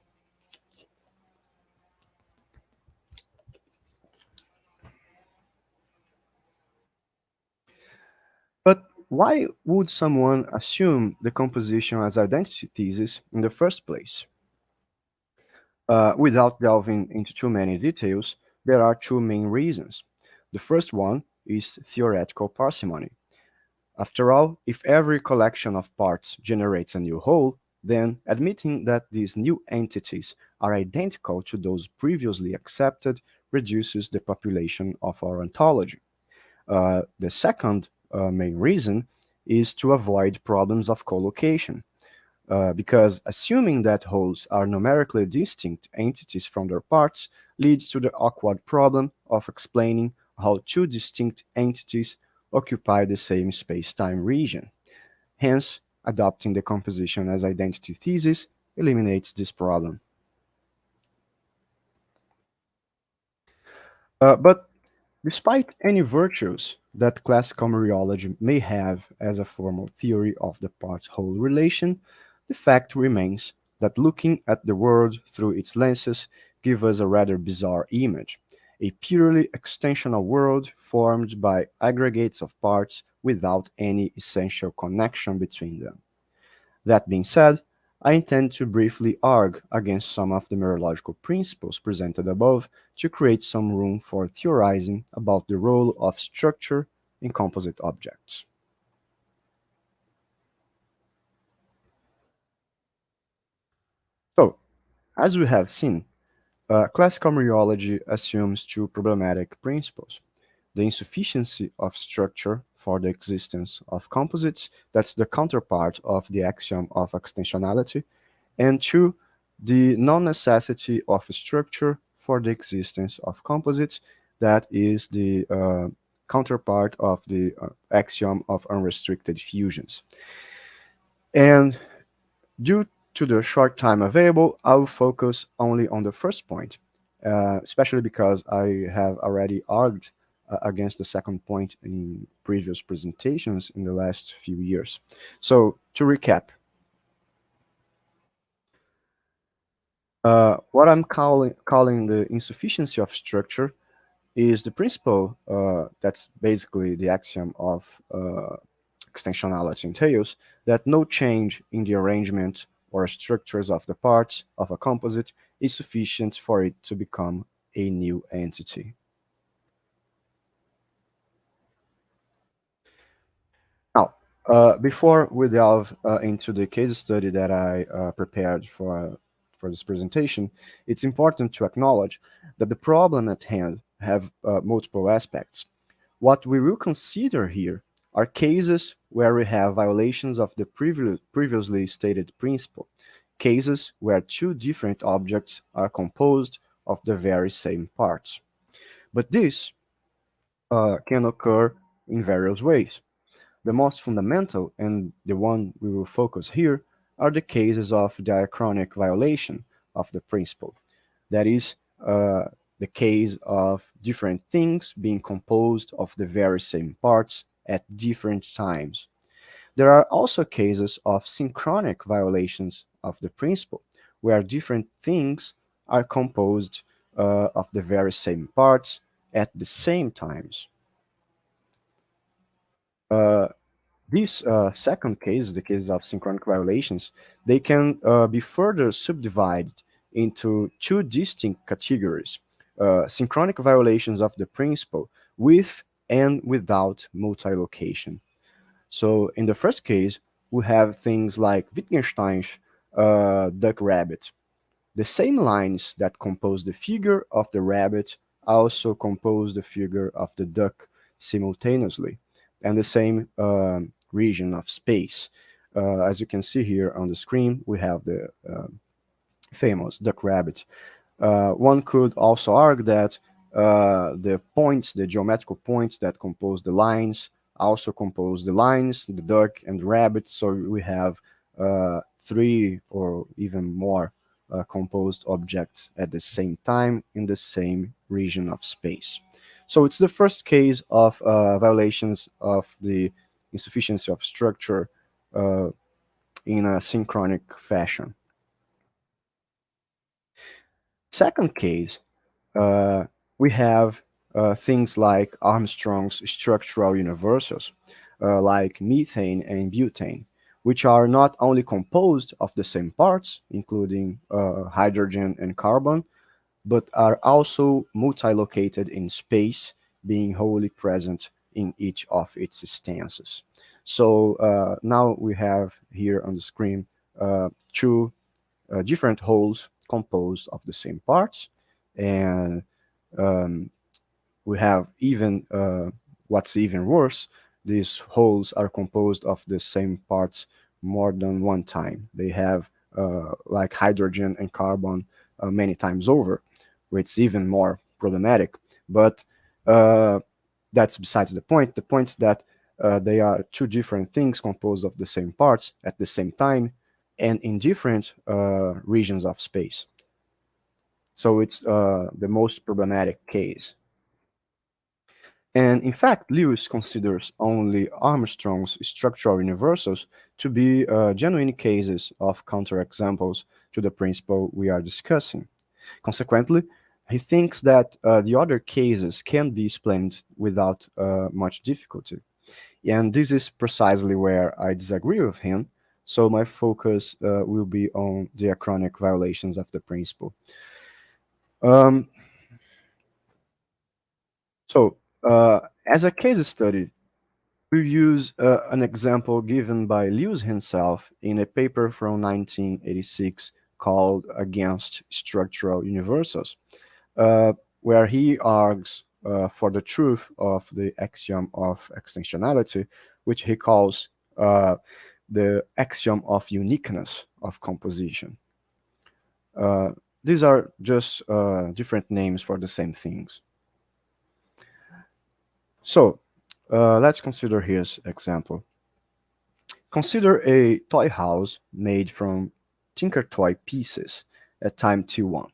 But why would someone assume the composition as identity thesis in the first place? Without delving into too many details, there are two main reasons. The first one is theoretical parsimony. After all, if every collection of parts generates a new whole, then admitting that these new entities are identical to those previously accepted reduces the population of our ontology. The second main reason is to avoid problems of collocation. Because assuming that wholes are numerically distinct entities from their parts leads to the awkward problem of explaining how two distinct entities occupy the same space-time region. Hence, adopting the composition as identity thesis eliminates this problem. But despite any virtues that classical mereology may have as a formal theory of the part-whole relation, the fact remains that looking at the world through its lenses gives us a rather bizarre image, a purely extensional world formed by aggregates of parts without any essential connection between them. That being said, I intend to briefly argue against some of the mereological principles presented above to create some room for theorizing about the role of structure in composite objects. So, as we have seen, classical mereology assumes two problematic principles. The insufficiency of structure for the existence of composites, that's the counterpart of the axiom of extensionality, and two, the non-necessity of structure for the existence of composites, that is the counterpart of the axiom of unrestricted fusions. And due to the short time available, I will focus only on the first point, especially because I have already argued against the second point in previous presentations in the last few years. So, to recap, what I'm calling the insufficiency of structure is the principle that's basically the axiom of extensionality entails, that no change in the arrangement or structures of the parts of a composite is sufficient for it to become a new entity. Now, before we delve into the case study that I prepared for this presentation, it's important to acknowledge that the problem at hand have multiple aspects. What we will consider here are cases where we have violations of the previously stated principle, cases where two different objects are composed of the very same parts. But this can occur in various ways. The most fundamental, and the one we will focus here, are the cases of diachronic violation of the principle. That is, the case of different things being composed of the very same parts at different times. There are also cases of synchronic violations of the principle, where different things are composed of the very same parts at the same times. This second case, the case of synchronic violations, they can be further subdivided into two distinct categories. Synchronic violations of the principle with and without multilocation. So in the first case, we have things like Wittgenstein's duck rabbit. The same lines that compose the figure of the rabbit also compose the figure of the duck simultaneously, and the same region of space. As you can see here on the screen, we have the famous duck rabbit. One could also argue that the points, the geometrical points that compose the lines, also compose the lines, the duck, and the rabbit. So we have 3 or even more composed objects at the same time in the same region of space. So it's the first case of violations of the insufficiency of structure in a synchronic fashion. Second case, we have things like Armstrong's structural universals, like methane and butane, which are not only composed of the same parts, including hydrogen and carbon, but are also multi-located in space, being wholly present in each of its stances. So now we have here on the screen 2 different wholes composed of the same parts, and we have even what's even worse, these wholes are composed of the same parts more than one time. They have like hydrogen and carbon many times over, which is even more problematic. But that's besides the point. The point is that they are 2 different things composed of the same parts at the same time and in different regions of space. So it's the most problematic case. And in fact, Lewis considers only Armstrong's structural universals to be genuine cases of counterexamples to the principle we are discussing. Consequently, he thinks that the other cases can be explained without much difficulty. And this is precisely where I disagree with him, so my focus will be on diachronic violations of the principle. As a case study, we use an example given by Lewis himself in a paper from 1986 called Against Structural Universals, where he argues for the truth of the axiom of extensionality, which he calls the axiom of uniqueness of composition. These are just different names for the same things. So let's consider his example. Consider a toy house made from Tinker Toy pieces at time t1.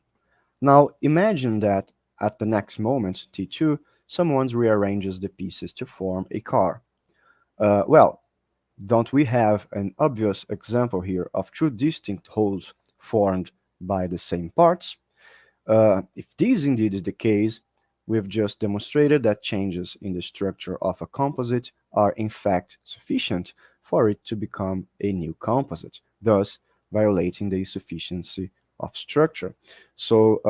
Now imagine that at the next moment, t2, someone rearranges the pieces to form a car. Well, don't we have an obvious example here of 2 distinct wholes formed by the same parts? If this indeed is the case, we've just demonstrated that changes in the structure of a composite are in fact sufficient for it to become a new composite, thus violating the insufficiency of structure. So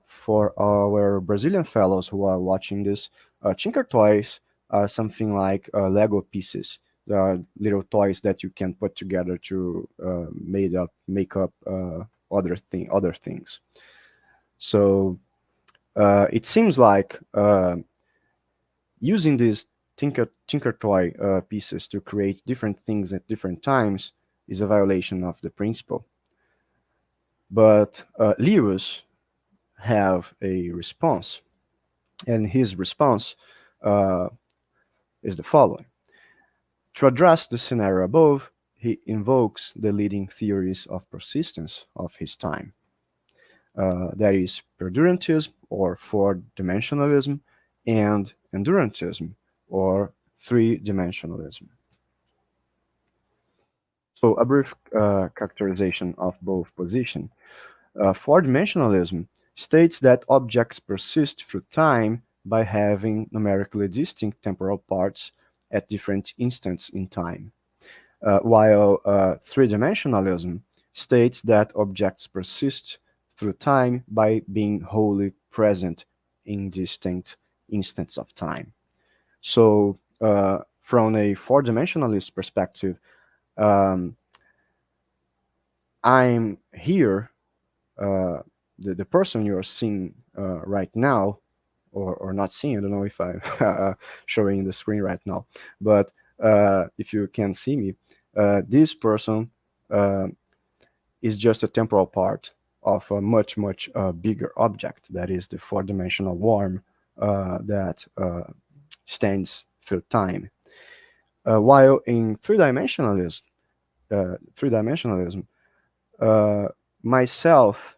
for our Brazilian fellows who are watching this, Tinker Toys are something like Lego pieces. There are little toys that you can put together to make up other things. So it seems like using these Tinker Toy pieces to create different things at different times is a violation of the principle. But Lewis have a response, and his response is the following. To address the scenario above, he invokes the leading theories of persistence of his time. That is perdurantism, or 4-dimensionalism, and endurantism, or 3-dimensionalism. So a brief characterization of both positions. 4-dimensionalism states that objects persist through time by having numerically distinct temporal parts at different instants in time, while 3-dimensionalism states that objects persist through time by being wholly present in distinct instants of time. So from a 4-dimensionalist perspective, I'm here, the person you're seeing right now, or not seeing, I don't know if I'm showing the screen right now, but if you can see me, this person is just a temporal part of a much, much bigger object, that is the four-dimensional worm that stands through time. While in three-dimensionalism, myself,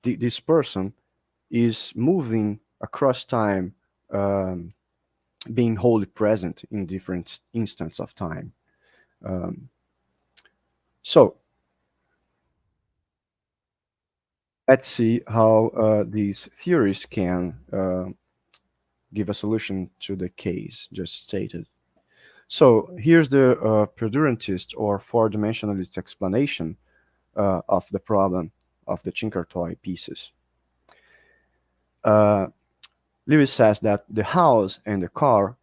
this person is moving across time, being wholly present in different instants of time. So let's see how these theories can give a solution to the case just stated. So here's the perdurantist or four-dimensionalist explanation of the problem of the Tinker toy pieces. Lewis says that the house and the car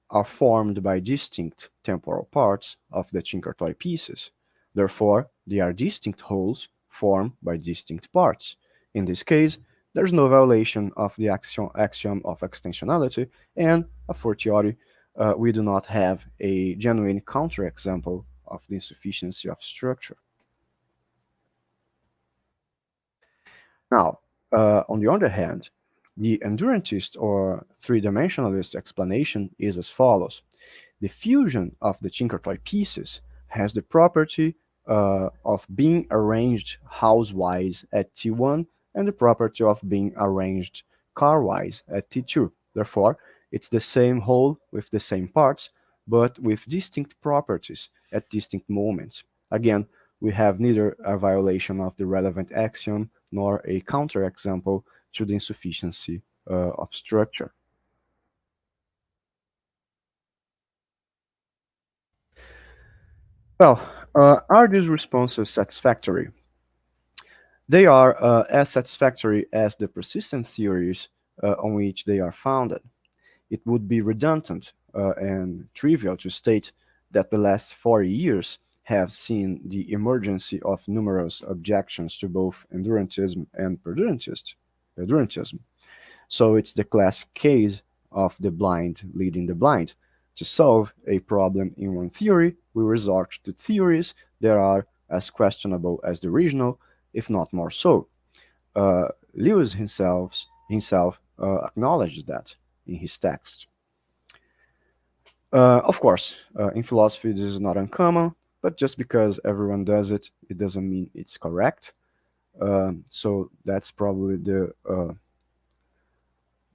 are formed by distinct temporal parts of the Tinker toy pieces. Therefore, they are distinct wholes formed by distinct parts. In this case, there's no violation of the axiom of extensionality, and a fortiori, we do not have a genuine counterexample of the insufficiency of structure. Now, on the other hand, the endurantist or three-dimensionalist explanation is as follows. The fusion of the Tinker toy pieces has the property of being arranged house-wise at T1 and the property of being arranged car-wise at T2. Therefore, it's the same whole with the same parts, but with distinct properties at distinct moments. Again, we have neither a violation of the relevant axiom nor a counterexample to the insufficiency of structure. Well, are these responses satisfactory? They are as satisfactory as the persistent theories on which they are founded. It would be redundant and trivial to state that the last 40 years have seen the emergence of numerous objections to both endurantism and perdurantism. So it's the classic case of the blind leading the blind. To solve a problem in one theory, we resort to theories that are as questionable as the original, if not more so. Lewis himself acknowledged that in his text. Of course, in philosophy this is not uncommon, but just because everyone does it, it doesn't mean it's correct. So that's probably the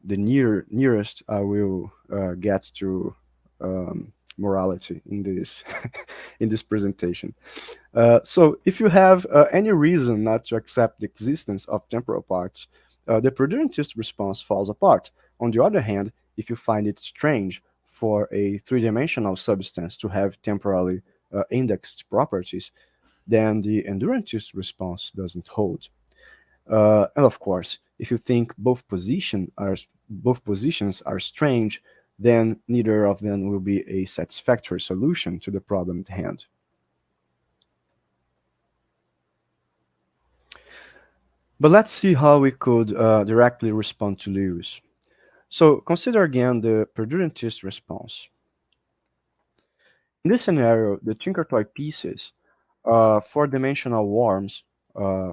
nearest I will get to morality in this in this presentation. So if you have any reason not to accept the existence of temporal parts, the perdurantist response falls apart. On the other hand, if you find it strange for a three-dimensional substance to have temporally indexed properties, then the endurantist response doesn't hold. And of course, if you think both positions are strange, then neither of them will be a satisfactory solution to the problem at hand. But let's see how we could directly respond to Lewis. So consider again the perdurantist response. In this scenario, the Tinker toy pieces are four-dimensional worms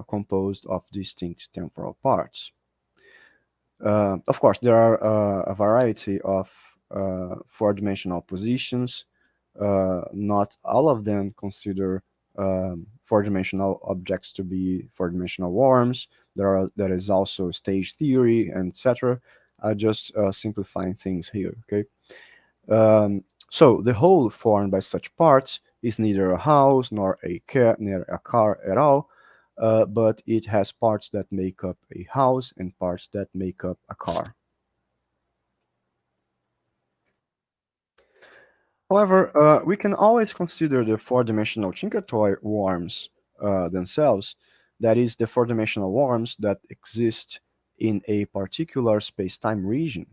composed of distinct temporal parts. Of course, there are a variety of four-dimensional positions. Not all of them consider four-dimensional objects to be four-dimensional worms. There is also stage theory, and etc. Just simplifying things here, okay? So the whole formed by such parts is neither a house nor a car at all, but it has parts that make up a house and parts that make up a car. However, we can always consider the four-dimensional Tinker toy worms themselves, that is, the four-dimensional worms that exist in a particular space-time region.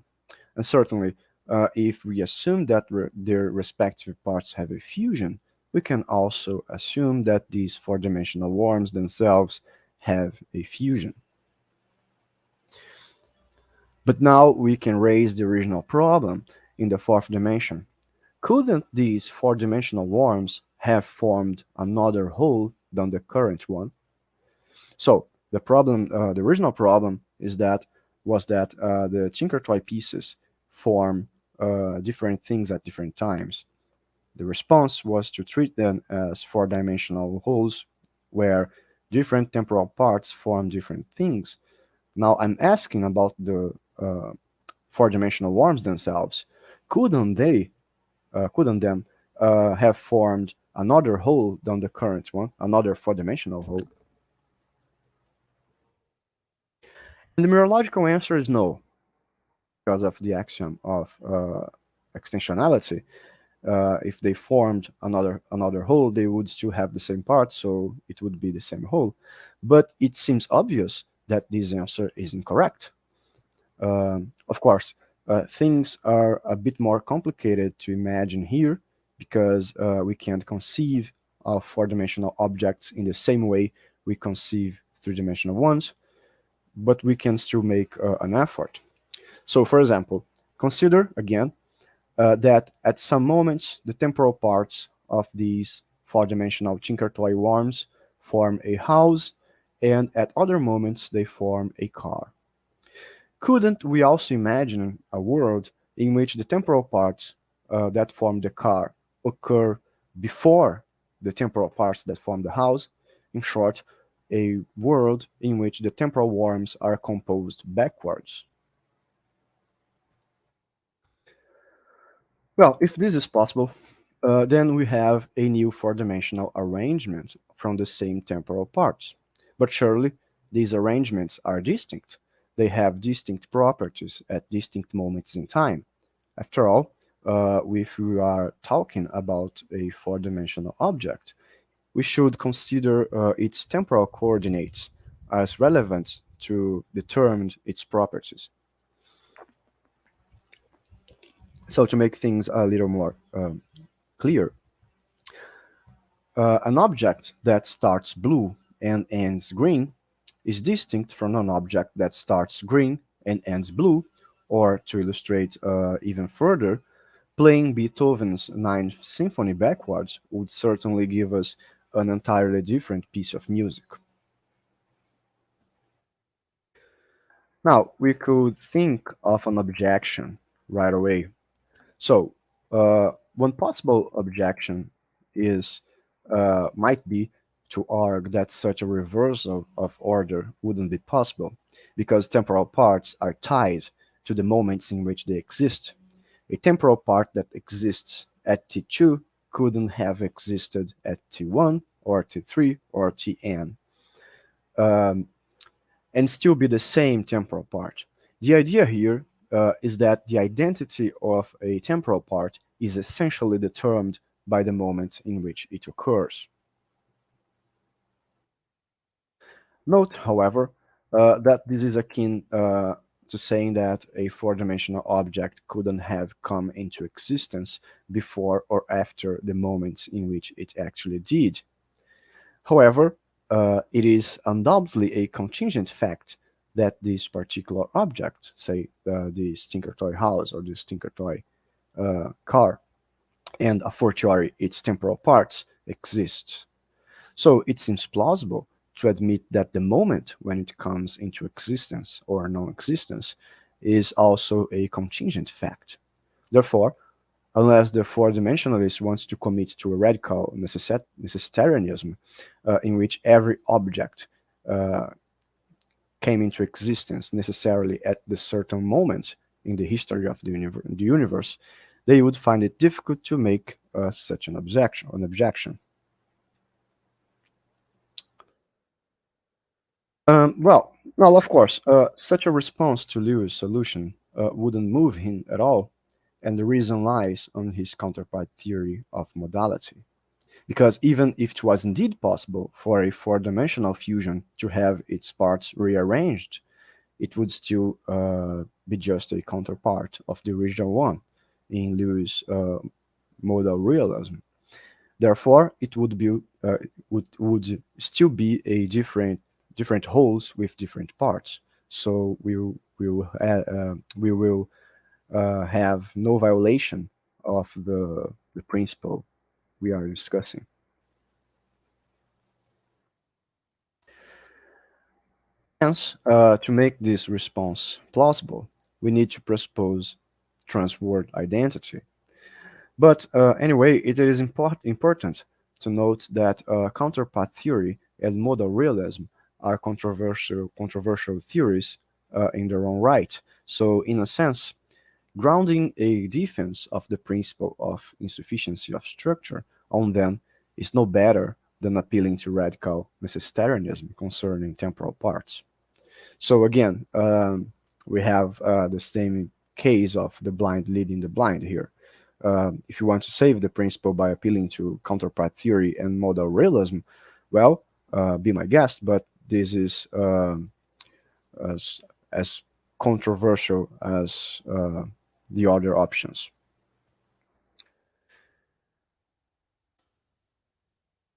And certainly, if we assume that their respective parts have a fusion, we can also assume that these four-dimensional worms themselves have a fusion. But now we can raise the original problem in the fourth dimension. Couldn't these four-dimensional worms have formed another whole than the current one? So the problem, the original problem was that the Tinker Toy pieces form different things at different times. The response was to treat them as four-dimensional wholes where different temporal parts form different things. Now I'm asking about the four-dimensional worms themselves. Couldn't them have formed another whole than the current one, another four-dimensional whole? And the Mereological answer is no, because of the axiom of extensionality. If they formed another whole, they would still have the same parts, so it would be the same whole. But it seems obvious that this answer is incorrect. Of course, things are a bit more complicated to imagine here because we can't conceive of four-dimensional objects in the same way we conceive three-dimensional ones, but we can still make an effort. So, for example, consider again that at some moments the temporal parts of these four-dimensional Tinker Toy worms form a house, and at other moments they form a car. Couldn't we also imagine a world in which the temporal parts that form the car occur before the temporal parts that form the house? In short, a world in which the temporal worms are composed backwards. Well, if this is possible, then we have a new four-dimensional arrangement from the same temporal parts. But surely these arrangements are distinct. They have distinct properties at distinct moments in time. After all, if we are talking about a four-dimensional object, we should consider its temporal coordinates as relevant to determine its properties. So to make things a little more clear, an object that starts blue and ends green is distinct from an object that starts green and ends blue, or to illustrate even further, playing Beethoven's Ninth Symphony backwards would certainly give us an entirely different piece of music. Now, we could think of an objection right away. So, one possible objection might be to argue that such a reversal of order wouldn't be possible, because temporal parts are tied to the moments in which they exist. A temporal part that exists at t2 couldn't have existed at t1 or t3 or tn, and still be the same temporal part. The idea here is that the identity of a temporal part is essentially determined by the moment in which it occurs. Note, however, that this is akin to saying that a four-dimensional object couldn't have come into existence before or after the moment in which it actually did. However, it is undoubtedly a contingent fact that this particular object, say this Tinker Toy house or this Tinker Toy car, and a fortiori its temporal parts, exists. So it seems plausible to admit that the moment when it comes into existence or non-existence is also a contingent fact. Therefore, unless the four-dimensionalist wants to commit to a radical necessitarianism in which every object came into existence necessarily at the certain moment in the history of the universe, they would find it difficult to make such an objection. Well, of course, such a response to Lewis' solution wouldn't move him at all, and the reason lies on his counterpart theory of modality. Because even if it was indeed possible for a four-dimensional fusion to have its parts rearranged, it would still be just a counterpart of the original one in Lewis' modal realism. Therefore, it would would still be a different wholes with different parts. So we will have no violation of the principle we are discussing. Hence, to make this response plausible, we need to presuppose transword identity. But anyway, it is important to note that counterpart theory and modal realism are controversial theories in their own right. So in a sense, grounding a defense of the principle of insufficiency of structure on them is no better than appealing to radical necessitarianism concerning temporal parts. So again, we have the same case of the blind leading the blind here. If you want to save the principle by appealing to counterpart theory and modal realism, well, be my guest, but this is as controversial as the other options.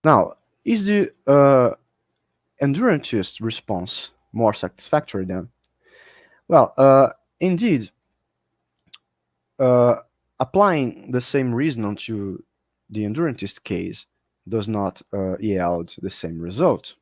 Now, is the endurantist response more satisfactory then? Well, indeed, applying the same reasoning to the endurantist case does not yield the same result.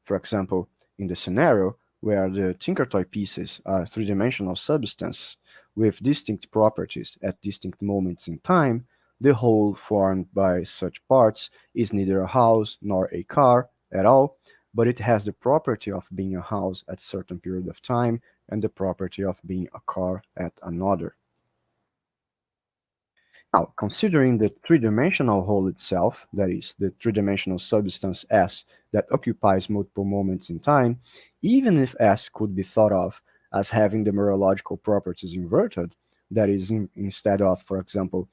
For example, in the scenario where the Tinker Toy pieces are three-dimensional substance with distinct properties at distinct moments in time, the whole formed by such parts is neither a house nor a car at all, but it has the property of being a house at a certain period of time and the property of being a car at another. Now, considering the three-dimensional whole itself, that is, the three-dimensional substance S that occupies multiple moments in time, even if S could be thought of as having the Mereological properties inverted, that is, instead of, for example,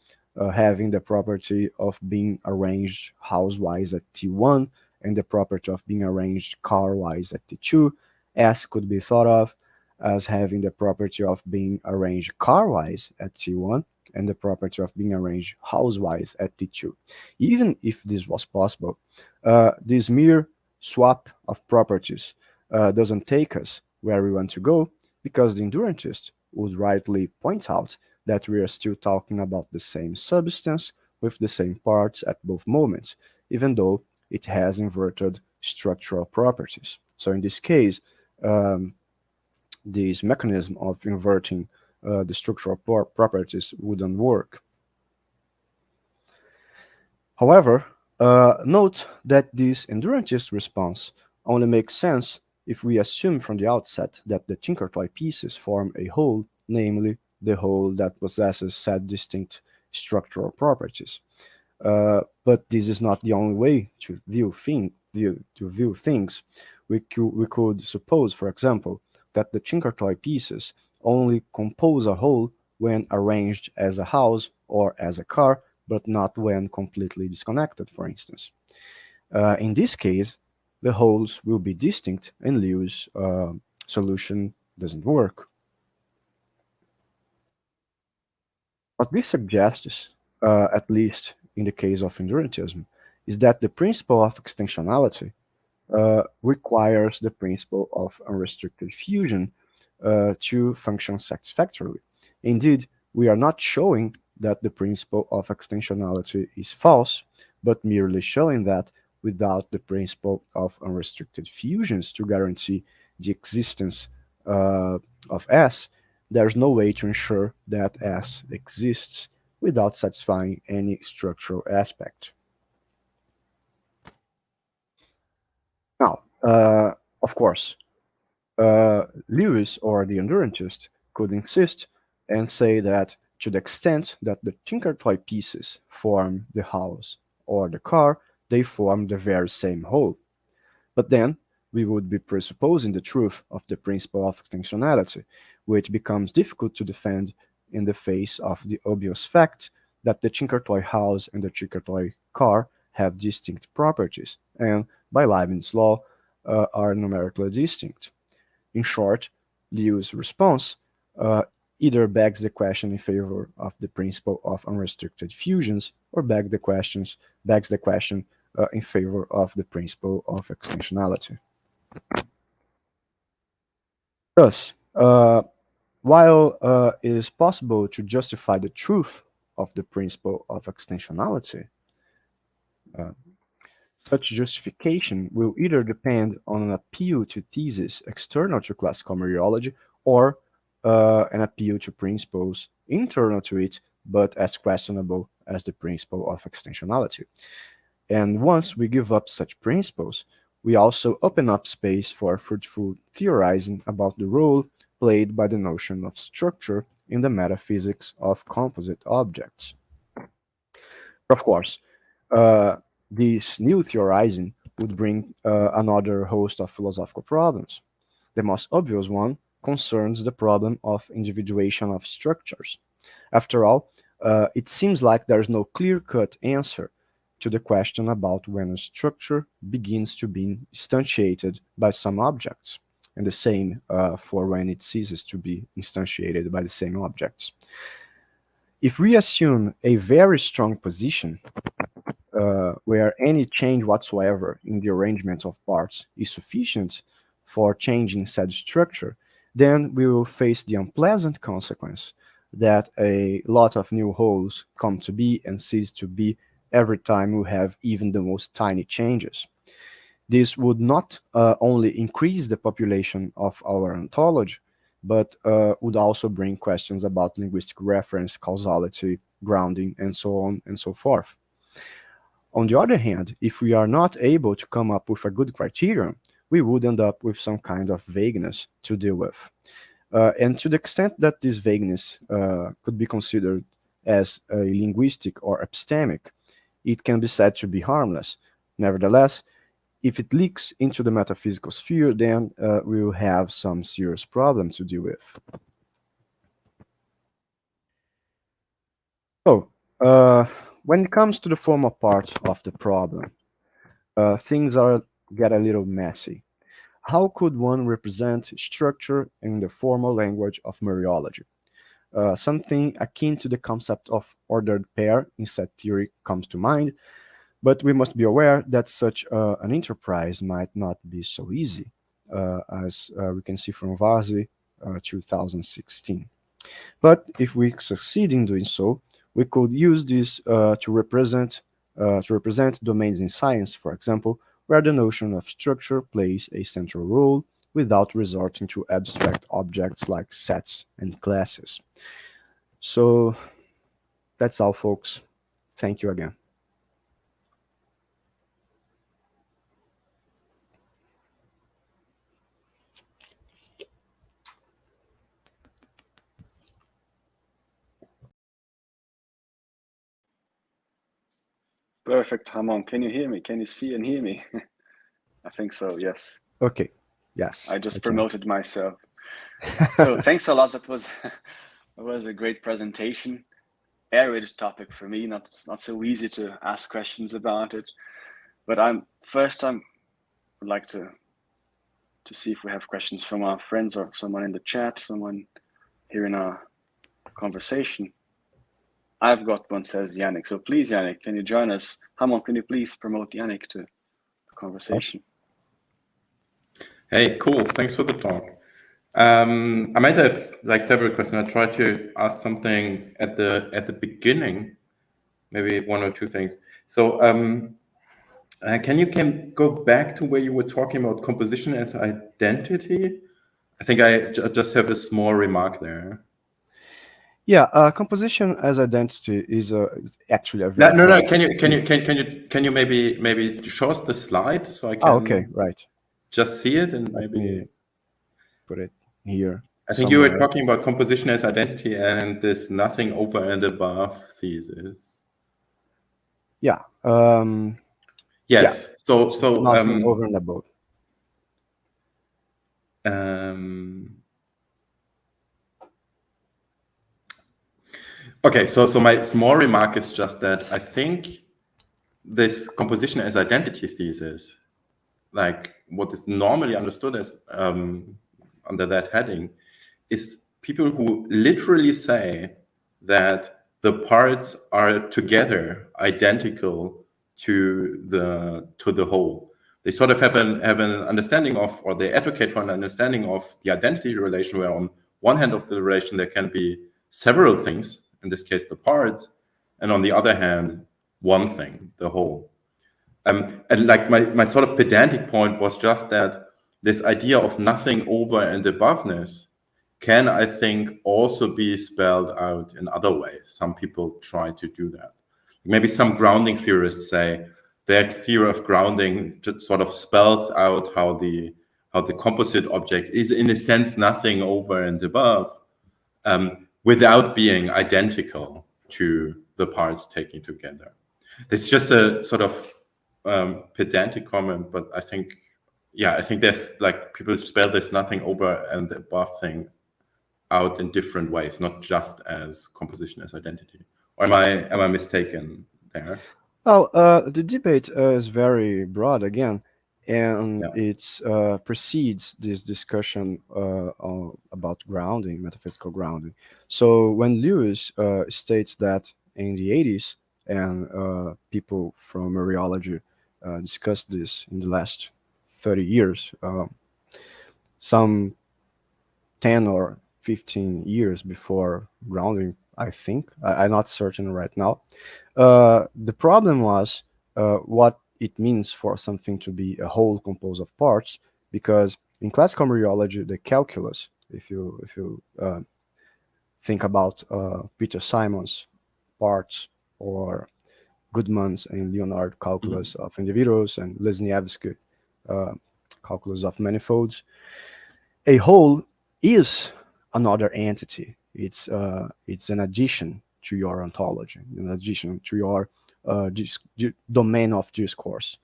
having the property of being arranged house-wise at T1 and the property of being arranged car-wise at T2, S could be thought of as having the property of being arranged car-wise at T1 and the property of being arranged house-wise at T2. Even if this was possible, this mere swap of properties doesn't take us where we want to go, because the endurantist would rightly point out that we are still talking about the same substance with the same parts at both moments, even though it has inverted structural properties. So in this case, this mechanism of inverting the structural properties wouldn't work. However, note that this endurantist response only makes sense if we assume from the outset that the Tinker Toy pieces form a whole, namely the whole that possesses said distinct structural properties. But this is not the only way to view things. We could suppose, for example, that the Tinker Toy pieces only compose a whole when arranged as a house or as a car, but not when completely disconnected, for instance. In this case, the wholes will be distinct and Lewis' solution doesn't work. What this suggests, at least in the case of endurantism, is that the principle of extensionality requires the principle of unrestricted fusion to function satisfactorily. Indeed, we are not showing that the principle of extensionality is false, but merely showing that without the principle of unrestricted fusions to guarantee the existence of S, there's no way to ensure that S exists without satisfying any structural aspect. Now, of course, Lewis or the endurantist could insist and say that to the extent that the Tinker Toy pieces form the house or the car, they form the very same whole. But then we would be presupposing the truth of the principle of extensionality, which becomes difficult to defend in the face of the obvious fact that the Tinker Toy house and the Tinker Toy car have distinct properties, and by Leibniz's law are numerically distinct. In short, Lewis' response either begs the question in favor of the principle of unrestricted fusions or begs the question in favor of the principle of extensionality. Thus, while it is possible to justify the truth of the principle of extensionality, such justification will either depend on an appeal to theses external to classical Mereology or an appeal to principles internal to it, but as questionable as the principle of extensionality. And once we give up such principles, we also open up space for fruitful theorizing about the role played by the notion of structure in the metaphysics of composite objects. Of course, this new theorizing would bring another host of philosophical problems. The most obvious one concerns the problem of individuation of structures. After all, it seems like there is no clear-cut answer to the question about when a structure begins to be instantiated by some objects, and the same for when it ceases to be instantiated by the same objects. If we assume a very strong position where any change whatsoever in the arrangement of parts is sufficient for changing said structure, then we will face the unpleasant consequence that a lot of new wholes come to be and cease to be every time we have even the most tiny changes. This would not only increase the population of our ontology, but would also bring questions about linguistic reference, causality, grounding, and so on and so forth. On the other hand, if we are not able to come up with a good criterion, we would end up with some kind of vagueness to deal with. And to the extent that this vagueness could be considered as a linguistic or epistemic, it can be said to be harmless. Nevertheless, if it leaks into the metaphysical sphere, then we will have some serious problems to deal with. So, when it comes to the formal part of the problem, things get a little messy. How could one represent structure in the formal language of Mereology? Something akin to the concept of ordered pair in set theory comes to mind, but we must be aware that such an enterprise might not be so easy, as we can see from Vasi 2016. But if we succeed in doing so, we could use this to represent domains in science, for example, where the notion of structure plays a central role without resorting to abstract objects like sets and classes. So that's all, folks. Thank you again. Perfect, Rhamon. Can you hear me? Can you see and hear me? I think so, yes. Okay, yes. I just promoted myself. So thanks a lot. That was a great presentation. Arid topic for me, not so easy to ask questions about it. But I would like to see if we have questions from our friends or someone in the chat, someone here in our conversation. I've got one, says Yannic. So please, Yannic, can you join us? Rhamon, can you please promote Yannic to the conversation? Hey, cool. Thanks for the talk. I might have like several questions. I tried to ask something at the beginning, maybe one or two things. So can you go back to where you were talking about composition as identity? I think I just have a small remark there. Yeah, composition as identity is actually a very no. Can you maybe show us the slide so I can? Oh, okay, right. Just see it and Let maybe me put it here. I think somewhere. You were talking about composition as identity and this nothing over and above thesis. Yeah. Yes. Yeah. So nothing over and above. Okay, so my small remark is just that I think this composition as identity thesis, like what is normally understood as under that heading, is people who literally say that the parts are together identical to the whole. They sort of have an understanding of, or they advocate for an understanding of the identity relation, where on one hand of the relation there can be several things, in this case the parts, and on the other hand one thing, the whole. And like my sort of pedantic point was just that this idea of nothing over and aboveness can, I think, also be spelled out in other ways. Some people try to do that. Maybe some grounding theorists say that theory of grounding just sort of spells out how the composite object is, in a sense, nothing over and above, without being identical to the parts taken together. It's just a sort of pedantic comment, but I think there's like people spell this nothing over and above thing out in different ways, not just as composition as identity. Or am I mistaken there? Oh, the debate is very broad again, and it precedes this discussion about grounding, metaphysical grounding. So when Lewis states that in the 80s, and people from Mereology discussed this in the last 30 years, some 10 or 15 years before grounding, I think. I'm not certain right now. The problem was what it means for something to be a whole composed of parts, because in classical Mereology, the calculus, if you think about Peter Simon's parts, or Goodman's and Leonard calculus of individuals, and Lesniewski calculus of manifolds, a whole is another entity. It's an addition to your ontology, an addition to your domain of discourse.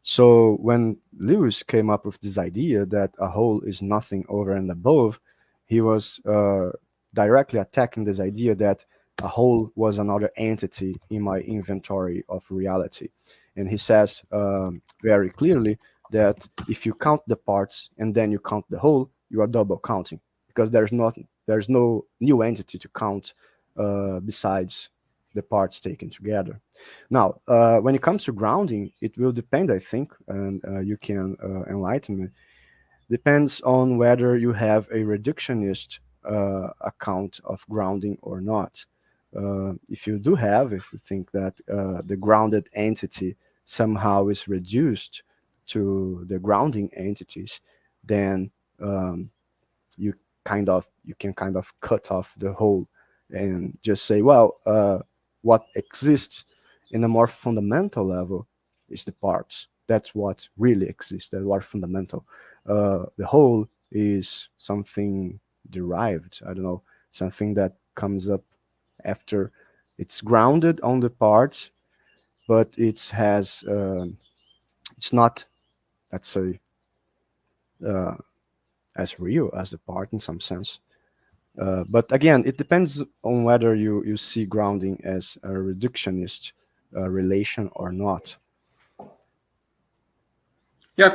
So when Lewis came up with this idea that a whole is nothing over and above, he was directly attacking this idea that a whole was another entity in my inventory of reality. And he says very clearly that if you count the parts and then you count the whole, you are double counting, because there's no new entity to count besides the parts taken together. Now, when it comes to grounding, it will depend, I think, and you can enlighten me, depends on whether you have a reductionist account of grounding or not. If you think that the grounded entity somehow is reduced to the grounding entities, then you can kind of cut off the whole and just say, well, what exists in a more fundamental level is the parts. That's what really exists. That's what fundamental. The whole is something derived. I don't know, something that comes up after it's grounded on the parts, but it has it's not, let's say, as real as the part in some sense. But again, it depends on whether you see grounding as a reductionist relation or not. Yeah,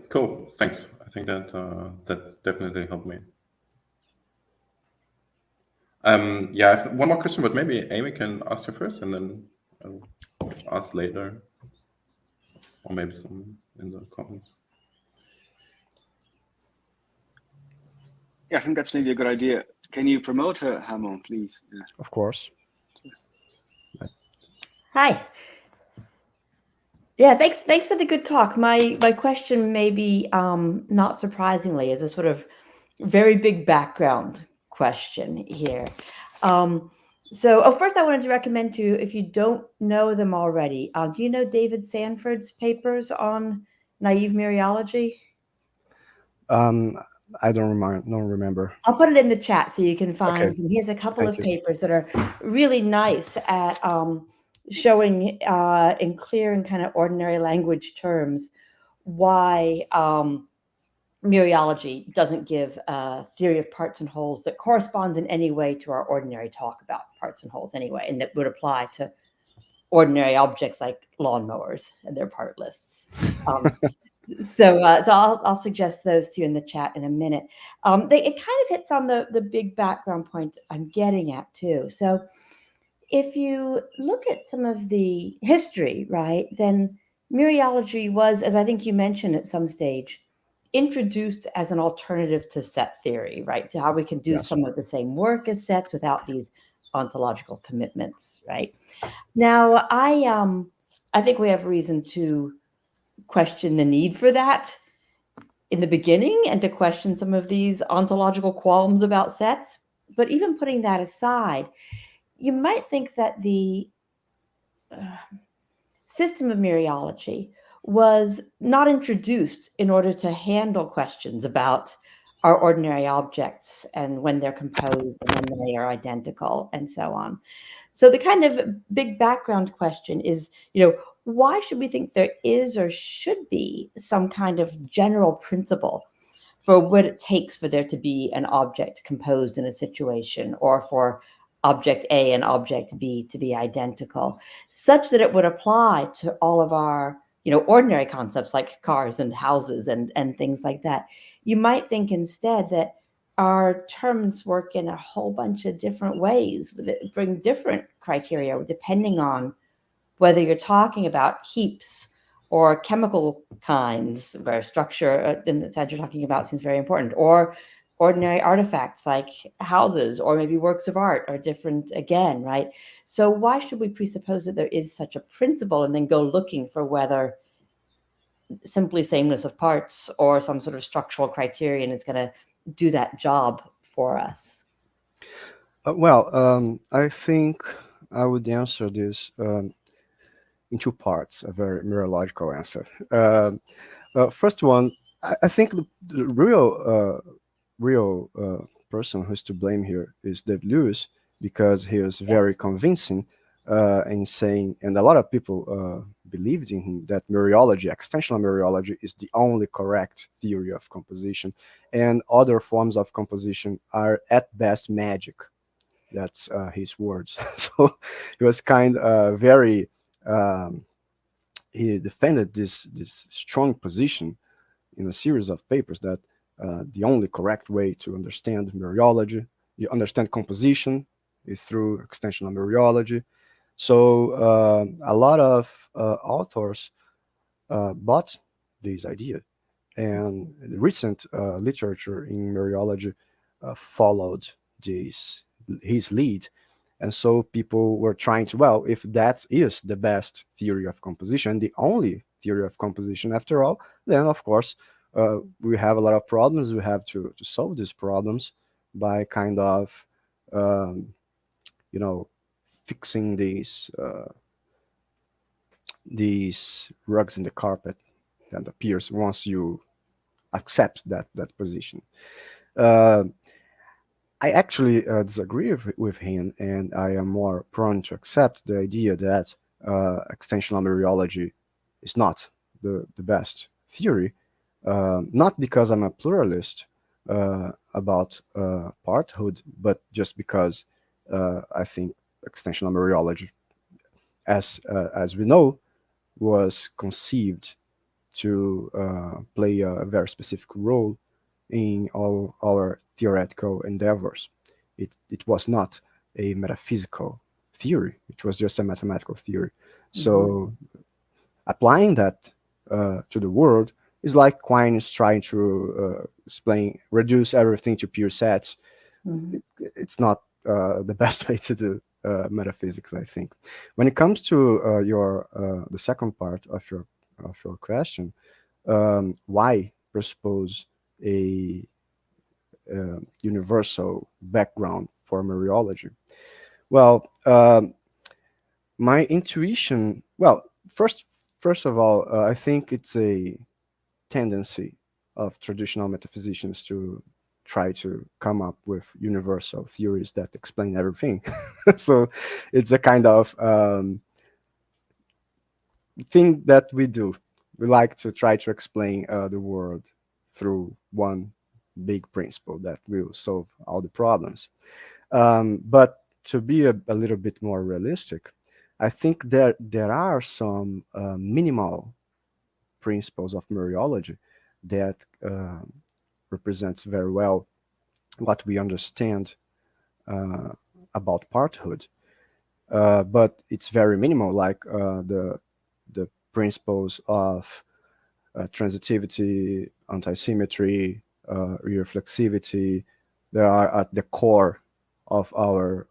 cool. Thanks. I think that definitely helped me. I have one more question, but maybe Amy can ask you first, and then I'll ask later, or maybe some in the comments. Yeah, I think that's maybe a good idea. Can you promote her, Rhamon, please? Yeah. Of course. Hi. Yeah, thanks for the good talk. My question, maybe not surprisingly, is a sort of very big background question here. So first I wanted to recommend to you, if you don't know them already, do you know David Sanford's papers on naive Mereology? I don't remember. I'll put it in the chat so you can find Okay. them. He has a couple of papers that are really nice at showing in clear and kind of ordinary language terms why Mereology doesn't give a theory of parts and wholes that corresponds in any way to our ordinary talk about parts and wholes anyway, and that would apply to ordinary objects like lawnmowers and their part lists. So I'll suggest those to you in the chat in a minute. It kind of hits on the big background point I'm getting at too. So if you look at some of the history, right, then mereology was, as I think you mentioned at some stage, introduced as an alternative to set theory, right, to how we can do some of the same work as sets without these ontological commitments, right? Now, I think we have reason to question the need for that in the beginning and to question some of these ontological qualms about sets. But even putting that aside, you might think that the system of mereology was not introduced in order to handle questions about our ordinary objects and when they're composed and when they are identical and so on. So the kind of big background question is, why should we think there is or should be some kind of general principle for what it takes for there to be an object composed in a situation, or for object A and object B to be identical, such that it would apply to all of our, ordinary concepts like cars and houses and things like that? You might think instead that our terms work in a whole bunch of different ways that bring different criteria depending on whether you're talking about heaps or chemical kinds, where structure in the sense you're talking about seems very important, or ordinary artifacts like houses or maybe works of art are different again, right? So why should we presuppose that there is such a principle and then go looking for whether simply sameness of parts or some sort of structural criterion is going to do that job for us? I think I would answer this in two parts, a very mereological answer. First one, I think the real person who's to blame here is David Lewis, because he was very convincing in saying, and a lot of people believed in him, that mereology, extensional mereology, is the only correct theory of composition, and other forms of composition are at best magic. That's his words. So he was kind of very, he defended this strong position in a series of papers that the only correct way to understand mereology, you understand composition, is through extensional mereology. So a lot of authors bought this idea, and recent literature in mereology followed his lead. And so people were trying to, well, if that is the best theory of composition, the only theory of composition after all, then of course we have a lot of problems. We have to solve these problems by kind of, fixing these rugs in the carpet that appears once you accept that position. I actually disagree with him, and I am more prone to accept the idea that extensional mereology is not the best theory, not because I'm a pluralist about parthood, but just because I think extensional mereology, as we know, was conceived to play a very specific role in all our theoretical endeavors. It was not a metaphysical theory. It was just a mathematical theory. So applying that to the world is like Aquinas trying to reduce everything to pure sets. It's not the best way to do metaphysics, I think. When it comes to the second part of your question, why presuppose a universal background for mereology? Well, my intuition, first of all, I think it's a tendency of traditional metaphysicians to try to come up with universal theories that explain everything. So it's a kind of thing that we do. We like to try to explain the world through one big principle that will solve all the problems. But to be a little bit more realistic, I think there are some minimal principles of mereology that represents very well what we understand about parthood. but it's very minimal, like the principles of transitivity, anti-symmetry, reflexivity. They are at the core of our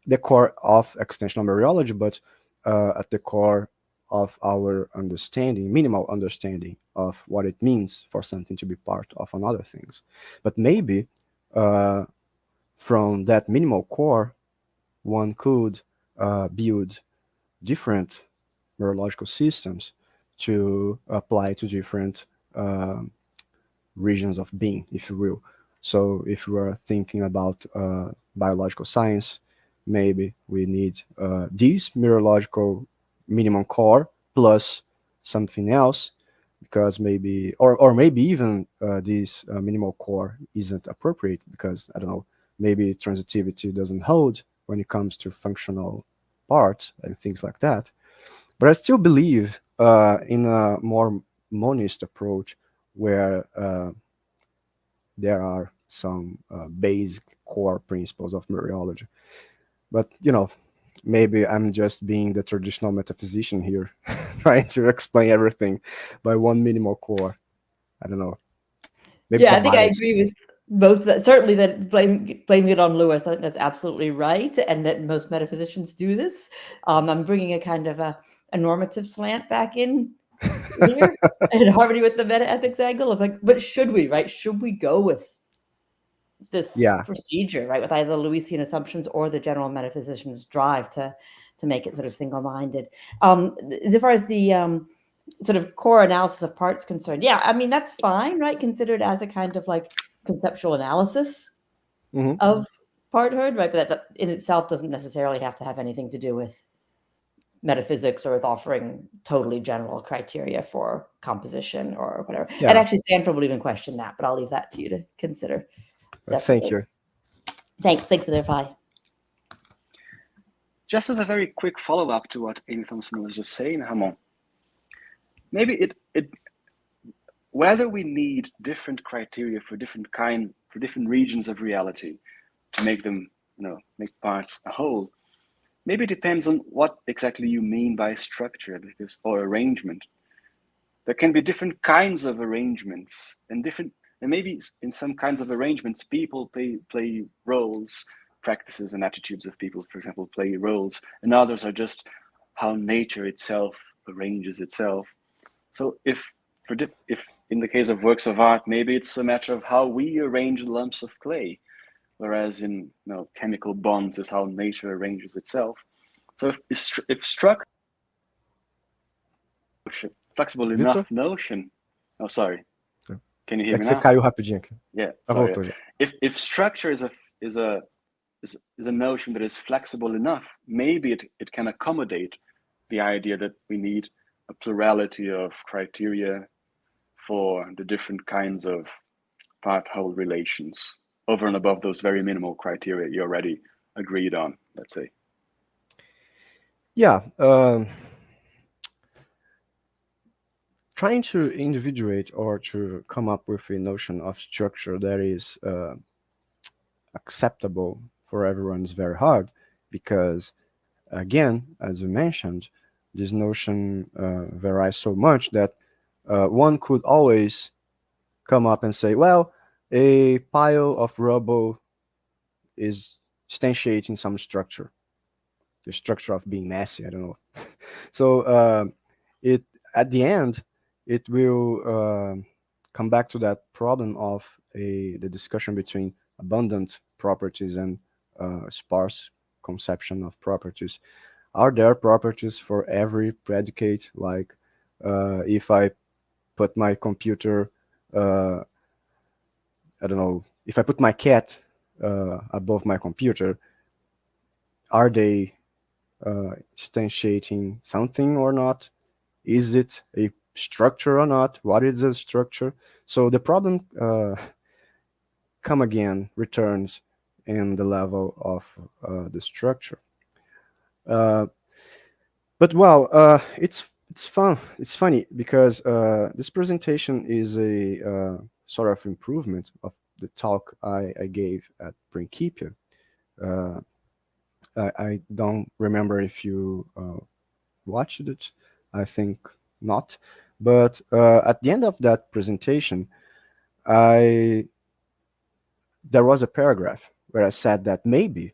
the core of extensional Mereology, but at the core of our understanding, minimal understanding of what it means for something to be part of another things. But maybe from that minimal core, one could build different Mereological systems to apply to different regions of being, if you will. So if we are thinking about biological science, maybe we need this Mereological minimum core plus something else, because maybe, or maybe even this minimal core isn't appropriate because, I don't know, maybe transitivity doesn't hold when it comes to functional parts and things like that. But I still believe in a more monist approach where there are some basic core principles of Mereology. But, you know, maybe I'm just being the traditional metaphysician here, trying to explain everything by one minimal core. I don't know. Maybe yeah, I think bias. I agree with most of that. Certainly that blaming it on Lewis, I think that's absolutely right, and that most metaphysicians do this. I'm bringing a kind of a normative slant back in here in harmony with the meta-ethics angle of like, but should we, right? Should we go with this procedure, right, with either the Lewisian assumptions or the general metaphysician's drive to make it sort of single-minded? As far as the sort of core analysis of parts concerned, yeah, I mean, that's fine, right? Considered as a kind of like conceptual analysis of parthood, right? But that in itself doesn't necessarily have to have anything to do with metaphysics or with offering totally general criteria for composition or whatever. Yeah. And actually, Stanford would even question that, but I'll leave that to you to consider separately. Thank you. Thanks for the reply. Just as a very quick follow-up to what Amy Thompson was just saying, Rhamon, maybe it whether we need different criteria for different regions of reality to make them, make parts a whole, maybe it depends on what exactly you mean by structure or arrangement. There can be different kinds of arrangements and maybe in some kinds of arrangements, people play roles, practices and attitudes of people, for example, play roles, and others are just how nature itself arranges itself. So if in the case of works of art, maybe it's a matter of how we arrange lumps of clay, whereas in chemical bonds is how nature arranges itself. So if structure, flexible enough notion. Oh, sorry. Can you hear me now? Caiu rapidinho aqui. Yeah. Sorry. If structure is a notion that is flexible enough, maybe it can accommodate the idea that we need a plurality of criteria for the different kinds of part-whole relations over and above those very minimal criteria you already agreed on, let's say. Yeah. Trying to individuate or to come up with a notion of structure that is acceptable for everyone is very hard because, again, as you mentioned, this notion varies so much that one could always come up and say, well, a pile of rubble is instantiating some structure, the structure of being messy, I don't know. So it at the end, it will come back to that problem of the discussion between abundant properties and sparse conception of properties. Are there properties for every predicate? Like if I put my computer, I don't know, if I put my cat above my computer, are they instantiating something or not? Is it a structure or not? What is a structure? So the problem returns in the level of the structure. But well, it's fun. It's funny because this presentation is a sort of improvement of the talk I gave at Principia. I don't remember if you watched it. I think not. But at the end of that presentation, there was a paragraph where I said that maybe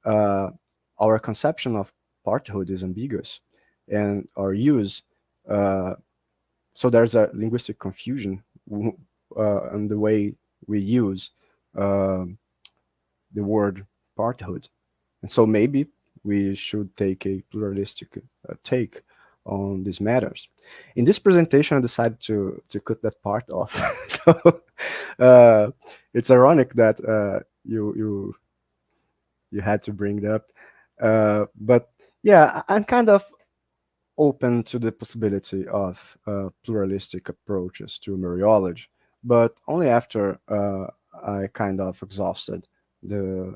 our conception of parthood is ambiguous, and our use, so there's a linguistic confusion in the way we use the word parthood. And so maybe we should take a pluralistic take on these matters. In this presentation, I decided to cut that part off. So it's ironic that you had to bring it up. But yeah, I'm kind of open to the possibility of pluralistic approaches to Mereology, but only after I kind of exhausted the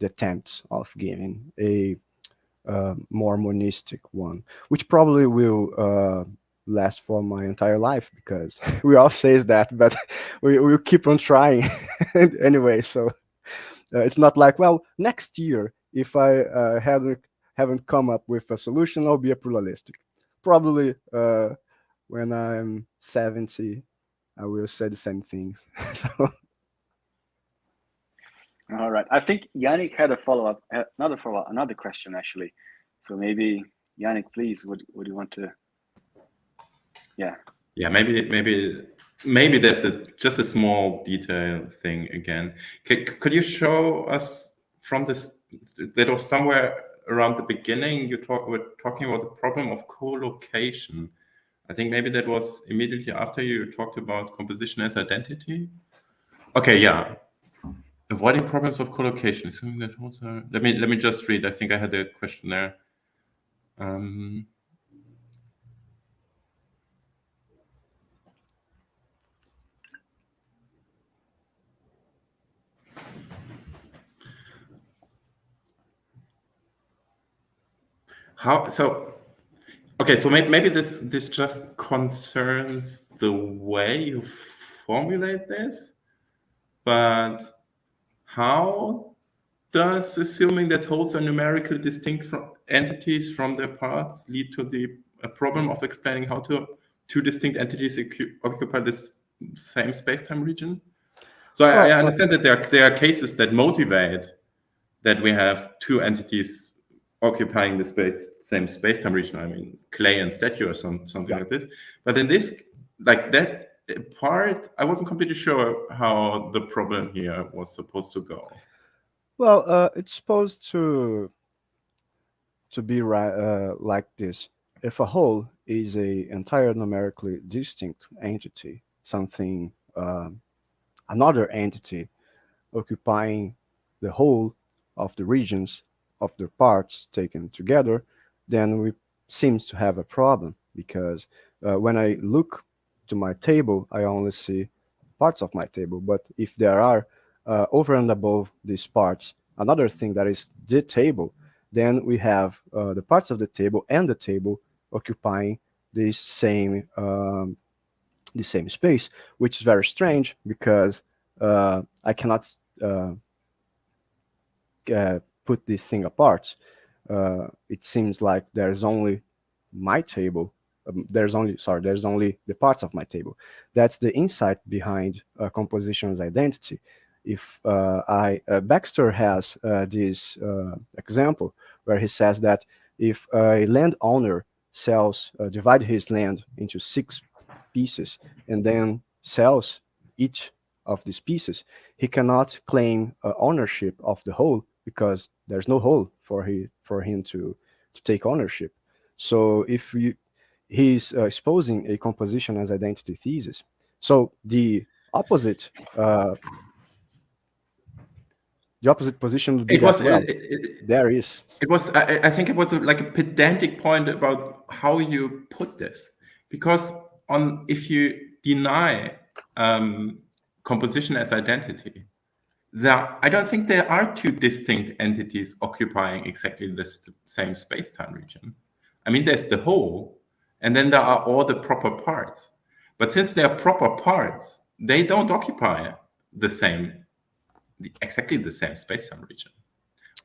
attempt of giving a more monistic one, which probably will last for my entire life, because we all say that, but we'll keep on trying anyway. So it's not like, well, next year, if I haven't come up with a solution, I'll be a pluralistic. Probably when I'm 70, I will say the same things. So. All right. I think Yannic had a follow-up, another question actually. So maybe Yannic, please, would you want to? Yeah. Yeah, maybe there's just a small detail thing again. Could you show us from this, that was somewhere around the beginning, were talking about the problem of co-location. I think maybe that was immediately after you talked about composition as identity. Okay, yeah. Avoiding problems of co-location. Let me just read. I think I had a question there. Okay, so maybe this just concerns the way you formulate this, but how does assuming that wholes are numerically distinct from entities from their parts lead to the problem of explaining how two distinct entities occupy this same space-time region? So I understand that there are cases that motivate that we have two entities occupying the same space-time region. I mean, clay and statue or something like this. But in this, like that part, I wasn't completely sure how the problem here was supposed to go. Well, it's supposed to be like this. If a whole is a entire numerically distinct entity, something, another entity occupying the whole of the regions of the parts taken together, then we seems to have a problem, because when I look to my table, I only see parts of my table. But if there are over and above these parts another thing that is the table, then we have the parts of the table and the table occupying the same space, which is very strange, because I cannot put this thing apart. It seems like there's only my table. There's only the parts of my table. That's the insight behind composition as identity. If Baxter has this example where he says that if a landowner divide his land into 6 pieces and then sells each of these pieces, he cannot claim ownership of the whole, because there's no whole for him to take ownership. So if he's exposing a composition as identity thesis. So the opposite position would be there is. It was. I think it was like a pedantic point about how you put this, because if you deny composition as identity, I don't think there are 2 distinct entities occupying exactly the same space-time region. I mean, there's the whole, and then there are all the proper parts. But since they are proper parts, they don't occupy exactly the same space-time region.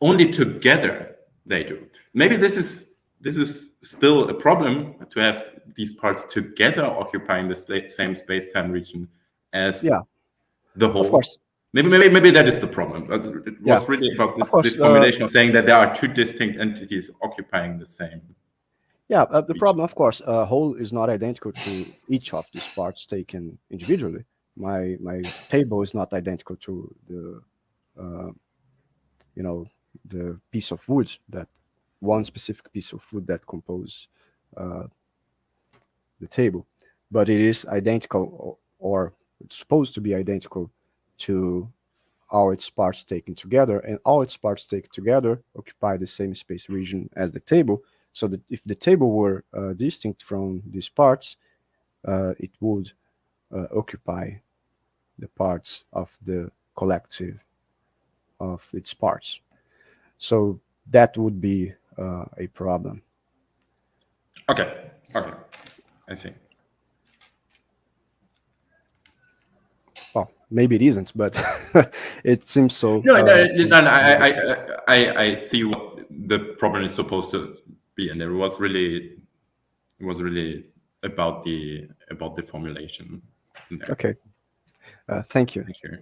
only together they do. Maybe this is still a problem to have these parts together occupying the same space-time region as the whole. Of course. Maybe that is the problem. It was really about this formulation of saying that there are two distinct entities occupying the same. Yeah, the problem, of course, a whole is not identical to each of these parts taken individually. My table is not identical to the the piece of wood, that one specific piece of wood that composes the table, but it is identical, or it's supposed to be identical to all its parts taken together, and all its parts taken together occupy the same space region as the table. So that if the table were distinct from these parts, it would occupy the parts of the collective of its parts. So that would be a problem. Okay, I see. Well, maybe it isn't, but it seems so. No, I see what the problem is supposed to be, and it was really about the formulation. There. Okay, thank you. Thank you.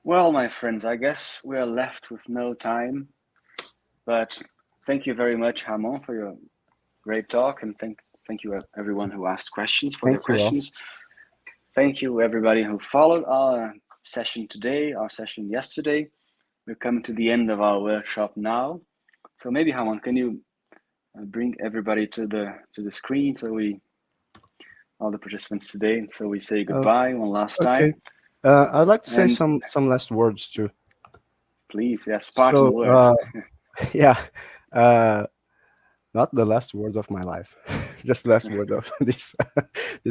Well, my friends, I guess we are left with no time, but thank you very much, Rhamon, for your great talk, and thank you everyone who asked questions for your questions. Thank you everybody who followed our session today, our session yesterday. We're coming to the end of our workshop now. So maybe, Rhamon, can you bring everybody to the screen, so all the participants today, so we say goodbye one last time. I'd like to say some last words too. Please, yes, parting words. Not the last words of my life, just the last word of this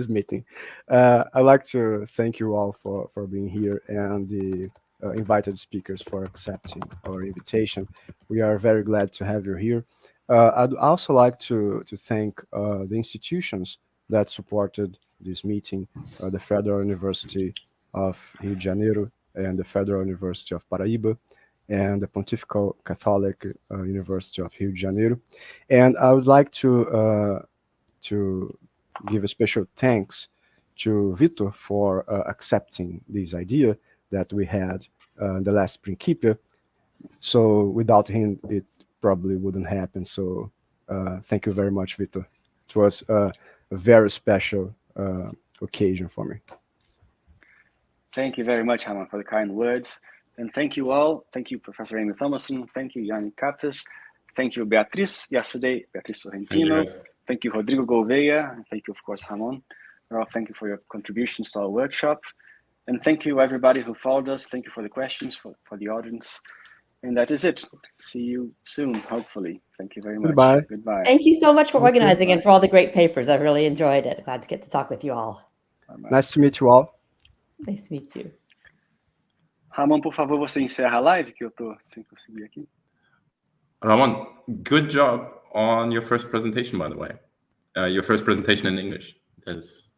meeting. I'd like to thank you all for being here, and the invited speakers for accepting our invitation. We are very glad to have you here. I'd also like to thank the institutions that supported this meeting, the Federal University of Rio de Janeiro and the Federal University of Paraíba, and the Pontifical Catholic University of Rio de Janeiro. And I would like to give a special thanks to Vitor for accepting this idea that we had the last Principia. So without him, it probably wouldn't happen. So thank you very much, Vitor. It was a very special occasion for me. Thank you very much, Rhamon, for the kind words. And thank you all. Thank you, Professor Amy Thomason. Thank you, Yannic Kappes. Thank you, Beatriz yesterday, Beatriz Sorrentino. Thank you, Rodrigo Gouveia. And thank you, of course, Rhamon. Well, thank you for your contributions to our workshop. And thank you, everybody who followed us. Thank you for the questions, for the audience. And that is it. See you soon, hopefully. Thank you very much. Goodbye. Goodbye. Thank you so much for organizing and for all the great papers. I really enjoyed it. Glad to get to talk with you all. Bye-bye. Nice to meet you all. Nice to meet you. Rhamon, por favor, você encerra a live, que eu tô sem conseguir aqui. Rhamon, good job on your first presentation, by the way. Your first presentation in English. That is